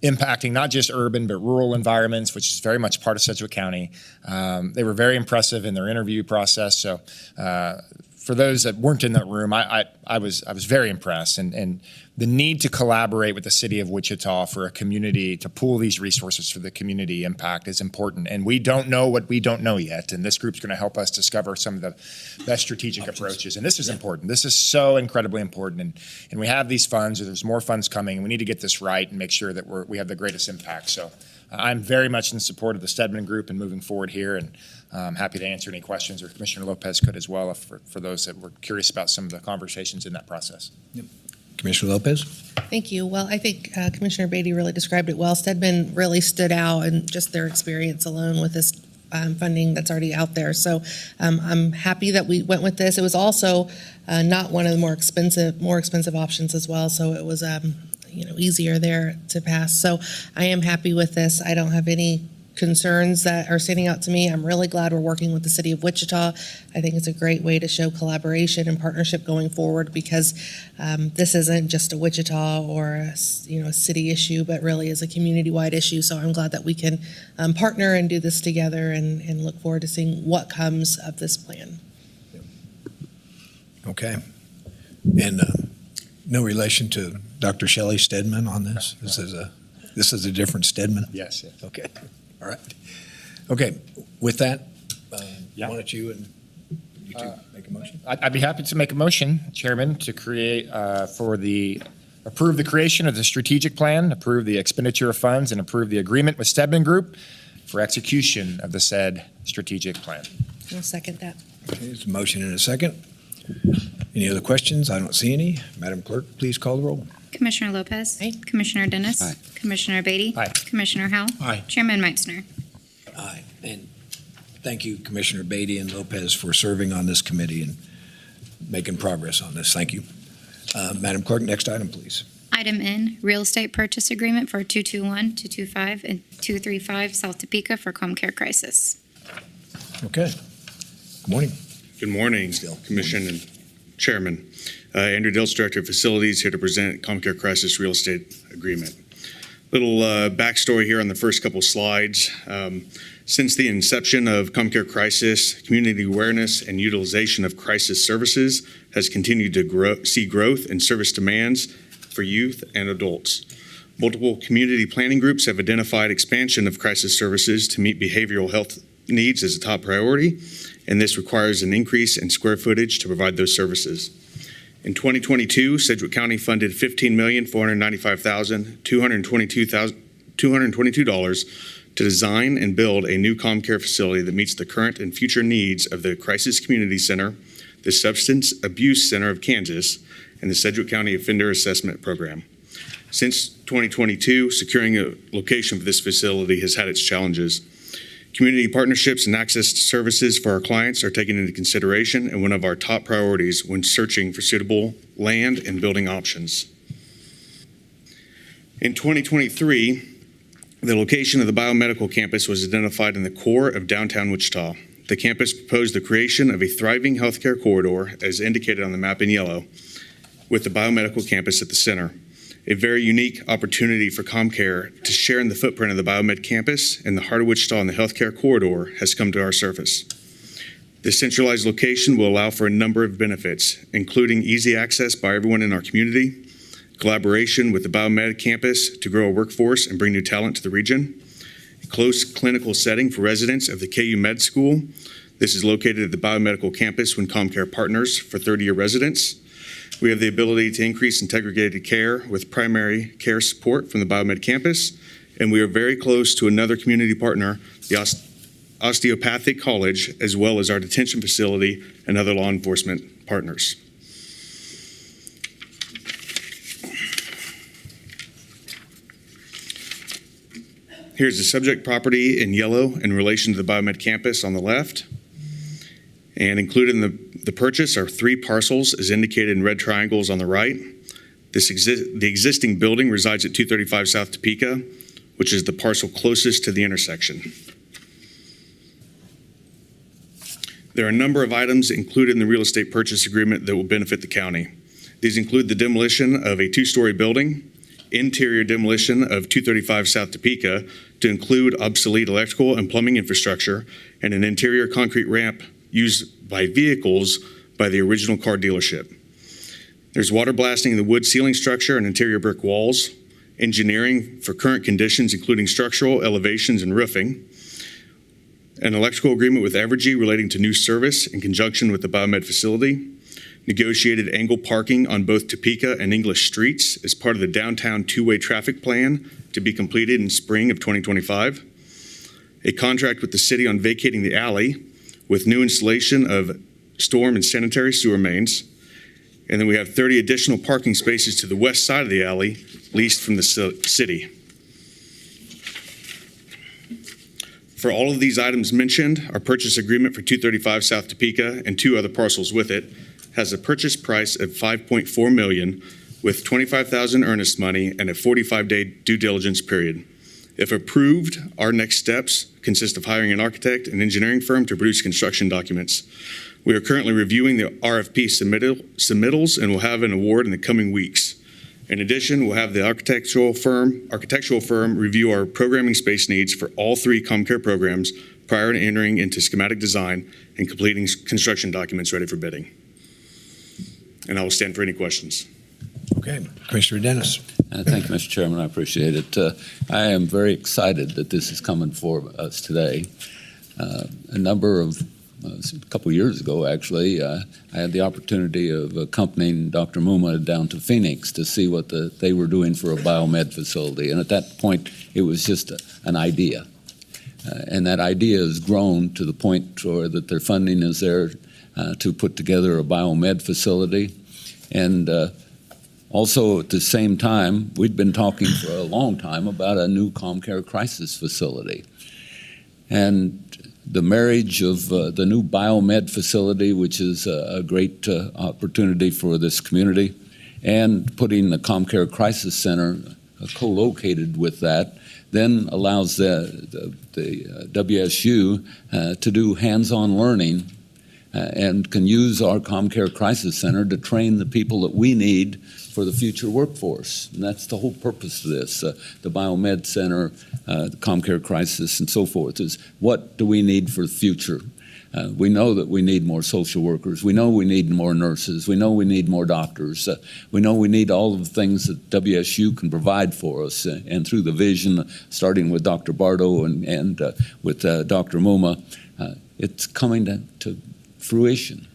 impacting not just urban but rural environments, which is very much part of Sedgwick County. They were very impressive in their interview process. So for those that weren't in that room, I was very impressed, and the need to collaborate with the city of Wichita for a community to pool these resources for the community impact is important. And we don't know what we don't know yet, and this group's going to help us discover some of the best strategic approaches. And this is important. This is so incredibly important. And we have these funds, or there's more funds coming, and we need to get this right and make sure that we have the greatest impact. So I'm very much in support of the Stedman Group and moving forward here, and I'm happy to answer any questions, or Commissioner Lopez could as well, for those that were curious about some of the conversations in that process. Yep. Commissioner Lopez? Thank you. Well, I think Commissioner Beatty really described it well. Stedman really stood out, and just their experience alone with this funding that's already out there. So I'm happy that we went with this. It was also not one of the more expensive options as well. So it was easier there to pass. So I am happy with this. I don't have any concerns that are standing out to me. I'm really glad we're working with the city of Wichita. I think it's a great way to show collaboration and partnership going forward, because this isn't just a Wichita or a city issue, but really is a community-wide issue. So I'm glad that we can partner and do this together, and look forward to seeing what comes of this plan. Okay. And no relation to Dr. Shelley Stedman on this? This is a different Stedman? Yes. Okay. All right. Okay. With that, why don't you two make a motion? I'd be happy to make a motion, Chairman, to approve the creation of the strategic plan, approve the expenditure of funds, and approve the agreement with Stedman Group for execution of the said strategic plan. I'll second that. Okay, there's a motion and a second. Any other questions? I don't see any. Madam Clerk, please call the roll. Commissioner Lopez. Aye. Commissioner Dennis. Aye. Commissioner Beatty. Aye. Commissioner Howell. Aye. Chairman Meitzner. Aye. And thank you, Commissioner Beatty and Lopez, for serving on this committee and making progress on this. Thank you. Madam Clerk, next item, please. Item N, real estate purchase agreement for 221, 225, and 235 South Topeka for COMCARE crisis. Okay. Good morning. Good morning, Commission and Chairman. Andrew Diltz, Director of Facilities, here to present COMCARE Crisis Real Estate Agreement. Little backstory here on the first couple slides. Since the inception of COMCARE Crisis, community awareness and utilization of crisis services has continued to see growth in service demands for youth and adults. Multiple community planning groups have identified expansion of crisis services to meet behavioral health needs as a top priority, and this requires an increase in square footage to provide those services. In 2022, Sedgwick County funded $15,495,222 to design and build a new COMCARE facility that meets the current and future needs of the Crisis Community Center, the Substance Abuse Center of Kansas, and the Sedgwick County Offender Assessment Program. Since 2022, securing a location for this facility has had its challenges. Community partnerships and access to services for our clients are taken into consideration and one of our top priorities when searching for suitable land and building options. In 2023, the location of the biomedical campus was identified in the core of downtown Wichita. The campus proposed the creation of a thriving healthcare corridor, as indicated on the map in yellow, with the biomedical campus at the center. A very unique opportunity for COMCARE to share in the footprint of the biomed campus in the heart of Wichita and the healthcare corridor has come to our surface. This centralized location will allow for a number of benefits, including easy access by everyone in our community, collaboration with the biomed campus to grow a workforce and bring new talent to the region, a close clinical setting for residents of the KU Med School. This is located at the biomedical campus when COMCARE partners for 30-year residents. We have the ability to increase integrated care with primary care support from the biomed campus, and we are very close to another community partner, the Osteopathic College, as well as our detention facility and other law enforcement partners. Here's the subject property in yellow in relation to the biomed campus on the left. And included in the purchase are 3 parcels as indicated in red triangles on the right. The existing building resides at 235 South Topeka, which is the parcel closest to the intersection. There are a number of items included in the real estate purchase agreement that will benefit the county. These include the demolition of a 2-story building, interior demolition of 235 South Topeka to include obsolete electrical and plumbing infrastructure, and an interior concrete ramp used by vehicles by the original car dealership. There's water blasting in the wood ceiling structure and interior brick walls, engineering for current conditions including structural, elevations, and roofing, an electrical agreement with Evergy relating to new service in conjunction with the biomed facility, negotiated angle parking on both Topeka and English streets as part of the downtown 2-way traffic plan to be completed in spring of 2025, a contract with the city on vacating the alley with new installation of storm and sanitary sewer mains. And then we have 30 additional parking spaces to the west side of the alley leased from the city. For all of these items mentioned, our purchase agreement for 235 South Topeka and 2 other parcels with it has a purchase price of $5.4 million with $25,000 earnest money and a 45-day due diligence period. If approved, our next steps consist of hiring an architect and engineering firm to produce construction documents. We are currently reviewing the RFP submittals and will have an award in the coming weeks. In addition, we'll have the architectural firm review our programming space needs for all 3 COMCARE programs prior to entering into schematic design and completing construction documents ready for bidding. And I will stand for any questions. Okay, Commissioner Dennis. Thank you, Mr. Chairman. I appreciate it. I am very excited that this is coming for us today. A couple years ago, actually, I had the opportunity of accompanying Dr. Muma down to Phoenix to see what they were doing for a biomed facility. And at that point, it was just an idea. And that idea has grown to the point where that their funding is there to put together a biomed facility. And also, at the same time, we'd been talking for a long time about a new COMCARE crisis facility. And the marriage of the new biomed facility, which is a great opportunity for this community, and putting the COMCARE Crisis Center co-located with that, then allows the WSU to do hands-on learning and can use our COMCARE Crisis Center to train the people that we need for the future workforce. And that's the whole purpose of this. The Biomed Center, the COMCARE Crisis, and so forth, is what do we need for the future? We know that we need more social workers. We know we need more nurses. We know we need more doctors. We know we need all of the things that WSU can provide for us. And through the vision, starting with Dr. Bardo and with Dr. Muma, it's coming to fruition.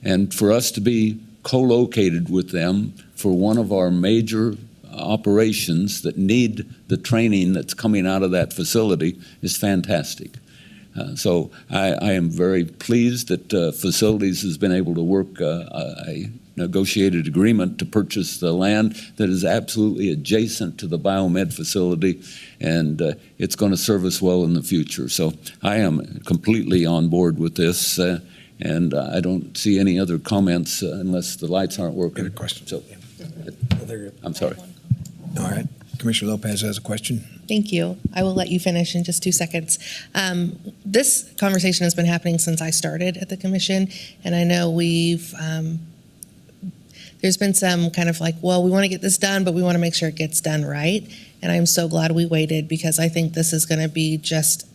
And for us to be co-located with them for one of our major operations that need the training that's coming out of that facility is fantastic. So I am very pleased that Facilities has been able to work a negotiated agreement to purchase the land that is absolutely adjacent to the biomed facility, and it's going to serve us well in the future. So I am completely on board with this, and I don't see any other comments unless the lights aren't working. Good question. So, I'm sorry. All right. Commissioner Lopez has a question. Thank you. I will let you finish in just 2 seconds. This conversation has been happening since I started at the commission, and I know there's been some kind of like, well, we want to get this done, but we want to make sure it gets done right. And I'm so glad we waited, because I think this is going to be just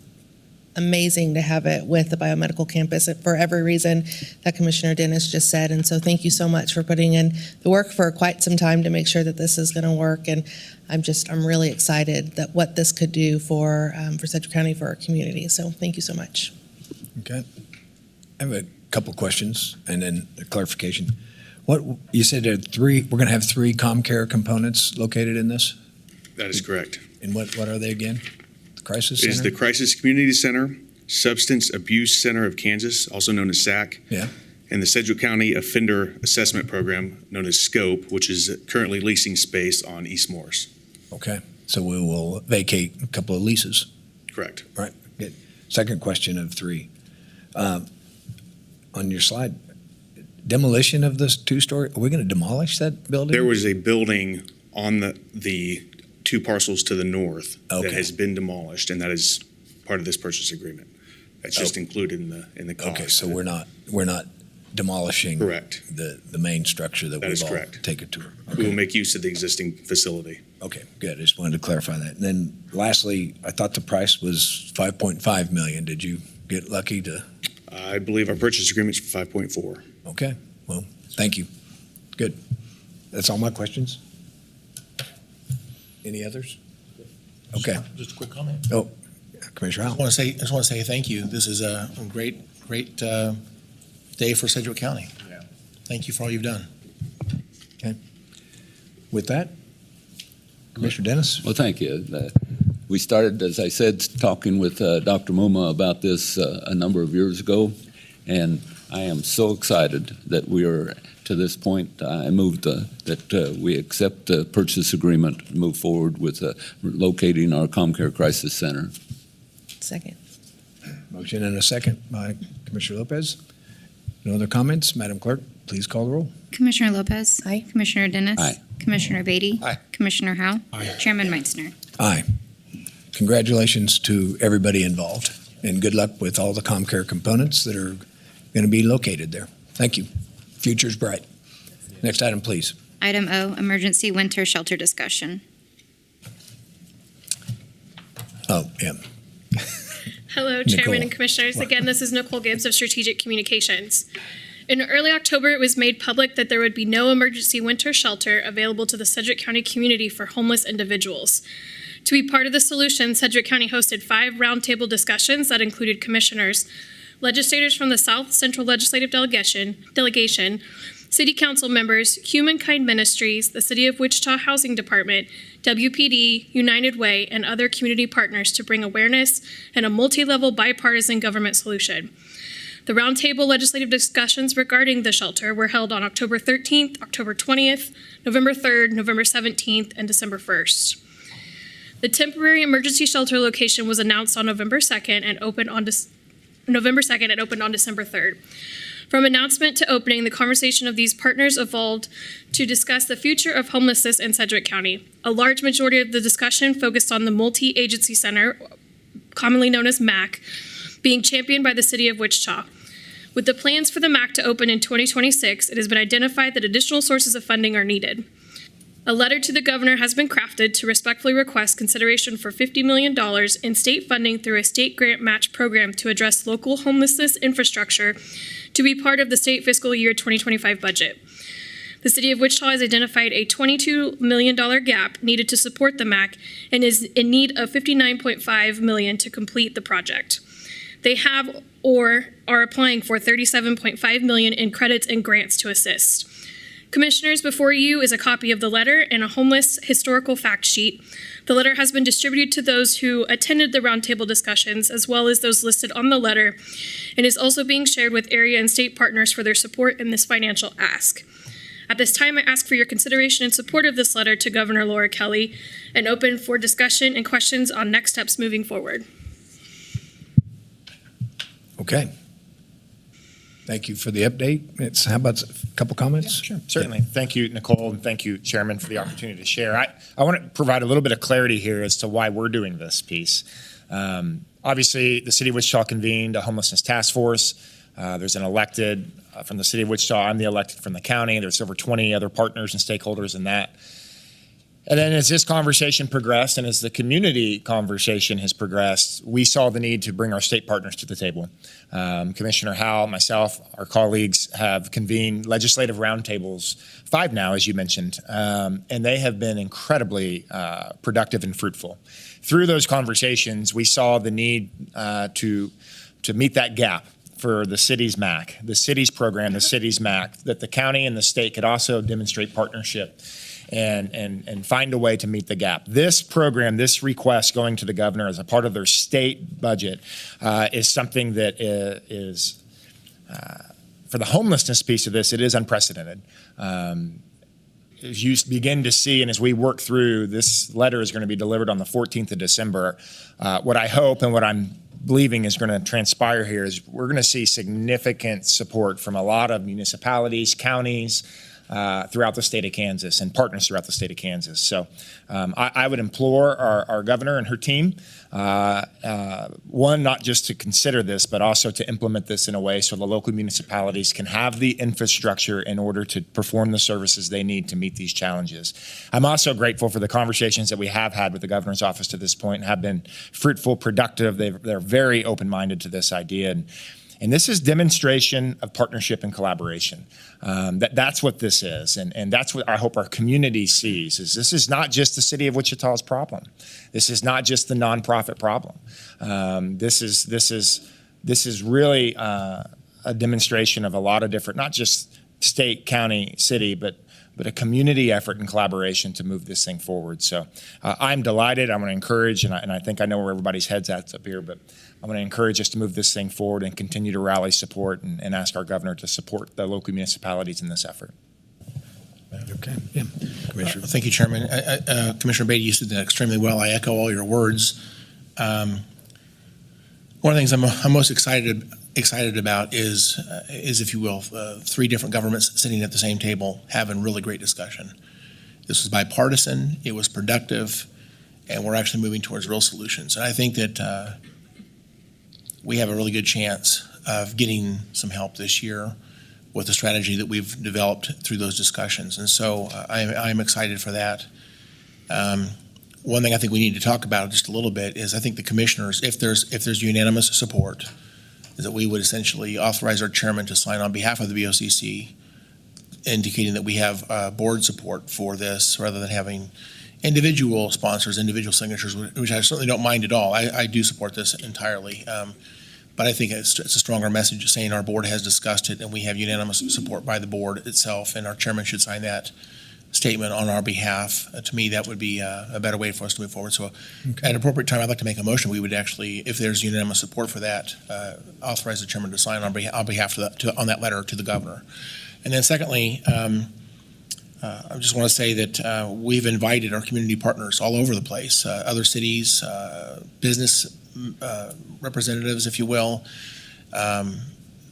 amazing to have it with the biomedical campus for every reason that Commissioner Dennis just said. And so thank you so much for putting in the work for quite some time to make sure that this is going to work. And I'm really excited that what this could do for Sedgwick County, for our community. So thank you so much. Okay. I have a couple questions and then a clarification. What you said there are we're going to have 3 COMCARE components located in this? That is correct. And what are they again? The Crisis It is Center? the Crisis Community Center, Substance Abuse Center of Kansas, also known as SAC, Yeah. and the Sedgwick County Offender Assessment Program, known as SCOPE, which is currently leasing space on East Morris. Okay. So we will vacate a couple of leases. Correct. Right. Good. Second question of 3. On your slide, demolition of this 2-story, are we going to demolish that building? There was a building on the 2 parcels to the north that Okay. has been demolished, and that is part of this purchase agreement. That's just included in the cost. Okay, so we're not demolishing Correct. the main structure that That is we've all correct. taken to. We will make use of the existing facility. Okay, good. I just wanted to clarify that. And then lastly, I thought the price was $5.5 million. Did you get lucky to? I believe our purchase agreement is for 5.4. Okay, well, thank you. Good. That's all my questions. Any others? Okay. Just a quick comment. Oh, Commissioner I Howell. just want to say thank you. This is a great day for Sedgwick County. Yeah. Thank you for all you've done. With that, Commissioner Dennis? Well, thank you. We started, as I said, talking with Dr. Muma about this a number of years ago, and I am so excited that we are to this point. I moved that we accept the purchase agreement and move forward with locating our COMCARE Crisis Center. Second. Motion and a second by Commissioner Lopez. No other comments? Madam Clerk, please call the roll. Commissioner Lopez. Aye. Commissioner Dennis. Aye. Commissioner Beatty. Aye. Commissioner Howell. Aye. Chairman Meitzner. Aye. Congratulations to everybody involved, and good luck with all the COMCARE components that are going to be located there. Thank you. Future's bright. Next item, please. Item O, emergency winter shelter discussion. Oh, yeah. Hello, Nicole. Chairman and Commissioners. Again, this is Nicole Gibbs of Strategic Communications. In early October, it was made public that there would be no emergency winter shelter available to the Sedgwick County community for homeless individuals. To be part of the solution, Sedgwick County hosted 5 roundtable discussions that included commissioners, legislators from the South Central Legislative Delegation, City Council members, Humankind Ministries, the City of Wichita Housing Department, WPD, United Way, and other community partners to bring awareness and a multi-level bipartisan government solution. The roundtable legislative discussions regarding the shelter were held on October 13th, October 20th, November 3rd, November 17th, and December 1st. The temporary emergency shelter location was announced on November 2nd and opened on December 3rd. From announcement to opening, the conversation of these partners evolved to discuss the future of homelessness in Sedgwick County. A large majority of the discussion focused on the Multi-Agency Center, commonly known as MAC, being championed by the City of Wichita. With the plans for the MAC to open in 2026, it has been identified that additional sources of funding are needed. A letter to the governor has been crafted to respectfully request consideration for $50 million in state funding through a state grant match program to address local homelessness infrastructure to be part of the state fiscal year 2025 budget. The City of Wichita has identified a $22 million gap needed to support the MAC and is in need of $59.5 million to complete the project. They have or are applying for $37.5 million in credits and grants to assist. Commissioners, before you is a copy of the letter and a homeless historical fact sheet. The letter has been distributed to those who attended the roundtable discussions, as well as those listed on the letter, and is also being shared with area and state partners for their support in this financial ask. At this time, I ask for your consideration and support of this letter to Governor Laura Kelly and open for discussion and questions on next steps moving forward. Okay. Thank you for the update. How about a couple comments? Sure, certainly. Thank you, Nicole, and thank you, Chairman, for the opportunity to share. I want to provide a little bit of clarity here as to why we're doing this piece. Obviously, the City of Wichita convened a homelessness task force. There's an elected from the City of Wichita. I'm the elected from the county. There's over 20 other partners and stakeholders in that. And then as this conversation progressed and as the community conversation has progressed, we saw the need to bring our state partners to the table. Commissioner Howell, myself, our colleagues have convened legislative roundtables, 5 now, as you mentioned, and they have been incredibly productive and fruitful. Through those conversations, we saw the need to meet that gap for the city's MAC, the city's program, the city's MAC, that the county and the state could also demonstrate partnership and find a way to meet the gap. This program, this request going to the governor as a part of their state budget is something that is for the homelessness piece of this, it is unprecedented. As you begin to see, and as we work through, this letter is going to be delivered on the 14th of December. What I hope and what I'm believing is going to transpire here is we're going to see significant support from a lot of municipalities, counties, throughout the state of Kansas and partners throughout the state of Kansas. So I would implore our governor and her team, one, not just to consider this, but also to implement this in a way so the local municipalities can have the infrastructure in order to perform the services they need to meet these challenges. I'm also grateful for the conversations that we have had with the governor's office to this point and have been fruitful, productive. They're very open-minded to this idea. And this is demonstration of partnership and collaboration. That's what this is, and that's what I hope our community sees. Is this is not just the City of Wichita's problem. This is not just the nonprofit problem. This is really a demonstration of a lot of different, not just state, county, city, but a community effort and collaboration to move this thing forward. So I'm delighted. I'm going to encourage, and I think I know where everybody's head's at up here, but I'm going to encourage us to move this thing forward and continue to rally support and ask our governor to support the local municipalities in this effort. Okay. Yeah. Commissioner. Thank you, Chairman. Commissioner Beatty, you said that extremely well. I echo all your words. One of the things I'm most excited about is, if you will, 3 different governments sitting at the same table having really great discussion. This was bipartisan, it was productive, and we're actually moving towards real solutions. And I think that we have a really good chance of getting some help this year with the strategy that we've developed through those discussions. And so I'm excited for that. One thing I think we need to talk about just a little bit is I think the commissioners, if there's unanimous support, is that we would essentially authorize our chairman to sign on behalf of the BOCC, indicating that we have board support for this rather than having individual sponsors, individual signatures, which I certainly don't mind at all. I do support this entirely. But I think it's a stronger message saying our board has discussed it and we have unanimous support by the board itself, and our chairman should sign that statement on our behalf. To me, that would be a better way for us to move forward. So at an appropriate time, I'd like to make a motion. We would actually, if there's unanimous support for that, authorize the chairman to sign on behalf on that letter to the governor. And then secondly, I just want to say that we've invited our community partners all over the place, other cities, business representatives, if you will,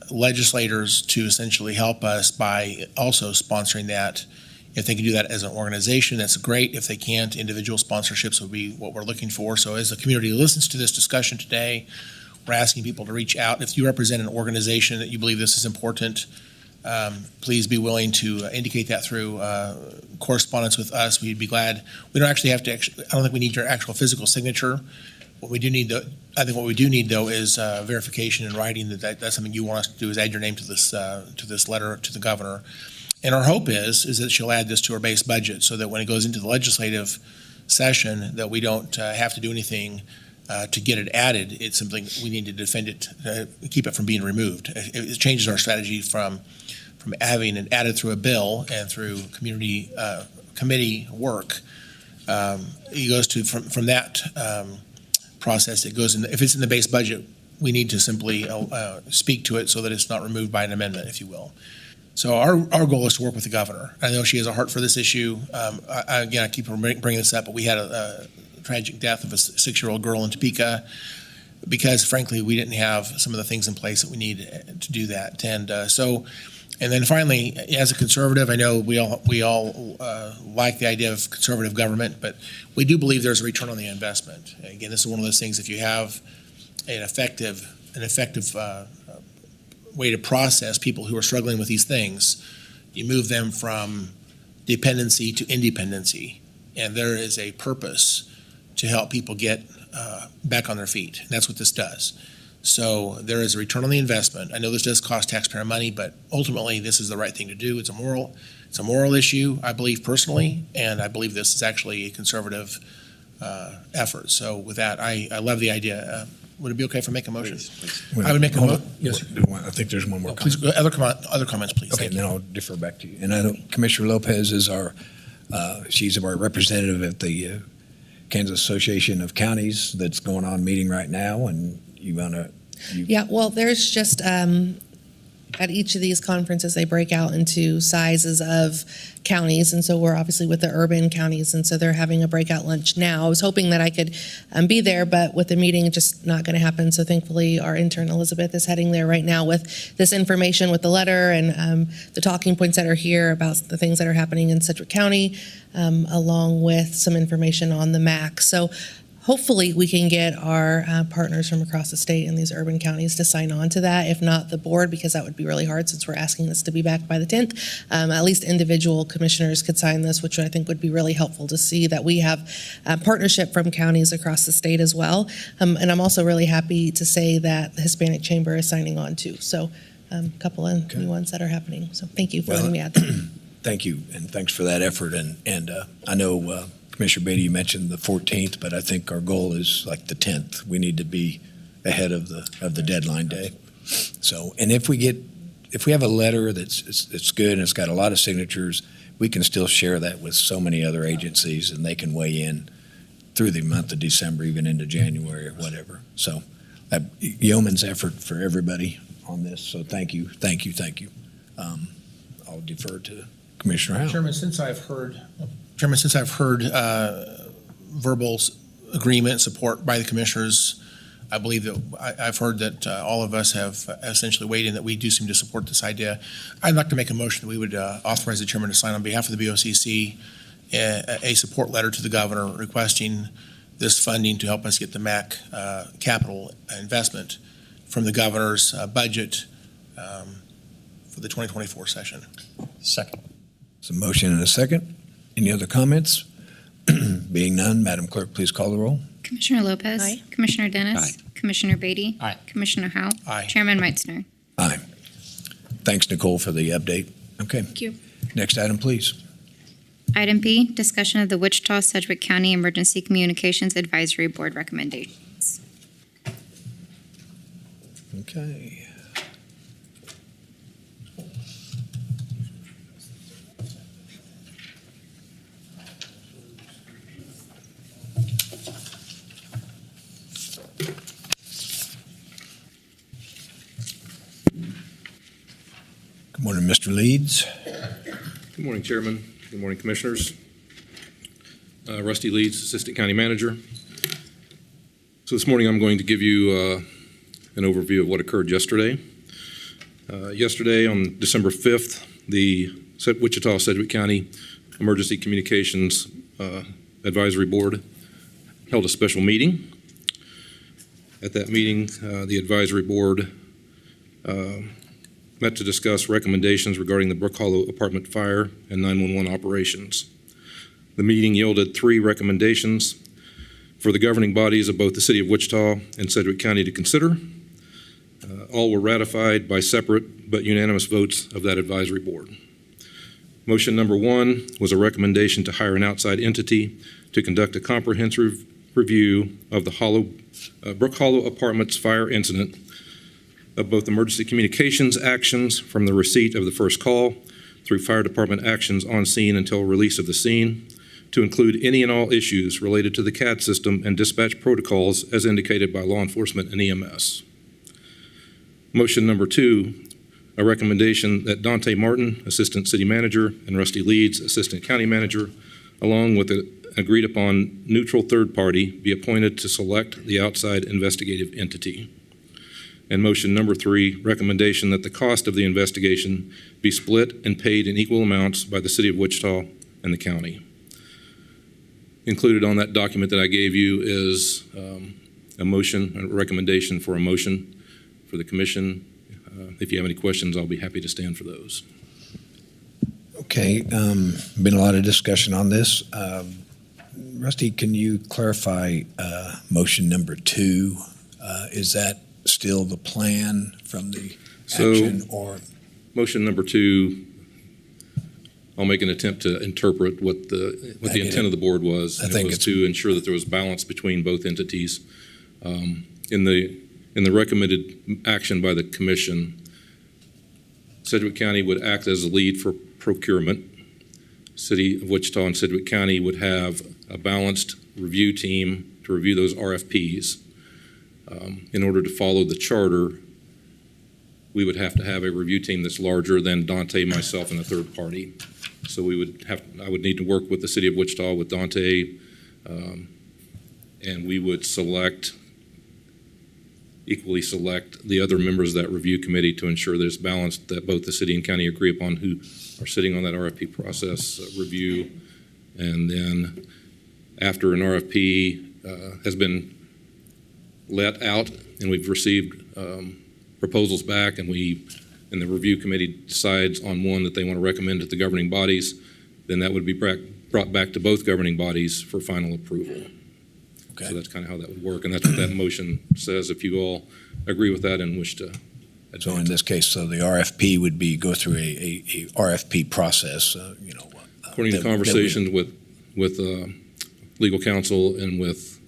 legislators, to essentially help us by also sponsoring that. If they can do that as an organization, that's great. If they can't, individual sponsorships would be what we're looking for. So as the community listens to this discussion today, we're asking people to reach out. If you represent an organization that you believe this is important, please be willing to indicate that through correspondence with us. We'd be glad. We don't actually have to, I don't think we need your actual physical signature. What we do need, I think what we do need, though, is verification in writing that that's something you want us to do, is add your name to this letter to the governor. And our hope is that she'll add this to her base budget so that when it goes into the legislative session, that we don't have to do anything to get it added. It's something we need to defend it, keep it from being removed. It changes our strategy from having it added through a bill and through community committee work. It goes to from that process. It goes in. If it's in the base budget, we need to simply speak to it so that it's not removed by an amendment, if you will. So our goal is to work with the governor. I know she has a heart for this issue. Again, I keep bringing this up, but we had a tragic death of a 6-year-old girl in Topeka because, frankly, we didn't have some of the things in place that we need to do that. And then finally, as a conservative, I know we all like the idea of conservative government, but we do believe there's a return on the investment. Again, this is one of those things. If you have an effective way to process people who are struggling with these things, you move them from dependency to independency, and there is a purpose to help people get back on their feet. And that's what this does. So there is a return on the investment. I know this does cost taxpayer money, but ultimately this is the right thing to do. It's a moral issue, I believe personally, and I believe this is actually a conservative effort. So with that, I love the idea. Would it be okay if I make a motion? Please. I would make a motion. Yes. I think there's one more. Please, other comments, please. Okay, then I'll defer back to you. And I know Commissioner Lopez is she's our representative at the Kansas Association of Counties that's going on meeting right now, and you want to. Yeah, well, there's just at each of these conferences, they break out into sizes of counties. And so we're obviously with the urban counties. And so they're having a breakout lunch now. I was hoping that I could be there, but with the meeting, just not going to happen. So thankfully, our intern Elizabeth is heading there right now with this information, with the letter and the talking points that are here about the things that are happening in Sedgwick County, along with some information on the MAC. So hopefully we can get our partners from across the state in these urban counties to sign on to that, if not the board, because that would be really hard since we're asking this to be back by the 10th. At least individual commissioners could sign this, which I think would be really helpful to see that we have partnership from counties across the state as well. And I'm also really happy to say that the Hispanic Chamber is signing on too. So a couple of new ones that are happening. So thank you for letting me add that. Thank you, and thanks for that effort. And I know Commissioner Beatty, you mentioned the 14th, but I think our goal is like the 10th. We need to be ahead of the deadline day. So, and if we have a letter that's good and it's got a lot of signatures, we can still share that with so many other agencies, and they can weigh in through the month of December, even into January or whatever. So, yeoman's effort for everybody on this. So, thank you. I'll defer to Commissioner Howell. Chairman, since I've heard verbal agreement support by the commissioners, I believe that I've heard that all of us have essentially weighed in that we do seem to support this idea. I'd like to make a motion that we would authorize the chairman to sign on behalf of the BOCC a support letter to the governor requesting this funding to help us get the MAC capital investment from the governor's budget for the 2024 session. Second. So motion and a second. Any other comments? Being none, Madam Clerk, please call the roll. Commissioner Lopez. Aye. Commissioner Dennis. Aye. Commissioner Beatty. Aye. Commissioner Howell. Aye. Chairman Meitzner. Aye. Thanks, Nicole, for the update. Okay. Thank you. Next item, please. Item B, discussion of the Wichita-Sedgwick County Emergency Communications Advisory Board recommendations. Okay. Good morning, Mr. Leeds. Good morning, Chairman. Good morning, Commissioners. Rusty Leeds, Assistant County Manager. So this morning I'm going to give you an overview of what occurred yesterday. Yesterday on December 5th, the Wichita-Sedgwick County Emergency Communications Advisory Board held a special meeting. At that meeting, the advisory board met to discuss recommendations regarding the Brook Hollow apartment fire and 911 operations. The meeting yielded 3 recommendations for the governing bodies of both the City of Wichita and Sedgwick County to consider. All were ratified by separate but unanimous votes of that advisory board. Motion number 1 was a recommendation to hire an outside entity to conduct a comprehensive review of the Brook Hollow Apartments fire incident, of both emergency communications actions from the receipt of the first call through fire department actions on scene until release of the scene, to include any and all issues related to the CAD system and dispatch protocols as indicated by law enforcement and EMS. Motion number 2, a recommendation that Dante Martin, Assistant City Manager, and Rusty Leeds, Assistant County Manager, along with an agreed-upon neutral third party, be appointed to select the outside investigative entity. And motion number 3, recommendation that the cost of the investigation be split and paid in equal amounts by the City of Wichita and the county. Included on that document that I gave you is a recommendation for a motion for the commission. If you have any questions, I'll be happy to stand for those. Okay, been a lot of discussion on this. Rusty, can you clarify motion number 2? Is that still the plan from the action, or? Motion number 2, I'll make an attempt to interpret what the intent of the board was. And it was to ensure that there was balance between both entities. In the recommended action by the commission, Sedgwick County would act as a lead for procurement. City of Wichita and Sedgwick County would have a balanced review team to review those RFPs. In order to follow the charter, we would have to have a review team that's larger than Dante, myself, and a third party. So I would need to work with the City of Wichita, with Dante, and we would equally select the other members of that review committee to ensure that it's balanced, that both the city and county agree upon who are sitting on that RFP process review. And then after an RFP has been let out and we've received proposals back, and the review committee decides on one that they want to recommend to the governing bodies, then that would be brought back to both governing bodies for final approval. Okay. So that's kind of how that would work, and that's what that motion says, if you all agree with that and wish to advance. So in this case, so the RFP would go through a RFP process, according to conversations with legal counsel and with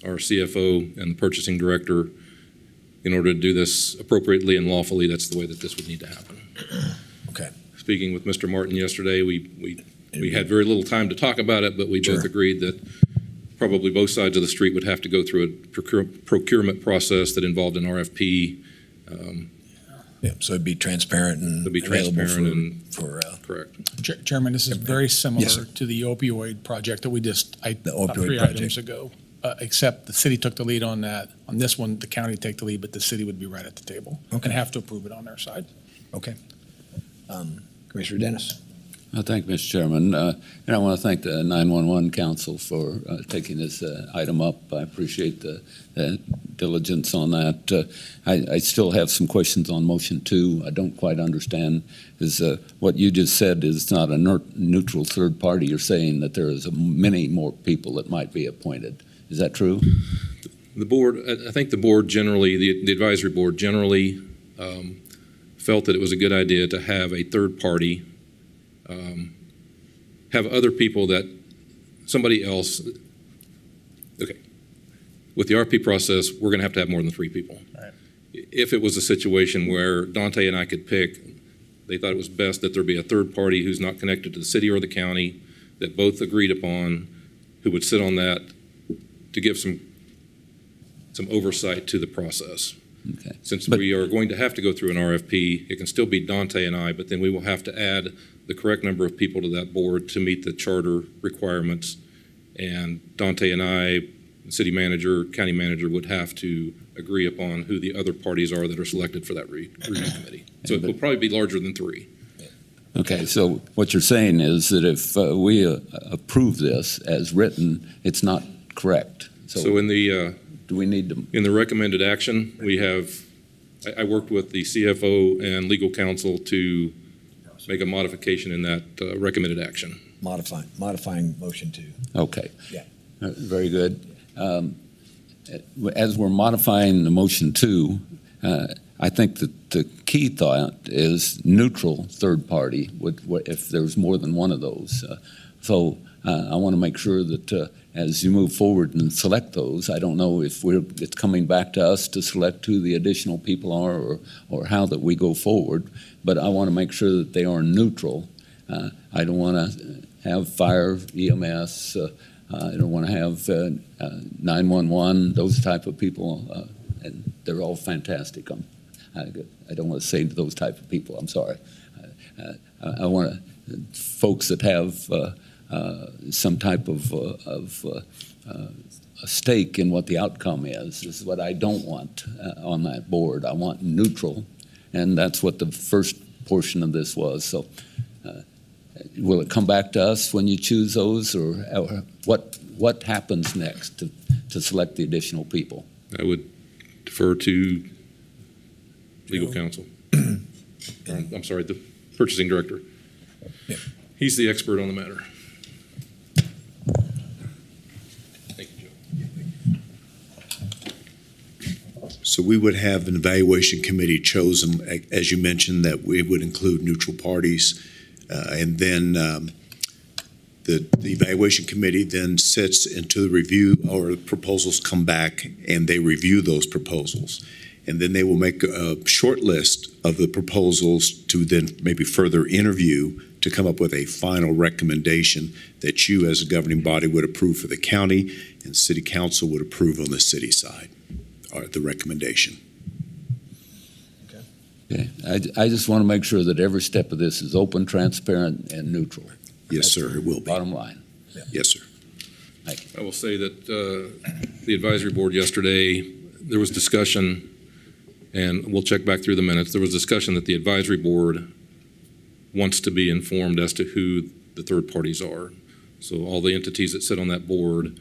our CFO and the purchasing director, in order to do this appropriately and lawfully, that's the way that this would need to happen. Okay. Speaking with Mr. Martin yesterday, we had very little time to talk about it, but we both agreed that probably both sides of the street would have to go through a procurement process that involved an RFP. So it'd be transparent and correct. Chairman, this is very similar to the opioid project that we just, the opioid 3 project. items ago. Except the city took the lead on that. On this one, the county take the lead, but the city would be right at the table and have to approve it on their side. Okay. Commissioner Dennis. Thank you, Mr. Chairman. And I want to thank the 911 Council for taking this item up. I appreciate the diligence on that. I still have some questions on motion 2. I don't quite understand is what you just said is not a neutral third party. You're saying that there is many more people that might be appointed. Is that true? The board, I think the board generally, the advisory board generally felt that it was a good idea to have a third party, have other people that somebody else, okay, with the RP process, we're going to have more than 3 people. Right. If it was a situation where Dante and I could pick, they thought it was best that there be a third party who's not connected to the city or the county, that both agreed upon, who would sit on that to give some oversight to the process. Okay. Since we are going to have to go through an RFP, it can still be Dante and I, but then we will have to add the correct number of people to that board to meet the charter requirements. And Dante and I, city manager, county manager, would have to agree upon who the other parties are that are selected for that review committee. So it will probably be larger than 3. Okay, so what you're saying is that if we approve this as written, it's not correct. So in the do we need to? In the recommended action, we have, I worked with the CFO and legal counsel to make a modification in that recommended action. Modifying motion 2. Okay. Yeah. Very good. As we're modifying the motion 2, I think that the key thought is neutral third party if there's more than one of those. So I want to make sure that as you move forward and select those, I don't know if it's coming back to us to select who the additional people are or how that we go forward, but I want to make sure that they are neutral. I don't want to have fire, EMS, I don't want to have 911, those type of people, and they're all fantastic. I don't want to say those type of people, I'm sorry. I want folks that have some type of a stake in what the outcome is what I don't want on that board. I want neutral, and that's what the first portion of this was. So will it come back to us when you choose those, or what happens next to select the additional people? I would defer to legal counsel. I'm sorry, the purchasing director. Yeah. He's the expert on the matter. Thank you, Joe. So we would have an evaluation committee chosen, as you mentioned, that we would include neutral parties. And then the evaluation committee then sits into the review, or the proposals come back and they review those proposals. And then they will make a short list of the proposals to then maybe further interview to come up with a final recommendation that you as a governing body would approve for the county and city council would approve on the city side, or the recommendation. Okay. I just want to make sure that every step of this is open, transparent, and neutral. Yes, sir, it will be. Bottom line. Yeah. Yes, sir. Thank you. I will say that the advisory board yesterday, there was discussion, and we'll check back through the minutes. There was discussion that the advisory board wants to be informed as to who the third parties are. So all the entities that sit on that board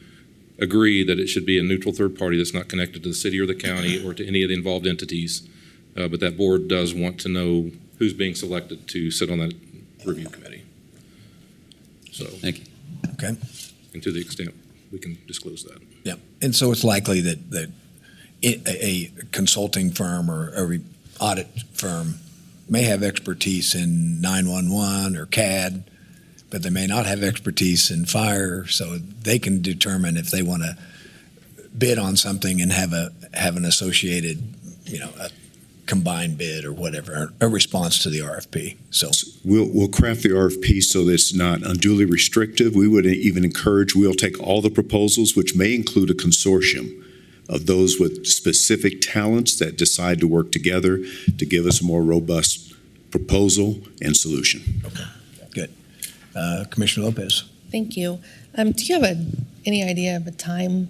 agree that it should be a neutral third party that's not connected to the city or the county or to any of the involved entities. But that board does want to know who's being selected to sit on that review committee. So, thank you. Okay. And to the extent we can disclose that. Yeah, and so it's likely that a consulting firm or a audit firm may have expertise in 911 or CAD, but they may not have expertise in fire, so they can determine if they want to bid on something and have an associated, a combined bid or whatever, a response to the RFP. So we'll craft the RFP so that it's not unduly restrictive. We would even encourage, we'll take all the proposals, which may include a consortium of those with specific talents that decide to work together to give us a more robust proposal and solution. Okay, good. Commissioner Lopez. Thank you. Do you have any idea of a time,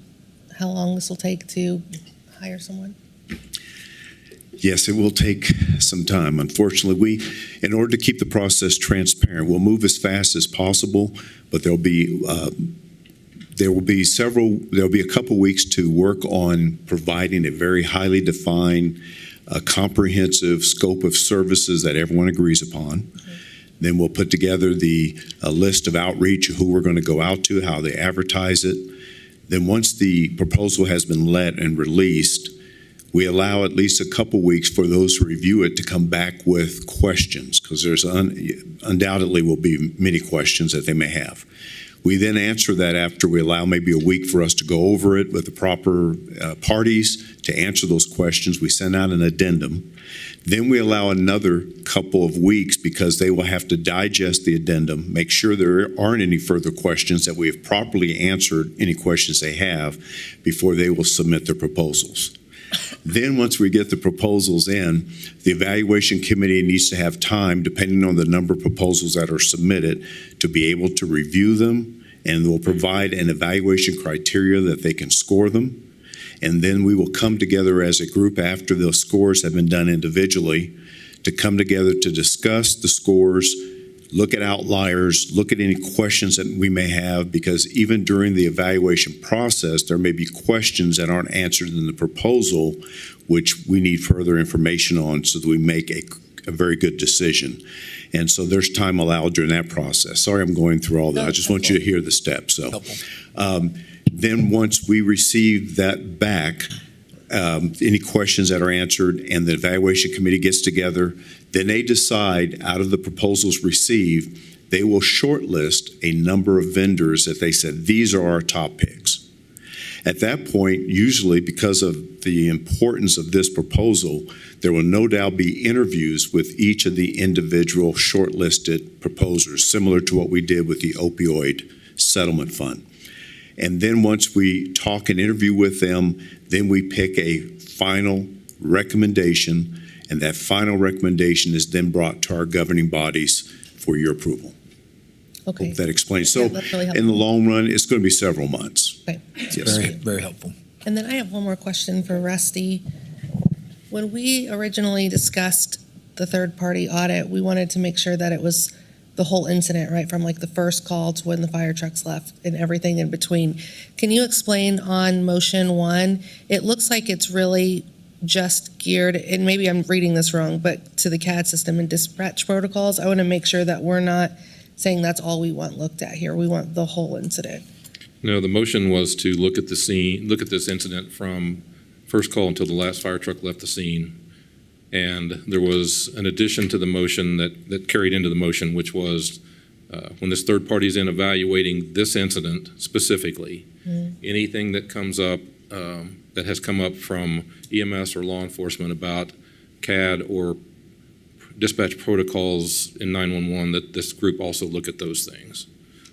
how long this will take to hire someone? Yes, it will take some time. Unfortunately, in order to keep the process transparent, we'll move as fast as possible, but there will be a couple weeks to work on providing a very highly defined, comprehensive scope of services that everyone agrees upon. Mm-hmm. Then we'll put together the list of outreach, who we're going to go out to, how they advertise it. Then once the proposal has been let and released, we allow at least a couple weeks for those who review it to come back with questions, because there's undoubtedly will be many questions that they may have. We then answer that after we allow maybe a week for us to go over it with the proper parties to answer those questions. We send out an addendum. Then we allow another couple of weeks because they will have to digest the addendum, make sure there aren't any further questions, that we have properly answered any questions they have before they will submit their proposals. Then once we get the proposals in, the evaluation committee needs to have time, depending on the number of proposals that are submitted, to be able to review them, and will provide an evaluation criteria that they can score them. And then we will come together as a group after those scores have been done individually to come together to discuss the scores, look at outliers, look at any questions that we may have, because even during the evaluation process, there may be questions that aren't answered in the proposal, which we need further information on so that we make a very good decision. And so there's time allowed during that process. Sorry, I'm going through all that. I just want you to hear the steps. So then once we receive that back, any questions that are answered and the evaluation committee gets together, then they decide out of the proposals received, they will shortlist a number of vendors that they said, these are our top picks. At that point, usually because of the importance of this proposal, there will no doubt be interviews with each of the individual shortlisted proposers, similar to what we did with the opioid settlement fund. And then once we talk and interview with them, then we pick a final recommendation, and that final recommendation is then brought to our governing bodies for your approval. Okay. Hope that explains. Yeah, So that's really helpful. in the long run, it's going to be several months. Okay. Yes. Very, very helpful. And then I have one more question for Rusty. When we originally discussed the third-party audit, we wanted to make sure that it was the whole incident, right, from like the first call to when the fire trucks left and everything in between. Can you explain on motion 1? It looks like it's really just geared, and maybe I'm reading this wrong, but to the CAD system and dispatch protocols. I want to make sure that we're not saying that's all we want looked at here. We want the whole incident. No, the motion was to look at the scene, look at this incident from first call until the last fire truck left the scene. And there was an addition to the motion that carried into the motion, which was when this third party is in evaluating this incident specifically, anything that comes up, that has come up from EMS or law enforcement about CAD or dispatch protocols in 911, that this group also look at those things.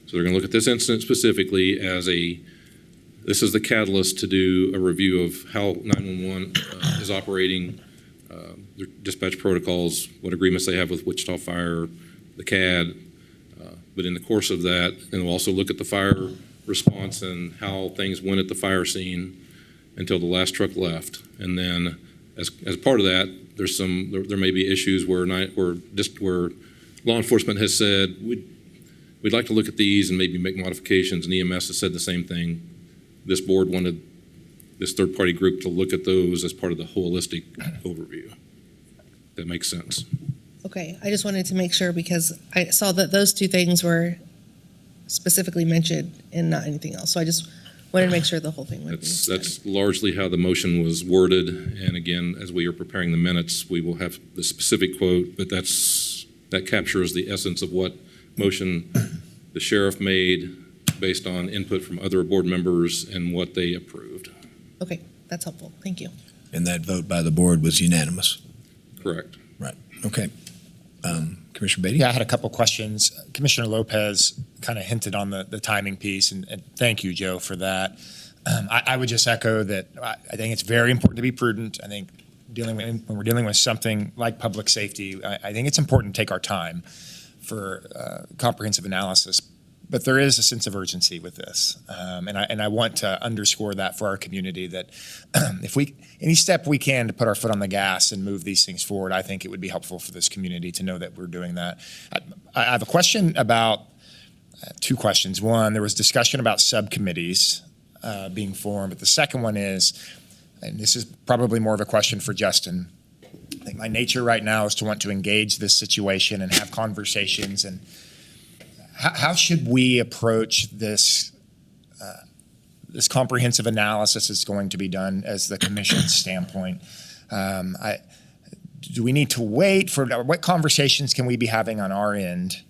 So they're going to look at this incident specifically as this is the catalyst to do a review of how 911 is operating, their dispatch protocols, what agreements they have with Wichita Fire, the CAD. But in the course of that, and we'll also look at the fire response and how things went at the fire scene until the last truck left. And then as part of that, there may be issues where law enforcement has said, we'd like to look at these and maybe make modifications, and EMS has said the same thing. This board wanted this third-party group to look at those as part of the holistic overview. That makes sense. Okay, I just wanted to make sure because I saw that those two things were specifically mentioned and not anything else. So I just wanted to make sure the whole thing would be. That's largely how the motion was worded. And again, as we are preparing the minutes, we will have the specific quote, but that captures the essence of what motion the sheriff made based on input from other board members and what they approved. Okay, that's helpful. Thank you. And that vote by the board was unanimous. Correct. Right. Okay. Commissioner Beatty? Yeah, I had a couple questions. Commissioner Lopez kind of hinted on the timing piece, and thank you, Joe, for that. I would just echo that I think it's very important to be prudent. I think when we're dealing with something like public safety, I think it's important to take our time for comprehensive analysis. But there is a sense of urgency with this, and I want to underscore that for our community that if any step we can to put our foot on the gas and move these things forward, I think it would be helpful for this community to know that we're doing that. I have a question about two questions. One, there was discussion about subcommittees being formed, but the second one is, and this is probably more of a question for Justin. I think my nature right now is to want to engage this situation and have conversations. And how should we approach this this comprehensive analysis is going to be done as the commission's standpoint? Do we need to wait for, what conversations can we be having on our end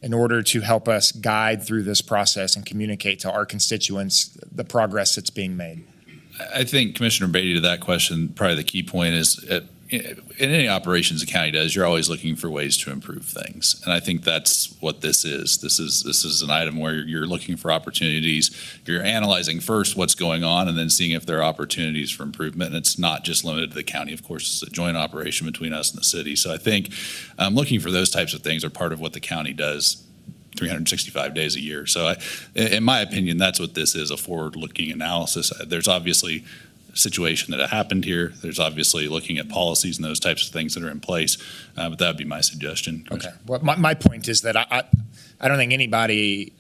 in order to help us guide through this process and communicate to our constituents the progress that's being made? I think Commissioner Beatty, to that question, probably the key point is in any operations the county does, you're always looking for ways to improve things. And I think that's what this is. This is an item where you're looking for opportunities. You're analyzing first what's going on and then seeing if there are opportunities for improvement. And it's not just limited to the county. Of course, it's a joint operation between us and the city. So I think looking for those types of things are part of what the county does 365 days a year. So in my opinion, that's what this is, a forward-looking analysis. There's obviously situation that happened here. There's obviously looking at policies and those types of things that are in place, but that would be my suggestion. Okay. Well, my point is that I don't think anybody,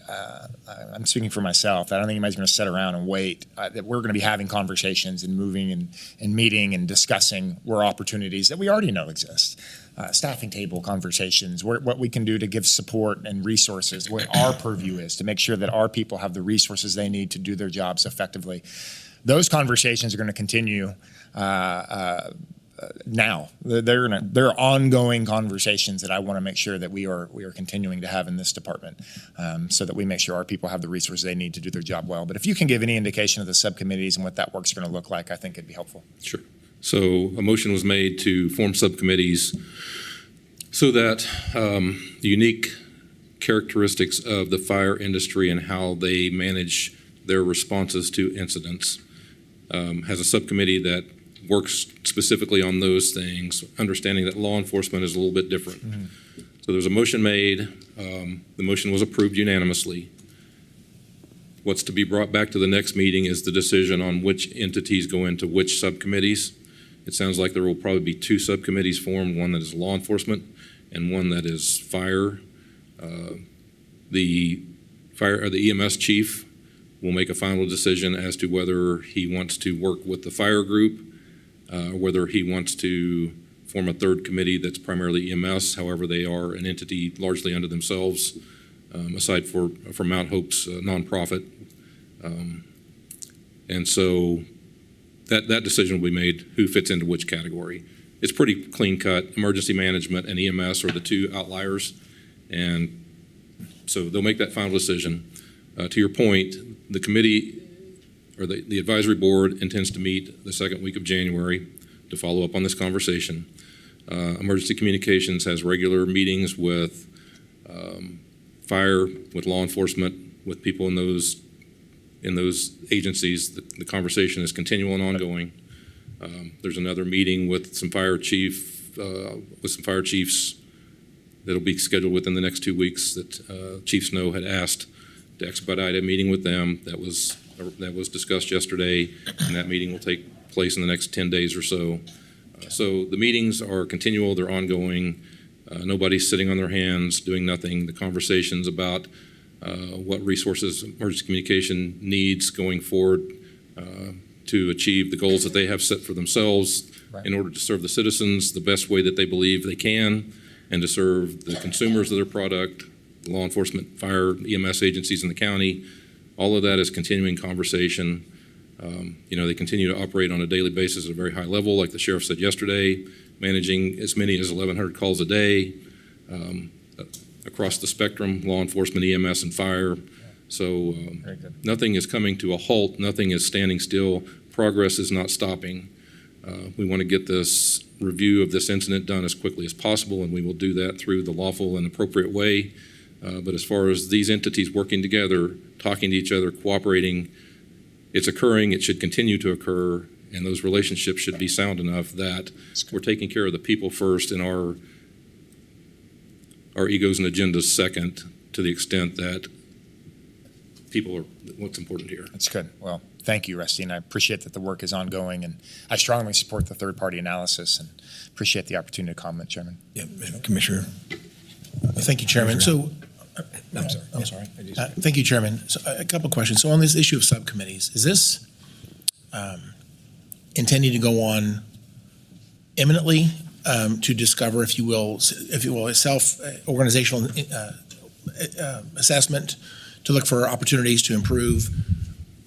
I'm speaking for myself, I don't think anybody's going to sit around and wait. That we're going to be having conversations and moving and meeting and discussing where opportunities that we already know exist. Staffing table conversations, what we can do to give support and resources, what our purview is to make sure that our people have the resources they need to do their jobs effectively. Those conversations are going to continue now. They're ongoing conversations that I want to make sure that we are continuing to have in this department, so that we make sure our people have the resources they need to do their job well. But if you can give any indication of the subcommittees and what that work's going to look like, I think it'd be helpful. Sure. So a motion was made to form subcommittees so that the unique characteristics of the fire industry and how they manage their responses to incidents has a subcommittee that works specifically on those things, understanding that law enforcement is a little bit different. Mm-hmm. So there's a motion made. The motion was approved unanimously. What's to be brought back to the next meeting is the decision on which entities go into which subcommittees. It sounds like there will probably be two subcommittees formed, one that is law enforcement and one that is fire. The EMS chief will make a final decision as to whether he wants to work with the fire group, whether he wants to form a third committee that's primarily EMS. However, they are an entity largely unto themselves, aside for Mount Hope's nonprofit. And so that decision will be made, who fits into which category. It's pretty clean cut. Emergency management and EMS are the two outliers. And so they'll make that final decision. To your point, the committee or the advisory board intends to meet the second week of January to follow up on this conversation. Emergency communications has regular meetings with fire, with law enforcement, with people in those agencies. The conversation is continual and ongoing. There's another meeting with some fire chiefs that'll be scheduled within the next 2 weeks that Chief Snow had asked to expedite a meeting with them. That was discussed yesterday, and that meeting will take place in the next 10 days or so. So the meetings are continual, they're ongoing. Nobody's sitting on their hands doing nothing. The conversations about what resources emergency communication needs going forward to achieve the goals that they have set for themselves in order to serve the citizens the best way that they believe they can, and to serve the consumers of their product, law enforcement, fire, EMS agencies in the county. All of that is continuing conversation. They continue to operate on a daily basis at a very high level, like the sheriff said yesterday, managing as many as 1,100 calls a day across the spectrum, law enforcement, EMS, and fire. So nothing is coming to a halt. Nothing is standing still. Progress is not stopping. We want to get this review of this incident done as quickly as possible, and we will do that through the lawful and appropriate way. But as far as these entities working together, talking to each other, cooperating, it's occurring, it should continue to occur, and those relationships should be sound enough that we're taking care of the people first and our egos and agendas second, to the extent that people are what's important here. That's good. Well, thank you, Rusty, and I appreciate that the work is ongoing, and I strongly support the third-party analysis and appreciate the opportunity to comment, Chairman. Yeah, Commissioner. Thank you, Chairman. So, I'm sorry. Thank you, Chairman. So, a couple of questions. So on this issue of subcommittees, is this intending to go on imminently to discover, if you will, a self-organizational assessment to look for opportunities to improve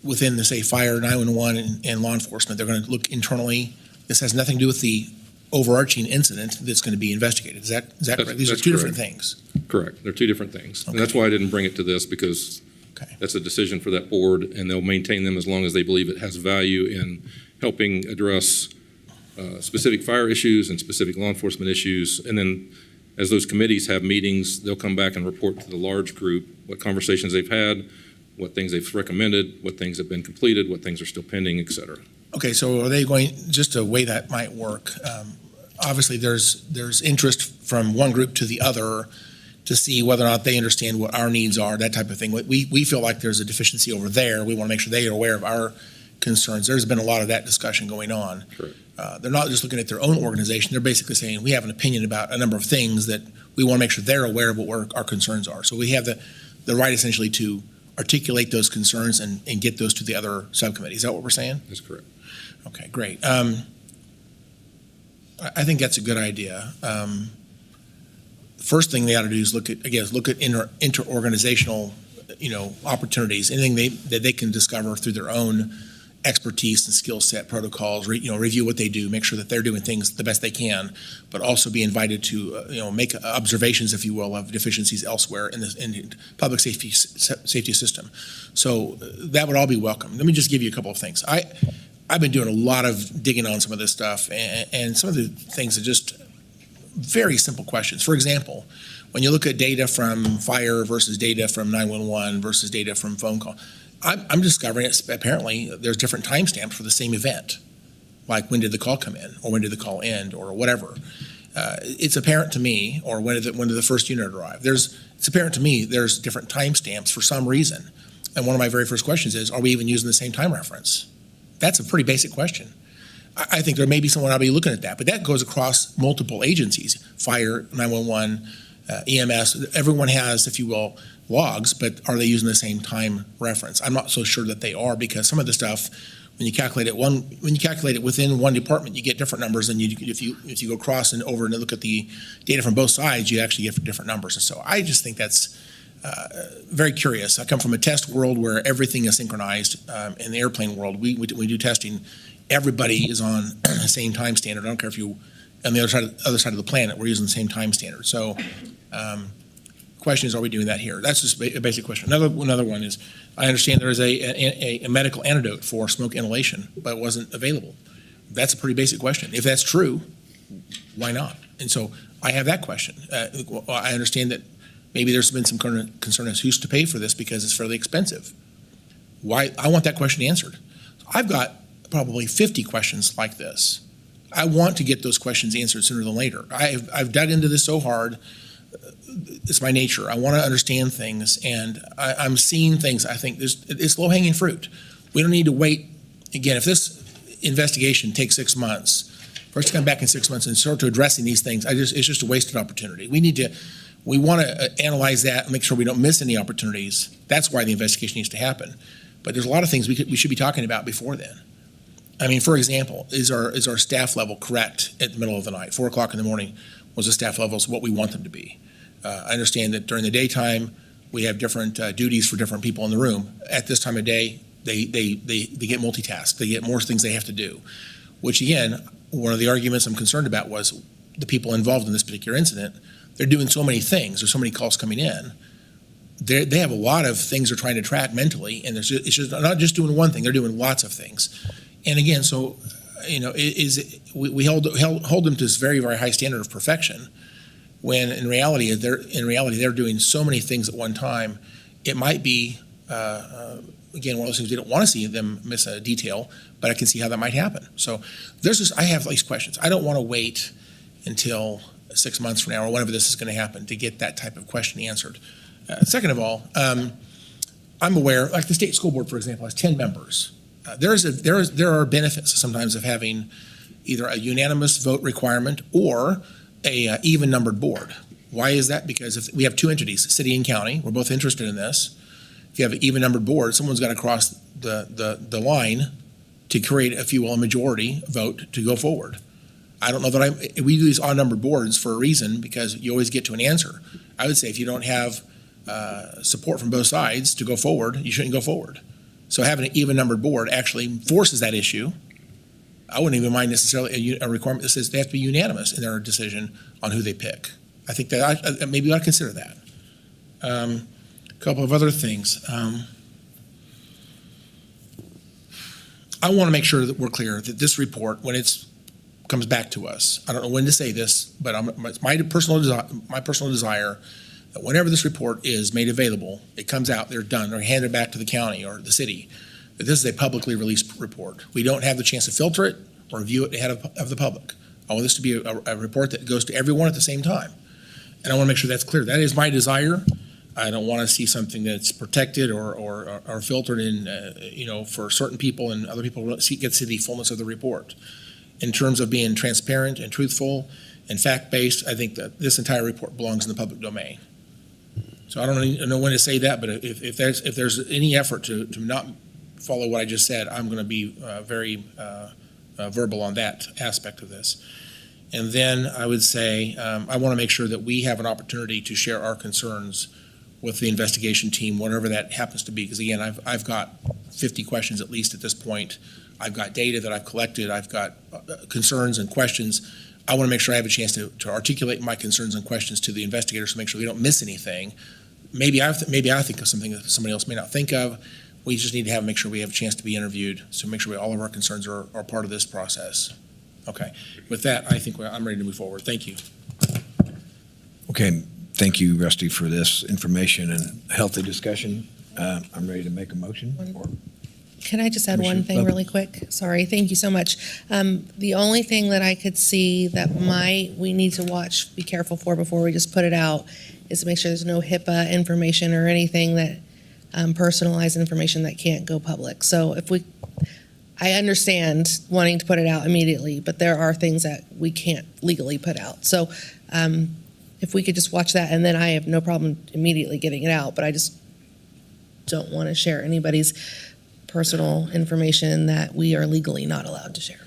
within the, say, fire, 911, and law enforcement? They're going to look internally. This has nothing to do with the overarching incident that's going to be investigated. Is that correct? These are two different things. Correct. They're two different things. Okay. And that's why I didn't bring it to this, because that's a decision for that board, and they'll maintain them as long as they believe it has value in helping address specific fire issues and specific law enforcement issues. And then as those committees have meetings, they'll come back and report to the large group what conversations they've had, what things they've recommended, what things have been completed, what things are still pending, et cetera. Okay, so are they going, just a way that might work, obviously there's interest from one group to the other to see whether or not they understand what our needs are, that type of thing. We feel like there's a deficiency over there. We want to make sure they are aware of our concerns. There's been a lot of that discussion going on. Correct. They're not just looking at their own organization. They're basically saying, we have an opinion about a number of things that we want to make sure they're aware of what our concerns are. So we have the right essentially to articulate those concerns and get those to the other subcommittees. Is that what we're saying? That's correct. Okay, great. I think that's a good idea. First thing they ought to do is look at interorganizational, opportunities, anything that they can discover through their own expertise and skill set, protocols, review what they do, make sure that they're doing things the best they can, but also be invited to, make observations, if you will, of deficiencies elsewhere in the public safety system. So that would all be welcome. Let me just give you a couple of things. I've been doing a lot of digging on some of this stuff, and some of the things are just very simple questions. For example, when you look at data from fire versus data from 911 versus data from phone call, I'm discovering apparently there's different timestamps for the same event. Like when did the call come in, or when did the call end, or whatever. It's apparent to me, or when did the first unit arrive. It's apparent to me there's different timestamps for some reason. And one of my very first questions is, are we even using the same time reference? That's a pretty basic question. I think there may be someone I'll be looking at that, but that goes across multiple agencies, fire, 911, EMS. Everyone has, if you will, logs, but are they using the same time reference? I'm not so sure that they are, because some of the stuff, when you calculate it within one department, you get different numbers, and if you go across and over and look at the data from both sides, you actually get different numbers. And so I just think that's very curious. I come from a test world where everything is synchronized. In the airplane world, we do testing. Everybody is on the same time standard. I don't care if you on the other side of the planet, we're using the same time standard. So question is, are we doing that here? That's just a basic question. Another one is, I understand there is a medical antidote for smoke inhalation, but it wasn't available. That's a pretty basic question. If that's true, why not? And so I have that question. I understand that maybe there's been some concern as who's to pay for this because it's fairly expensive. Why? I want that question answered. I've got probably 50 questions like this. I want to get those questions answered sooner than later. I've dug into this so hard. It's my nature. I want to understand things, and I'm seeing things. I think it's low-hanging fruit. We don't need to wait. Again, if this investigation takes 6 months, for us to come back in 6 months and start to addressing these things, it's just a wasted opportunity. We want to analyze that and make sure we don't miss any opportunities. That's why the investigation needs to happen. But there's a lot of things we should be talking about before then. I mean, for example, is our staff level correct at the middle of the night? 4 o'clock in the morning was the staff levels what we want them to be. I understand that during the daytime, we have different duties for different people in the room. At this time of day, they get multitasked. They get more things they have to do, which again, one of the arguments I'm concerned about was the people involved in this particular incident. They're doing so many things. There's so many calls coming in. They have a lot of things they're trying to track mentally, and it's just not just doing one thing. They're doing lots of things. And again, so we hold them to this very, very high standard of perfection, when in reality they're doing so many things at one time. It might be again one of those things we don't want to see them miss a detail, but I can see how that might happen. So I have these questions. I don't want to wait until 6 months from now or whenever this is going to happen to get that type of question answered. Second of all, I'm aware, like the state school board, for example, has 10 members. There are benefits sometimes of having either a unanimous vote requirement or a even numbered board. Why is that? Because if we have two entities, city and county, we're both interested in this. If you have an even numbered board, someone's got to cross the line to create, if you will, a majority vote to go forward. I don't know that we do these odd numbered boards for a reason, because you always get to an answer. I would say if you don't have support from both sides to go forward, you shouldn't go forward. So having an even numbered board actually forces that issue. I wouldn't even mind necessarily a requirement that says they have to be unanimous in their decision on who they pick. I think that maybe we ought to consider that. A couple of other things. I want to make sure that we're clear that this report, when it comes back to us, I don't know when to say this, but it's my personal desire that whenever this report is made available, it comes out, they're done, they're handed back to the county or the city, that this is a publicly released report. We don't have the chance to filter it or review it ahead of the public. I want this to be a report that goes to everyone at the same time. And I want to make sure that's clear. That is my desire. I don't want to see something that's protected or filtered in, for certain people, and other people get to see the fullness of the report. In terms of being transparent and truthful and fact-based, I think that this entire report belongs in the public domain. So I don't know when to say that, but if there's any effort to not follow what I just said, I'm going to be very verbal on that aspect of this. And then I would say I want to make sure that we have an opportunity to share our concerns with the investigation team, whatever that happens to be. Because again, I've got 50 questions at least at this point. I've got data that I've collected. I've got concerns and questions. I want to make sure I have a chance to articulate my concerns and questions to the investigators to make sure we don't miss anything. Maybe I think of something that somebody else may not think of. We just need to make sure we have a chance to be interviewed, so make sure all of our concerns are part of this process. Okay. With that, I think I'm ready to move forward. Thank you. Okay. Thank you, Rusty, for this information and healthy discussion. I'm ready to make a motion. Can I just add one thing really quick? Sorry, thank you so much. The only thing that I could see that we need to watch, be careful for before we just put it out, is to make sure there's no HIPAA information or anything that personalized information that can't go public. So I understand wanting to put it out immediately, but there are things that we can't legally put out. So if we could just watch that, and then I have no problem immediately getting it out, but I just don't want to share anybody's personal information that we are legally not allowed to share.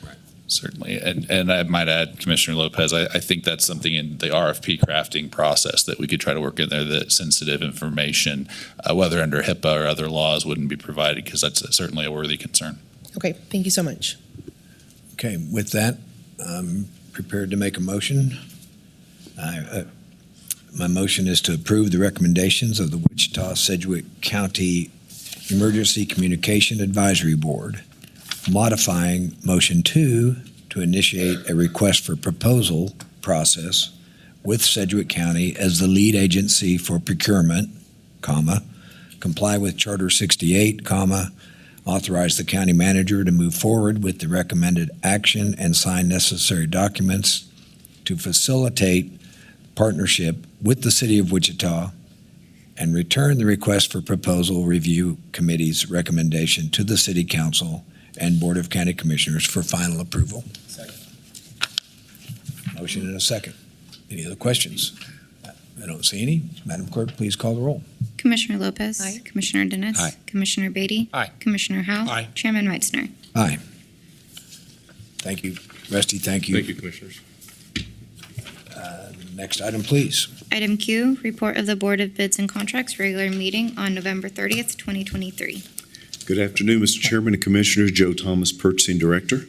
Certainly. And I might add, Commissioner Lopez, I think that's something in the RFP crafting process that we could try to work in there, that sensitive information, whether under HIPAA or other laws, wouldn't be provided, because that's certainly a worthy concern. Okay, thank you so much. Okay, with that, I'm prepared to make a motion. My motion is to approve the recommendations of the Wichita-Sedgwick County Emergency Communication Advisory Board, modifying Motion 2 to initiate a request for proposal process with Sedgwick County as the lead agency for procurement, comply with Charter 68, authorize the county manager to move forward with the recommended action and sign necessary documents to facilitate partnership with the City of Wichita, and return the request for proposal review committee's recommendation to the City Council and Board of County Commissioners for final approval. Second. Motion and a second. Any other questions? I don't see any. Madam Clerk, please call the roll. Commissioner Lopez. Aye. Commissioner Dennis. Aye. Commissioner Beatty. Aye. Commissioner Howell. Aye. Chairman Weitzner. Aye. Thank you. Rusty, thank you. Thank you, Commissioners. Next item, please. Item Q, report of the Board of Bids and Contracts regular meeting on November 30th, 2023. Good afternoon, Mr. Chairman and Commissioners. Joe Thomas, Purchasing Director.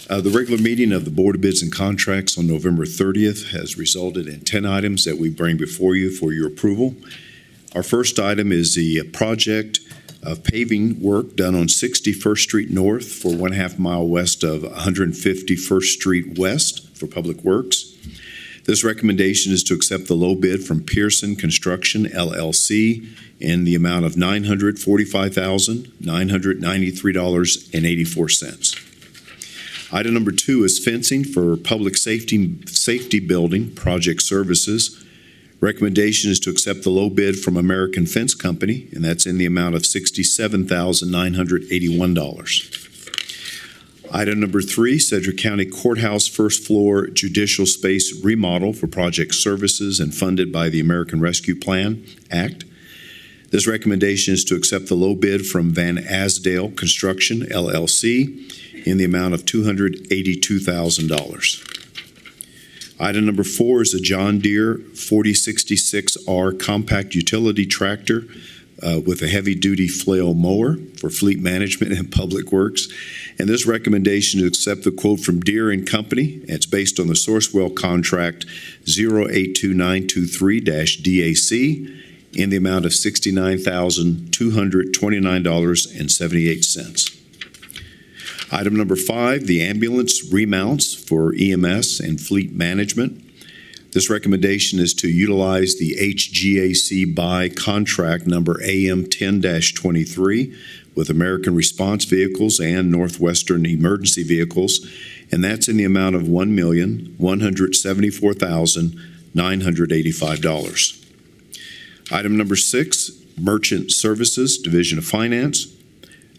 The regular meeting of the Board of Bids and Contracts on November 30th has resulted in 10 items that we bring before you for your approval. Our first item is the project of paving work done on 61st Street North for 1/2 mile west of 151st Street West for Public Works. This recommendation is to accept the low bid from Pearson Construction, LLC, in the amount of $945,993.84. Item number 2 is fencing for public safety building project services. Recommendation is to accept the low bid from American Fence Company, and that's in the amount of $67,981. Item number 3, Sedgwick County Courthouse first floor judicial space remodel for project services and funded by the American Rescue Plan Act. This recommendation is to accept the low bid from Van Asdale Construction, LLC, in the amount of $282,000. Item number 4 is a John Deere 4066R compact utility tractor with a heavy-duty flail mower for fleet management and public works. And this recommendation is to accept the quote from Deere & Company. It's based on the Sourcewell contract 082923-DAC in the amount of $69,229.78. Item number 5, the ambulance remounts for EMS and fleet management. This recommendation is to utilize the HGAC buy contract number AM10-23 with American Response Vehicles and Northwestern Emergency Vehicles, and that's in the amount of $1,174,985. Item number 6, Merchant Services, Division of Finance.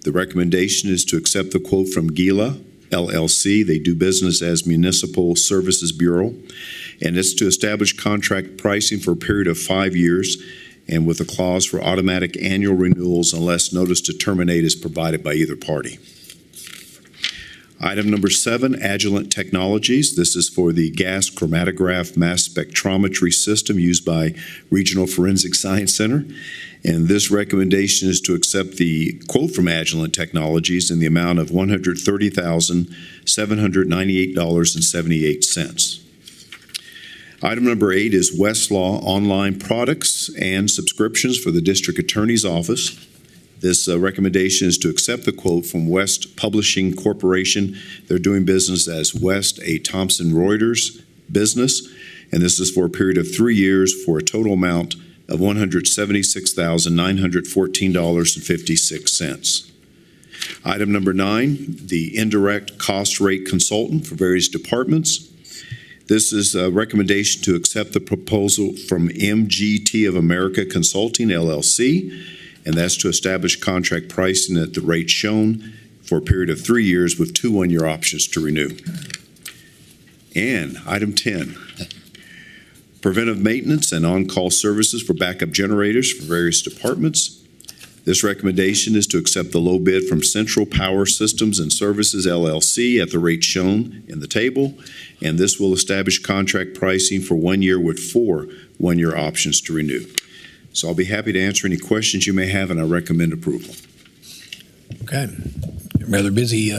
The recommendation is to accept the quote from Gila LLC. They do business as Municipal Services Bureau, and it's to establish contract pricing for a period of 5 years and with a clause for automatic annual renewals unless notice to terminate is provided by either party. Item number 7, Agilent Technologies. This is for the gas chromatograph mass spectrometry system used by Regional Forensic Science Center. And this recommendation is to accept the quote from Agilent Technologies in the amount of $130,798.78. Item number 8 is Westlaw Online Products and Subscriptions for the District Attorney's Office. This recommendation is to accept the quote from West Publishing Corporation. They're doing business as West A. Thomson Reuters Business, and this is for a period of 3 years for a total amount of $176,914.56. Item number 9, the Indirect Cost Rate Consultant for various departments. This is a recommendation to accept the proposal from MGT of America Consulting, LLC, and that's to establish contract pricing at the rate shown for a period of 3 years with 2 one-year options to renew. And item 10, preventive maintenance and on-call services for backup generators for various departments. This recommendation is to accept the low bid from Central Power Systems and Services, LLC at the rate shown in the table, and this will establish contract pricing for 1 year with 4 one-year options to renew. So I'll be happy to answer any questions you may have, and I recommend approval. Okay. Rather busy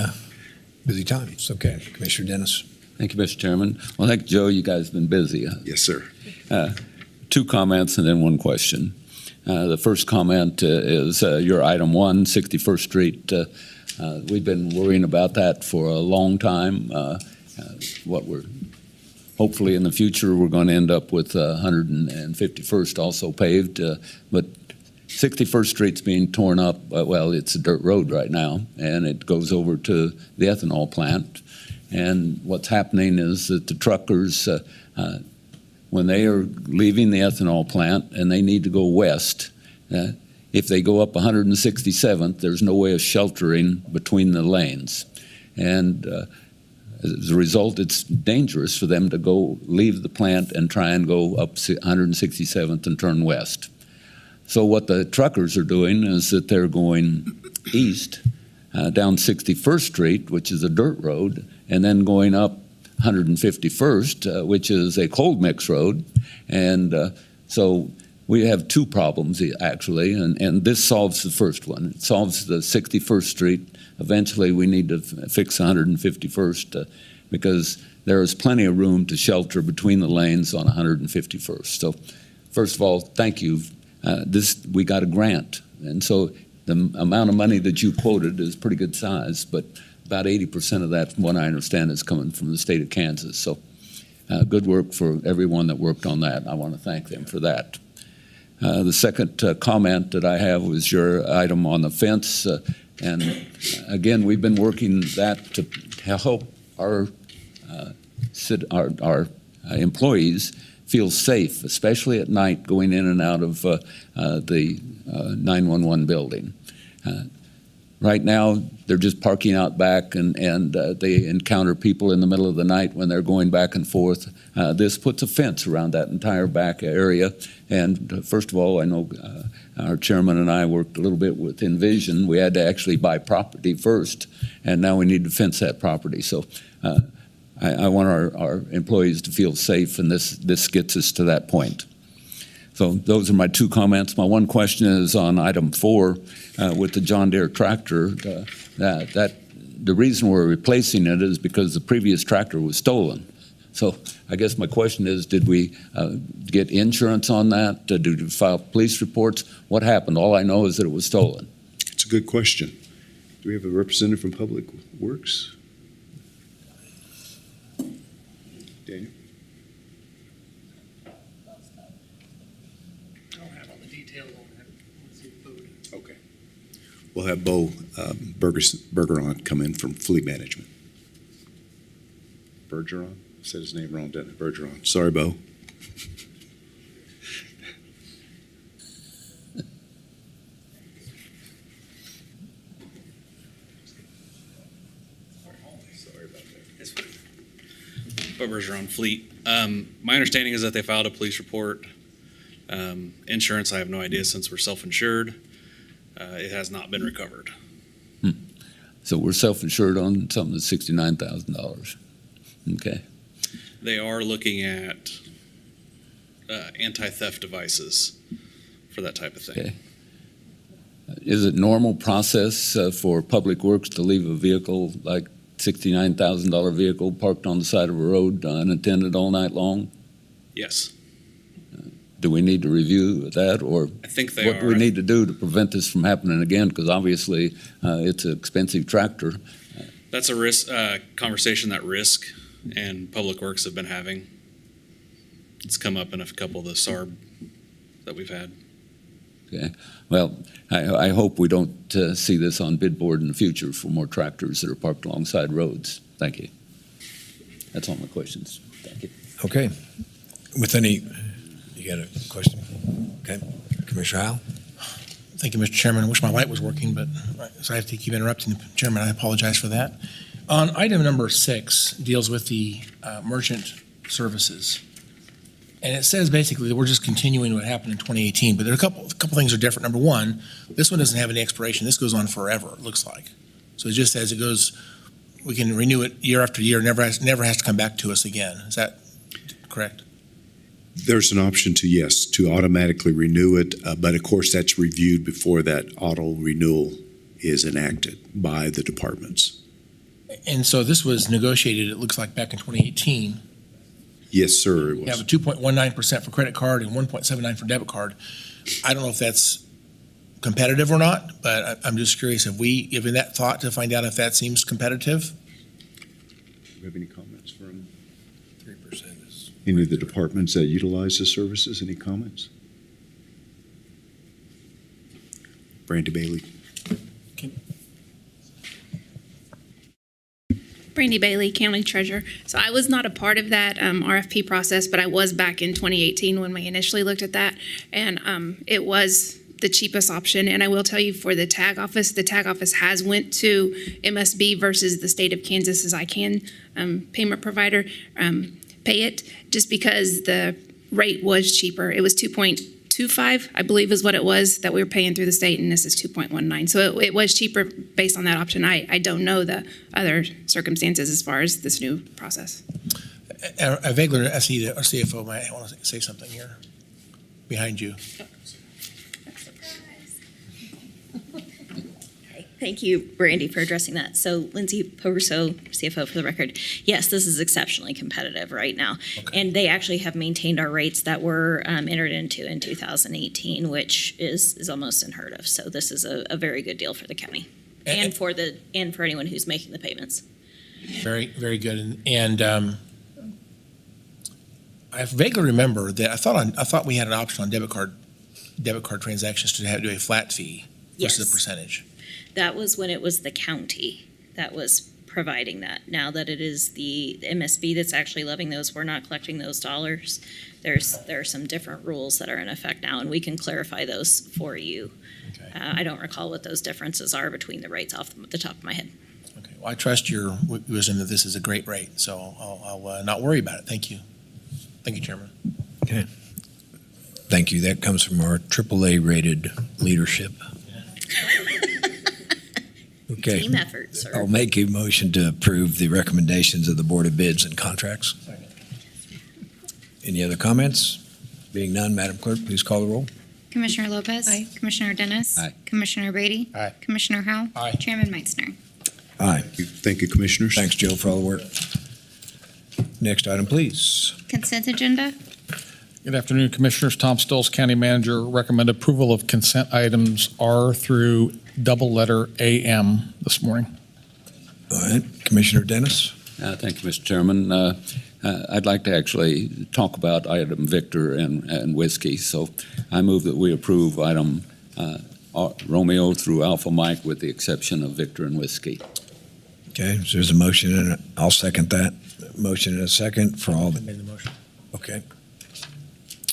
times. Okay. Commissioner Dennis. Thank you, Mr. Chairman. Well, thank you, Joe. You guys have been busy. Yes, sir. 2 comments and then 1 question. The first comment is your item 1, 61st Street. We've been worrying about that for a long time. Hopefully in the future, we're going to end up with 151st also paved, but 61st Street's being torn up. Well, it's a dirt road right now, and it goes over to the ethanol plant. And what's happening is that the truckers, when they are leaving the ethanol plant and they need to go west, if they go up 167th, there's no way of sheltering between the lanes. And as a result, it's dangerous for them to go leave the plant and try and go up 167th and turn west. So what the truckers are doing is that they're going east down 61st Street, which is a dirt road, and then going up 151st, which is a cold mix road. And so we have 2 problems, actually, and this solves the first one. It solves the 61st Street. Eventually, we need to fix 151st because there is plenty of room to shelter between the lanes on 151st. So first of all, thank you. We got a grant, and so the amount of money that you quoted is pretty good size, but about 80% of that, from what I understand, is coming from the state of Kansas. So good work for everyone that worked on that. I want to thank them for that. The second comment that I have was your item on the fence. And again, we've been working that to help our employees feel safe, especially at night going in and out of the 911 building. Right now, they're just parking out back and they encounter people in the middle of the night when they're going back and forth. This puts a fence around that entire back area. And first of all, I know our chairman and I worked a little bit with Envision. We had to actually buy property first, and now we need to fence that property. So I want our employees to feel safe, and this gets us to that point. So those are my 2 comments. My 1 question is on item 4 with the John Deere tractor. The reason we're replacing it is because the previous tractor was stolen. So I guess my question is, did we get insurance on that? Did we file police reports? What happened? All I know is that it was stolen. It's a good question. Do we have a representative from Public Works? Daniel? Okay. We'll have Bo Bergeron come in from Fleet Management. Bergeron? Said his name wrong, didn't I? Bergeron. Sorry, Bo. Sorry about that. It's fine. But Berger on Fleet. My understanding is that they filed a police report. Insurance, I have no idea since we're self-insured. It has not been recovered. So we're self-insured on something that's $69,000. Okay. They are looking at anti-theft devices for that type of thing. Okay. Is it normal process for Public Works to leave a vehicle like $69,000 vehicle parked on the side of a road unattended all night long? Yes. Do we need to review that, or I think they what do we need to do to prevent this from happening again? Because obviously it's an expensive tractor. That's a risk conversation that Risk and Public Works have been having. It's come up in a couple of the SARB that we've had. Okay. Well, I hope we don't see this on bid board in the future for more tractors that are parked alongside roads. Thank you. That's all my questions. Thank you. Okay. With any, you got a question? Okay. Commissioner Howell? Thank you, Mr. Chairman. I wish my light was working, but so I have to keep interrupting the chairman. I apologize for that. On item number 6 deals with the merchant services. And it says basically that we're just continuing what happened in 2018, but there are a couple things are different. Number one, this one doesn't have any expiration. This goes on forever, it looks like. So it just says it goes, we can renew it year after year, never has to come back to us again. Is that correct? There's an option to, yes, to automatically renew it, but of course that's reviewed before that auto renewal is enacted by the departments. And so this was negotiated, it looks like, back in 2018. Yes, sir, it You was. have a 2.19% for credit card and 1.79 for debit card. I don't know if that's competitive or not, but I'm just curious, have we given that thought to find out if that seems competitive? Do you have any comments from 3% is. any of the departments that utilize the services? Any comments? Brandy Bailey. Brandy Bailey, County Treasurer. So I was not a part of that RFP process, but I was back in 2018 when we initially looked at that, and it was the cheapest option. And I will tell you, for the tag office has went to MSB versus the state of Kansas as I can payment provider pay it, just because the rate was cheaper. It was 2.25, I believe is what it was that we were paying through the state, and this is 2.19. So it was cheaper based on that option. I don't know the other circumstances as far as this new process. Vegler, our CFO, might want to say something here behind you. Thank you, Brandy, for addressing that. So Lindsay Poverso, CFO for the record, yes, this is exceptionally competitive right now. Okay. And they actually have maintained our rates that were entered into in 2018, which is almost unheard of. So this is a very good deal for the county and for anyone who's making the payments. Very, very good. And I vaguely remember that I thought we had an option on debit card transactions to do a flat fee versus a percentage. That was when it was the county that was providing that. Now that it is the MSB that's actually levying those, we're not collecting those dollars. There are some different rules that are in effect now, and we can clarify those for you. Okay. I don't recall what those differences are between the rates off the top of my head. Okay. Well, I trust your wisdom that this is a great rate, so I'll not worry about it. Thank you. Thank you, Chairman. Okay. Thank you. That comes from our AAA rated leadership. Okay. Team effort, sir. I'll make a motion to approve the recommendations of the Board of Bids and Contracts. Second. Any other comments? Being none, Madam Clerk, please call the roll. Commissioner Lopez. Aye. Commissioner Dennis. Aye. Commissioner Brady. Aye. Commissioner Howell. Aye. Chairman Meitzner. Aye. Thank you, Commissioners. Thanks, Joe, for all the work. Next item, please. Consent agenda. Good afternoon, Commissioners. Tom Stolz, County Manager. Recommend approval of consent items R through double letter AM this morning. All right. Commissioner Dennis. Thank you, Mr. Chairman. I'd like to actually talk about item Victor and whiskey. So I move that we approve item Romeo through Alpha Mike with the exception of Victor and whiskey. Okay, so there's a motion, and I'll second that. Motion and a second for all. Made the motion. Okay.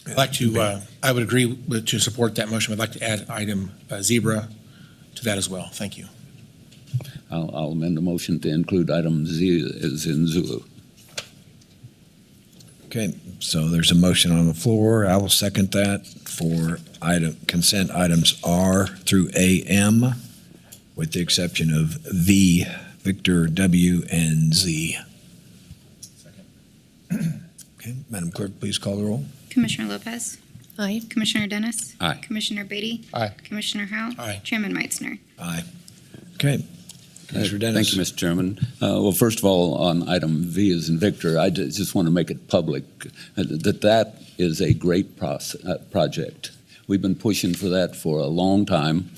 I'd like to, I would agree to support that motion. I'd like to add item zebra to that as well. Thank you. I'll amend the motion to include item Z as in Zulu. Okay, so there's a motion on the floor. I will second that for consent items R through AM, with the exception of V, Victor, W, and Z. Okay, Madam Clerk, please call the roll. Commissioner Lopez. Aye. Commissioner Dennis. Aye. Commissioner Beatty. Aye. Commissioner Howell. Aye. Chairman Meitzner. Aye. Okay. Commissioner Dennis. Thank you, Mr. Chairman. Well, first of all, on item V as in Victor, I just want to make it public that is a great project. We've been pushing for that for a long time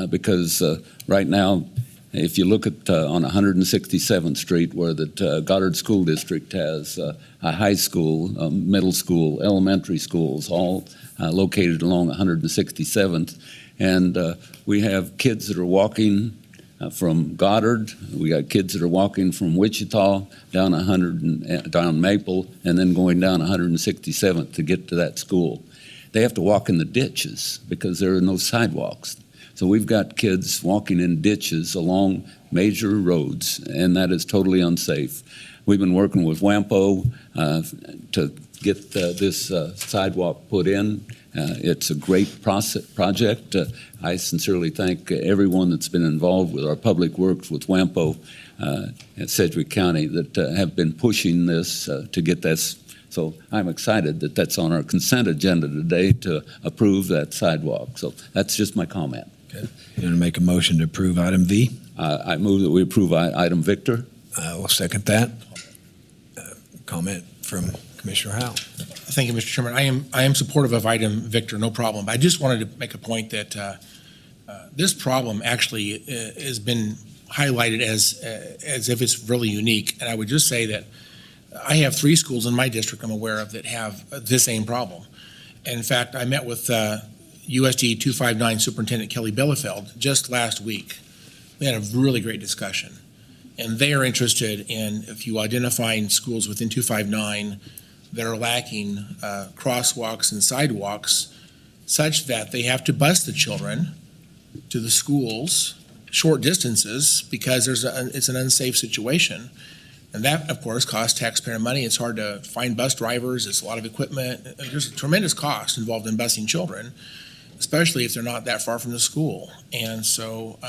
because right now, if you look at on 167th Street, where the Goddard School District has a high school, middle school, elementary schools, all located along 167th, and we have kids that are walking from Goddard. We got kids that are walking from Wichita down Maple, and then going down 167th to get to that school. They have to walk in the ditches because there are no sidewalks. So we've got kids walking in ditches along major roads, and that is totally unsafe. We've been working with WAMPO to get this sidewalk put in. It's a great project. I sincerely thank everyone that's been involved with our public works with WAMPO at Sedgwick County that have been pushing this to get this. So I'm excited that that's on our consent agenda today to approve that sidewalk. So that's just my comment. Okay. You want to make a motion to approve item V? I move that we approve item Victor. I will second that. Comment from Commissioner Howell. Thank you, Mr. Chairman. I am supportive of item Victor, no problem. I just wanted to make a point that this problem actually has been highlighted as if it's really unique. And I would just say that I have 3 schools in my district I'm aware of that have this same problem. In fact, I met with USD 259 Superintendent Kelly Bielefeld just last week. We had a really great discussion. And they are interested in, if you identify schools within 259 that are lacking crosswalks and sidewalks, such that they have to bus the children to the schools short distances because it's an unsafe situation. And that, of course, costs taxpayer money. It's hard to find bus drivers. It's a lot of equipment. There's a tremendous cost involved in busing children, especially if they're not that far from the school. And so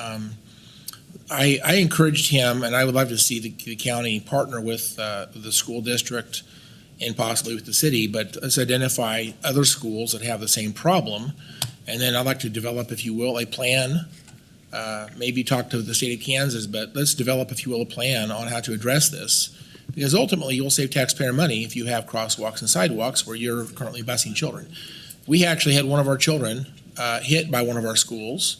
I encouraged him, and I would love to see the county partner with the school district and possibly with the city, but let's identify other schools that have the same problem. And then I'd like to develop, if you will, a plan, maybe talk to the state of Kansas, but let's develop, if you will, a plan on how to address this. Because ultimately, you'll save taxpayer money if you have crosswalks and sidewalks where you're currently busing children. We actually had one of our children hit by one of our schools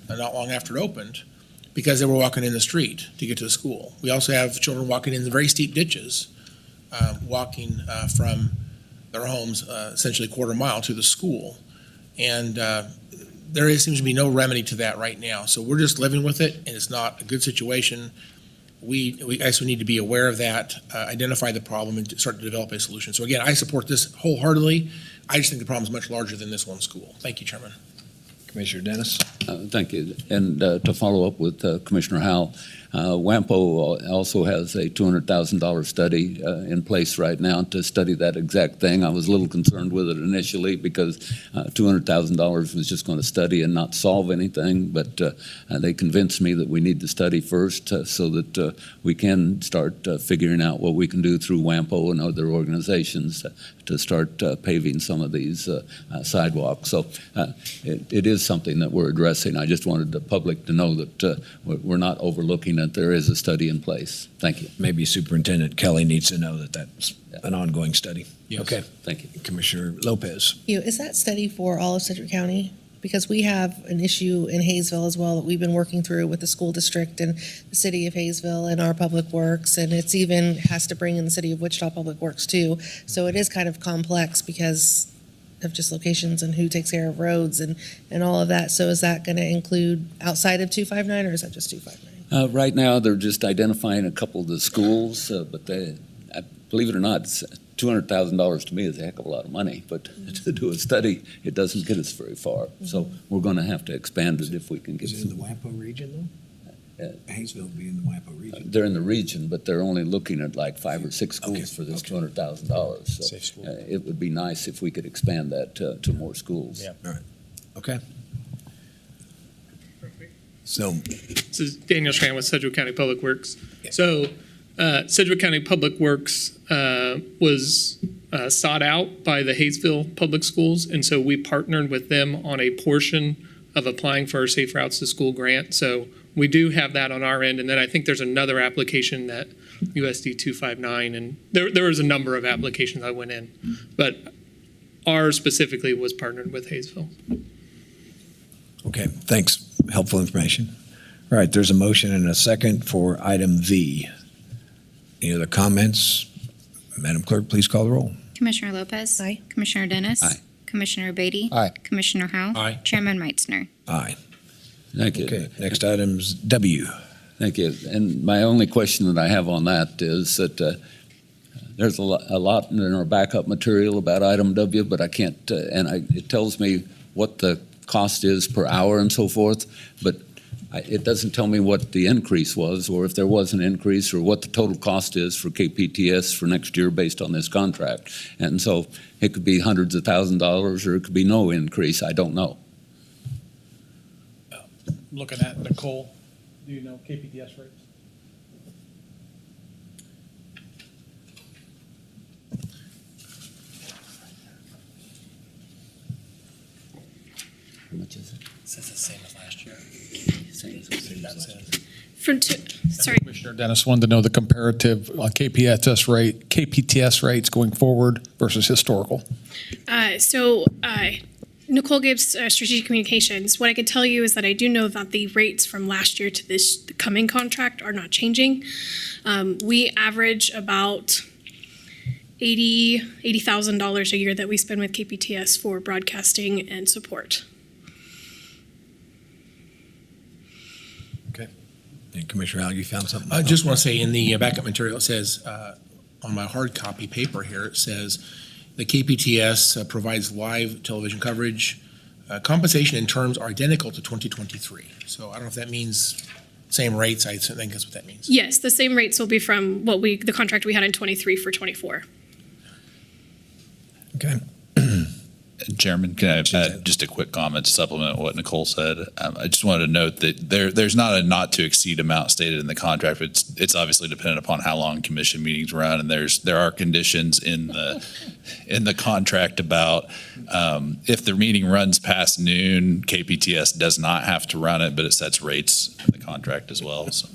not long after it opened because they were walking in the street to get to the school. We also have children walking in the very steep ditches, walking from their homes essentially a quarter mile to the school. And there seems to be no remedy to that right now. So we're just living with it, and it's not a good situation. We actually need to be aware of that, identify the problem, and start to develop a solution. So again, I support this wholeheartedly. I just think the problem is much larger than this one school. Thank you, Chairman. Commissioner Dennis. Thank you. And to follow up with Commissioner Howell, WAMPO also has a $200,000 study in place right now to study that exact thing. I was a little concerned with it initially because $200,000 was just going to study and not solve anything, but they convinced me that we need to study first so that we can start figuring out what we can do through WAMPO and other organizations to start paving some of these sidewalks. So it is something that we're addressing. I just wanted the public to know that we're not overlooking it. There is a study in place. Thank you. Maybe Superintendent Kelly needs to know that that's an ongoing study. Yes. Okay. Thank you. Commissioner Lopez. Is that study for all of Sedgwick County? Because we have an issue in Hayesville as well that we've been working through with the school district and the city of Hayesville and our public works, and it's even has to bring in the city of Wichita Public Works too. So it is kind of complex because of just locations and who takes care of roads and all of that. So is that going to include outside of 259 or is that just 259? Right now, they're just identifying a couple of the schools, but believe it or not, $200,000 to me is a heck of a lot of money, but to do a study, it doesn't get us very far. So we're going to have to expand it if we can get Is it in the WAMPO region, though? Hayesville would be in the WAPO region. They're in the region, but they're only looking at like 5 or 6 schools for this $200,000. Safe So school. it would be nice if we could expand that to more schools. Yeah. All right. Okay. So, This is Daniel Schran with Sedgwick County Public Works. So Sedgwick County Public Works was sought out by the Hayesville Public Schools, and so we partnered with them on a portion of applying for our Safe Routes to School grant. So we do have that on our end, and then I think there's another application that USD 259, and there was a number of applications that went in, but ours specifically was partnered with Hayesville. okay, thanks. Helpful information. All right, there's a motion and a second for item V. Any other comments? Madam Clerk, please call the roll. Commissioner Lopez. Aye. Commissioner Dennis. Aye. Commissioner Beatty. Aye. Commissioner Howell. Aye. Chairman Meitzner. Aye. Thank you. Okay, next item's W. Thank you. And my only question that I have on that is that there's a lot in our backup material about item W, but I can't, it tells me what the cost is per hour and so forth, but it doesn't tell me what the increase was, or if there was an increase, or what the total cost is for KPTS for next year based on this contract. And so it could be hundreds of $1,000s, or it could be no increase. I don't know. Looking at Nicole, do you know KPTS rates? How much is it? Says the same as last year. Sorry. Commissioner Dennis wanted to know the comparative KPTS rates going forward versus historical. Nicole Gibbs, Strategic Communications. What I can tell you is that I do know that the rates from last year to this coming contract are not changing. We average about $80,000 a year that we spend with KPTS for broadcasting and support. And Commissioner Howell, you found something? I just want to say in the backup material, it says, on my hard copy paper here, it says the KPTS provides live television coverage. Compensation and terms are identical to 2023. So I don't know if that means same rates. I think that's what that means. Yes, the same rates will be from the contract we had in 23 for 24. Okay. Chairman, can I add just a quick comment to supplement what Nicole said? I just wanted to note that there's not a not to exceed amount stated in the contract, but it's obviously dependent upon how long commission meetings run, and there are conditions in the contract about if the meeting runs past noon, KPTS does not have to run it, but it sets rates in the contract as well. So.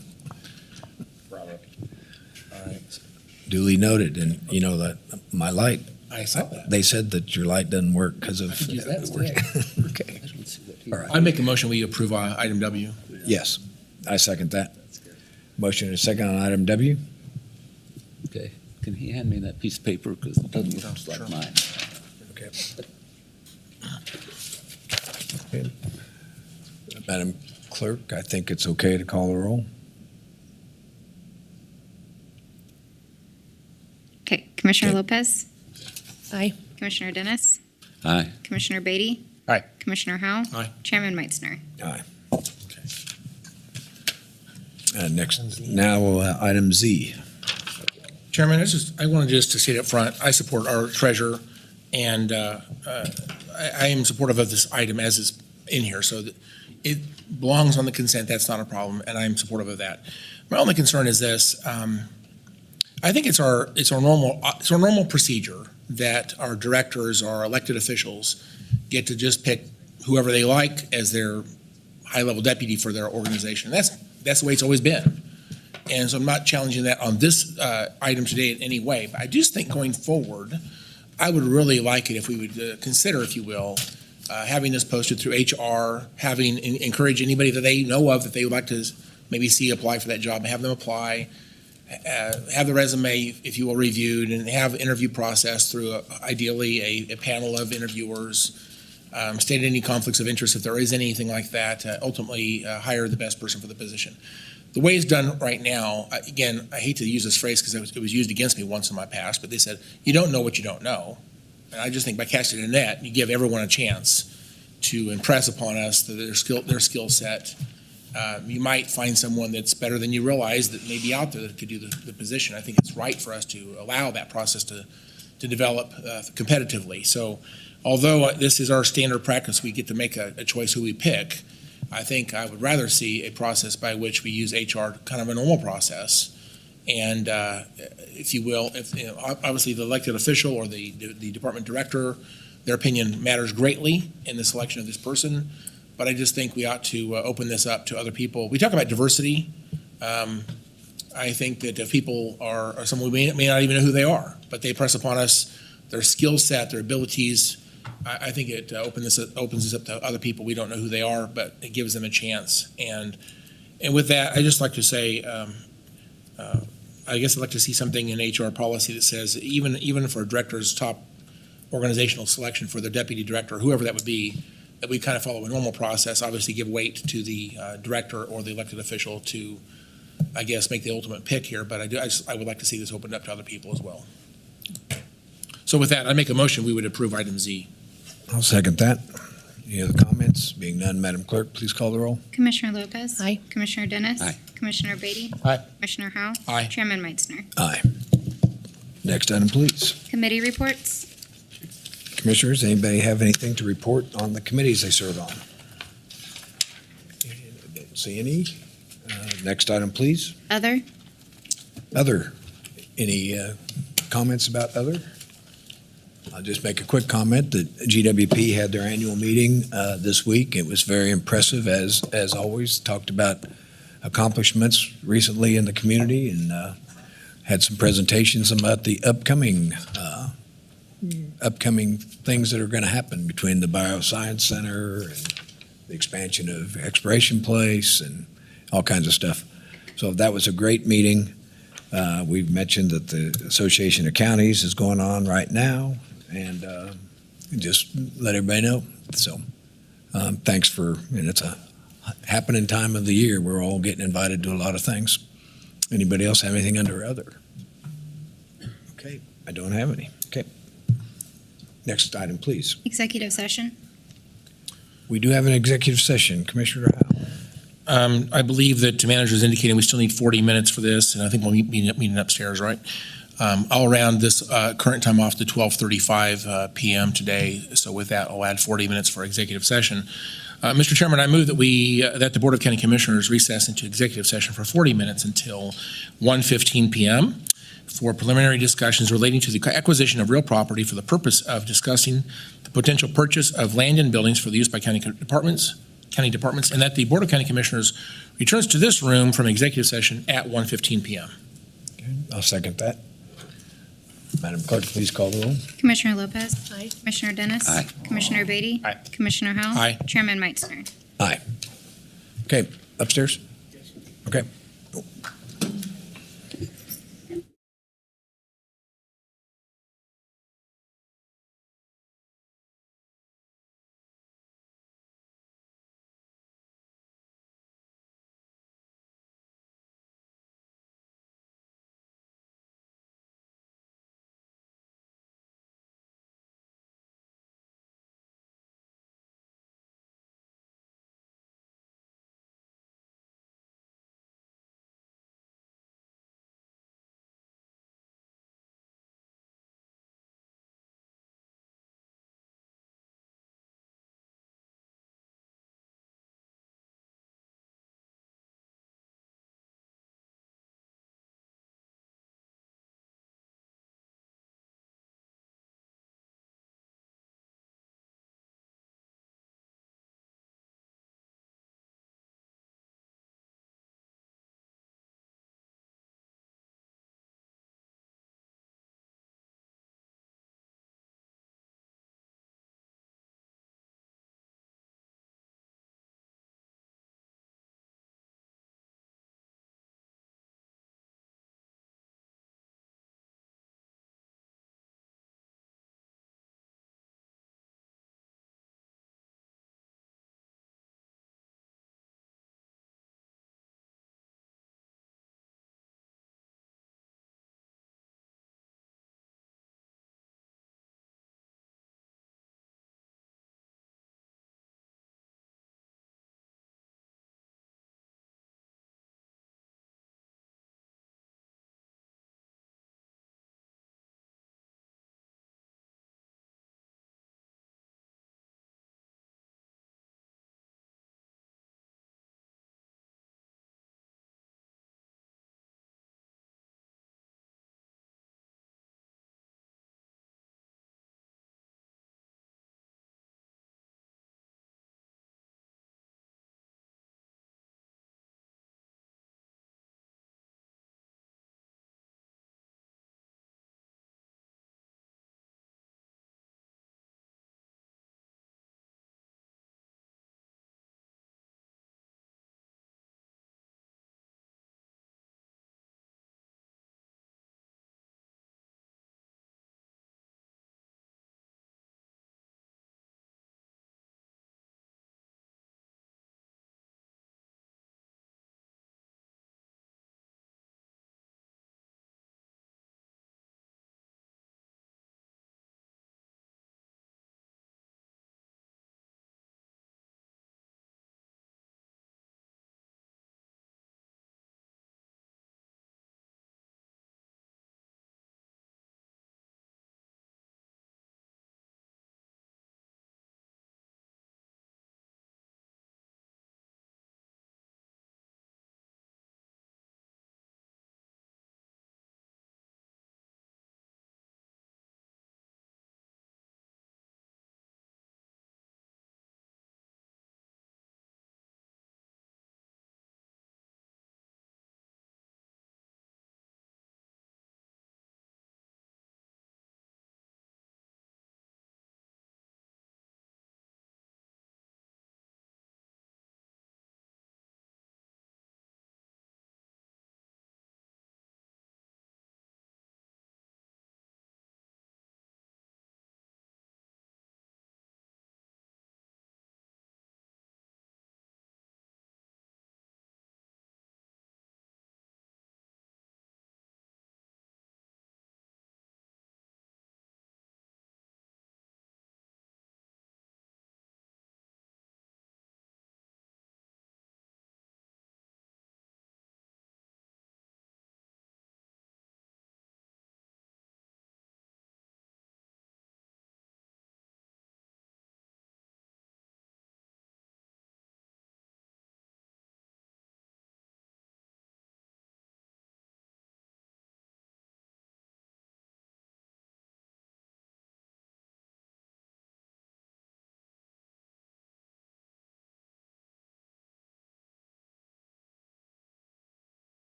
Duly noted, and you know that my light, I saw that. they said that your light doesn't work because of. Use that instead. Okay. All right. I make a motion we approve item W. Yes, I second that. Motion and a second on item W. Okay. Can he hand me that piece of paper, because it doesn't look just like mine? Okay. Madam Clerk, I think it's okay to call the roll. Okay, Commissioner Okay. Lopez. Aye. Commissioner Dennis. Aye. Commissioner Beatty. Aye. Commissioner Howell. Aye. Chairman Meitzner. Aye. Next, now item Z. Chairman, I wanted just to state up front, I support our treasurer, and I am supportive of this item as is in here, so that it belongs on the consent, that's not a problem, and I am supportive of that. My only concern is this, I think it's our normal procedure that our directors, our elected officials, get to just pick whoever they like as their high-level deputy for their organization. That's the way it's always been. And so I'm not challenging that on this item today in any way. But I just think going forward, I would really like it if we would consider, if you will, having this posted through HR, encourage anybody that they know of that they would like to maybe see apply for that job, have them apply, have the resume, if you will, reviewed, and have interview process through ideally a panel of interviewers, state any conflicts of interest if there is anything like that, ultimately hire the best person for the position. The way it's done right now, again, I hate to use this phrase because it was used against me once in my past, but they said, you don't know what you don't know. And I just think by casting a net, you give everyone a chance to impress upon us that their skill set you might find someone that's better than you realize that may be out there that could do the position. I think it's right for us to allow that process to develop competitively. So although this is our standard practice, we get to make a choice who we pick. I think I would rather see a process by which we use HR, kind of a normal process. And if you will, obviously the elected official or the department director, their opinion matters greatly in the selection of this person. But I just think we ought to open this up to other people. We talk about diversity. I think that if people are someone we may not even know who they are, but they press upon us their skill set, their abilities, I think it opens this up to other people. We don't know who they are, but it gives them a chance. And with that, I just like to say, I guess I'd like to see something in HR policy that says even for a director's top organizational selection for the deputy director, whoever that would be, that we kind of follow a normal process, obviously give weight to the director or the elected official to, I guess, make the ultimate pick here. But I would like to see this opened up to other people as well. So with that, I make a motion we would approve item Z. I'll second that. Any other comments? Being none, Madam Clerk, please call the roll. Commissioner Lopez. Aye. Commissioner Dennis. Aye. Commissioner Beatty. Aye. Commissioner Howell. Aye. Chairman Meitzner. Aye. Next item, please. Committee reports. Commissioners, anybody have anything to report on the committees they serve on? I don't see any. Next item, please. Other. Other. Any comments about other? I'll just make a quick comment that GWP had their annual meeting this week. It was very impressive, as always. Talked about accomplishments recently in the community and had some presentations about the upcoming things that are going to happen between the Bioscience Center and the expansion of Exploration Place and all kinds of stuff. So that was a great meeting. We've mentioned that the Association of Counties is going on right now, and just let everybody know. So thanks and it's a happening time of the year. We're all getting invited to a lot of things. Anybody else have anything under other? Okay, I don't have any. Okay. Next item, please. Executive session. We do have an executive session. Commissioner Howell. I believe that the manager is indicating we still need 40 minutes for this, and I think we'll meet upstairs, right? I'll round this current time off to 12:35 p.m. today. So with that, I'll add 40 minutes for executive session. Mr. Chairman, I move that the Board of County Commissioners recess into executive session for 40 minutes until 1:15 p.m. for preliminary discussions relating to the acquisition of real property for the purpose of discussing the potential purchase of land and buildings for the use by county departments, and that the Board of County Commissioners returns to this room from executive session at 1:15 p.m. Okay, I'll second that. Madam Clerk, please call the roll. Commissioner Lopez. Aye. Commissioner Dennis. Aye. Commissioner Beatty. Aye. Commissioner Howell. Aye. Chairman Meitzner. Aye. Okay, upstairs? Okay.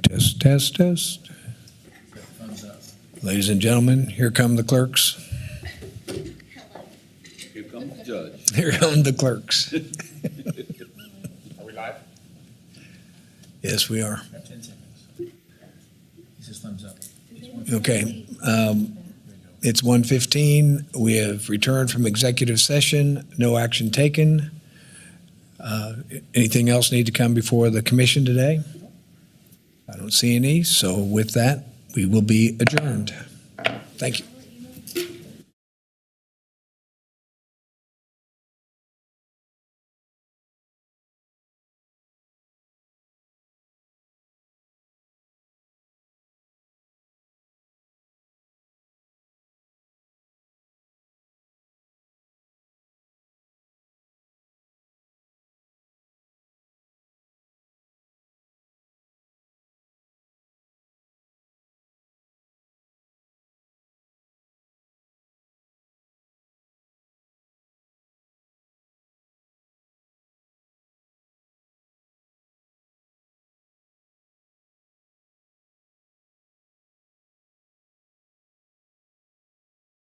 Test, test, test. Ladies and gentlemen, here come the clerks. Here comes the judge. Here come the clerks. Are we live? Yes, we are. 10 seconds. He says thumbs up. Okay. It's 1:15. We have returned from executive session. No action taken. Anything else need to come before the commission today? I don't see any. So with that, we will be adjourned. Thank you.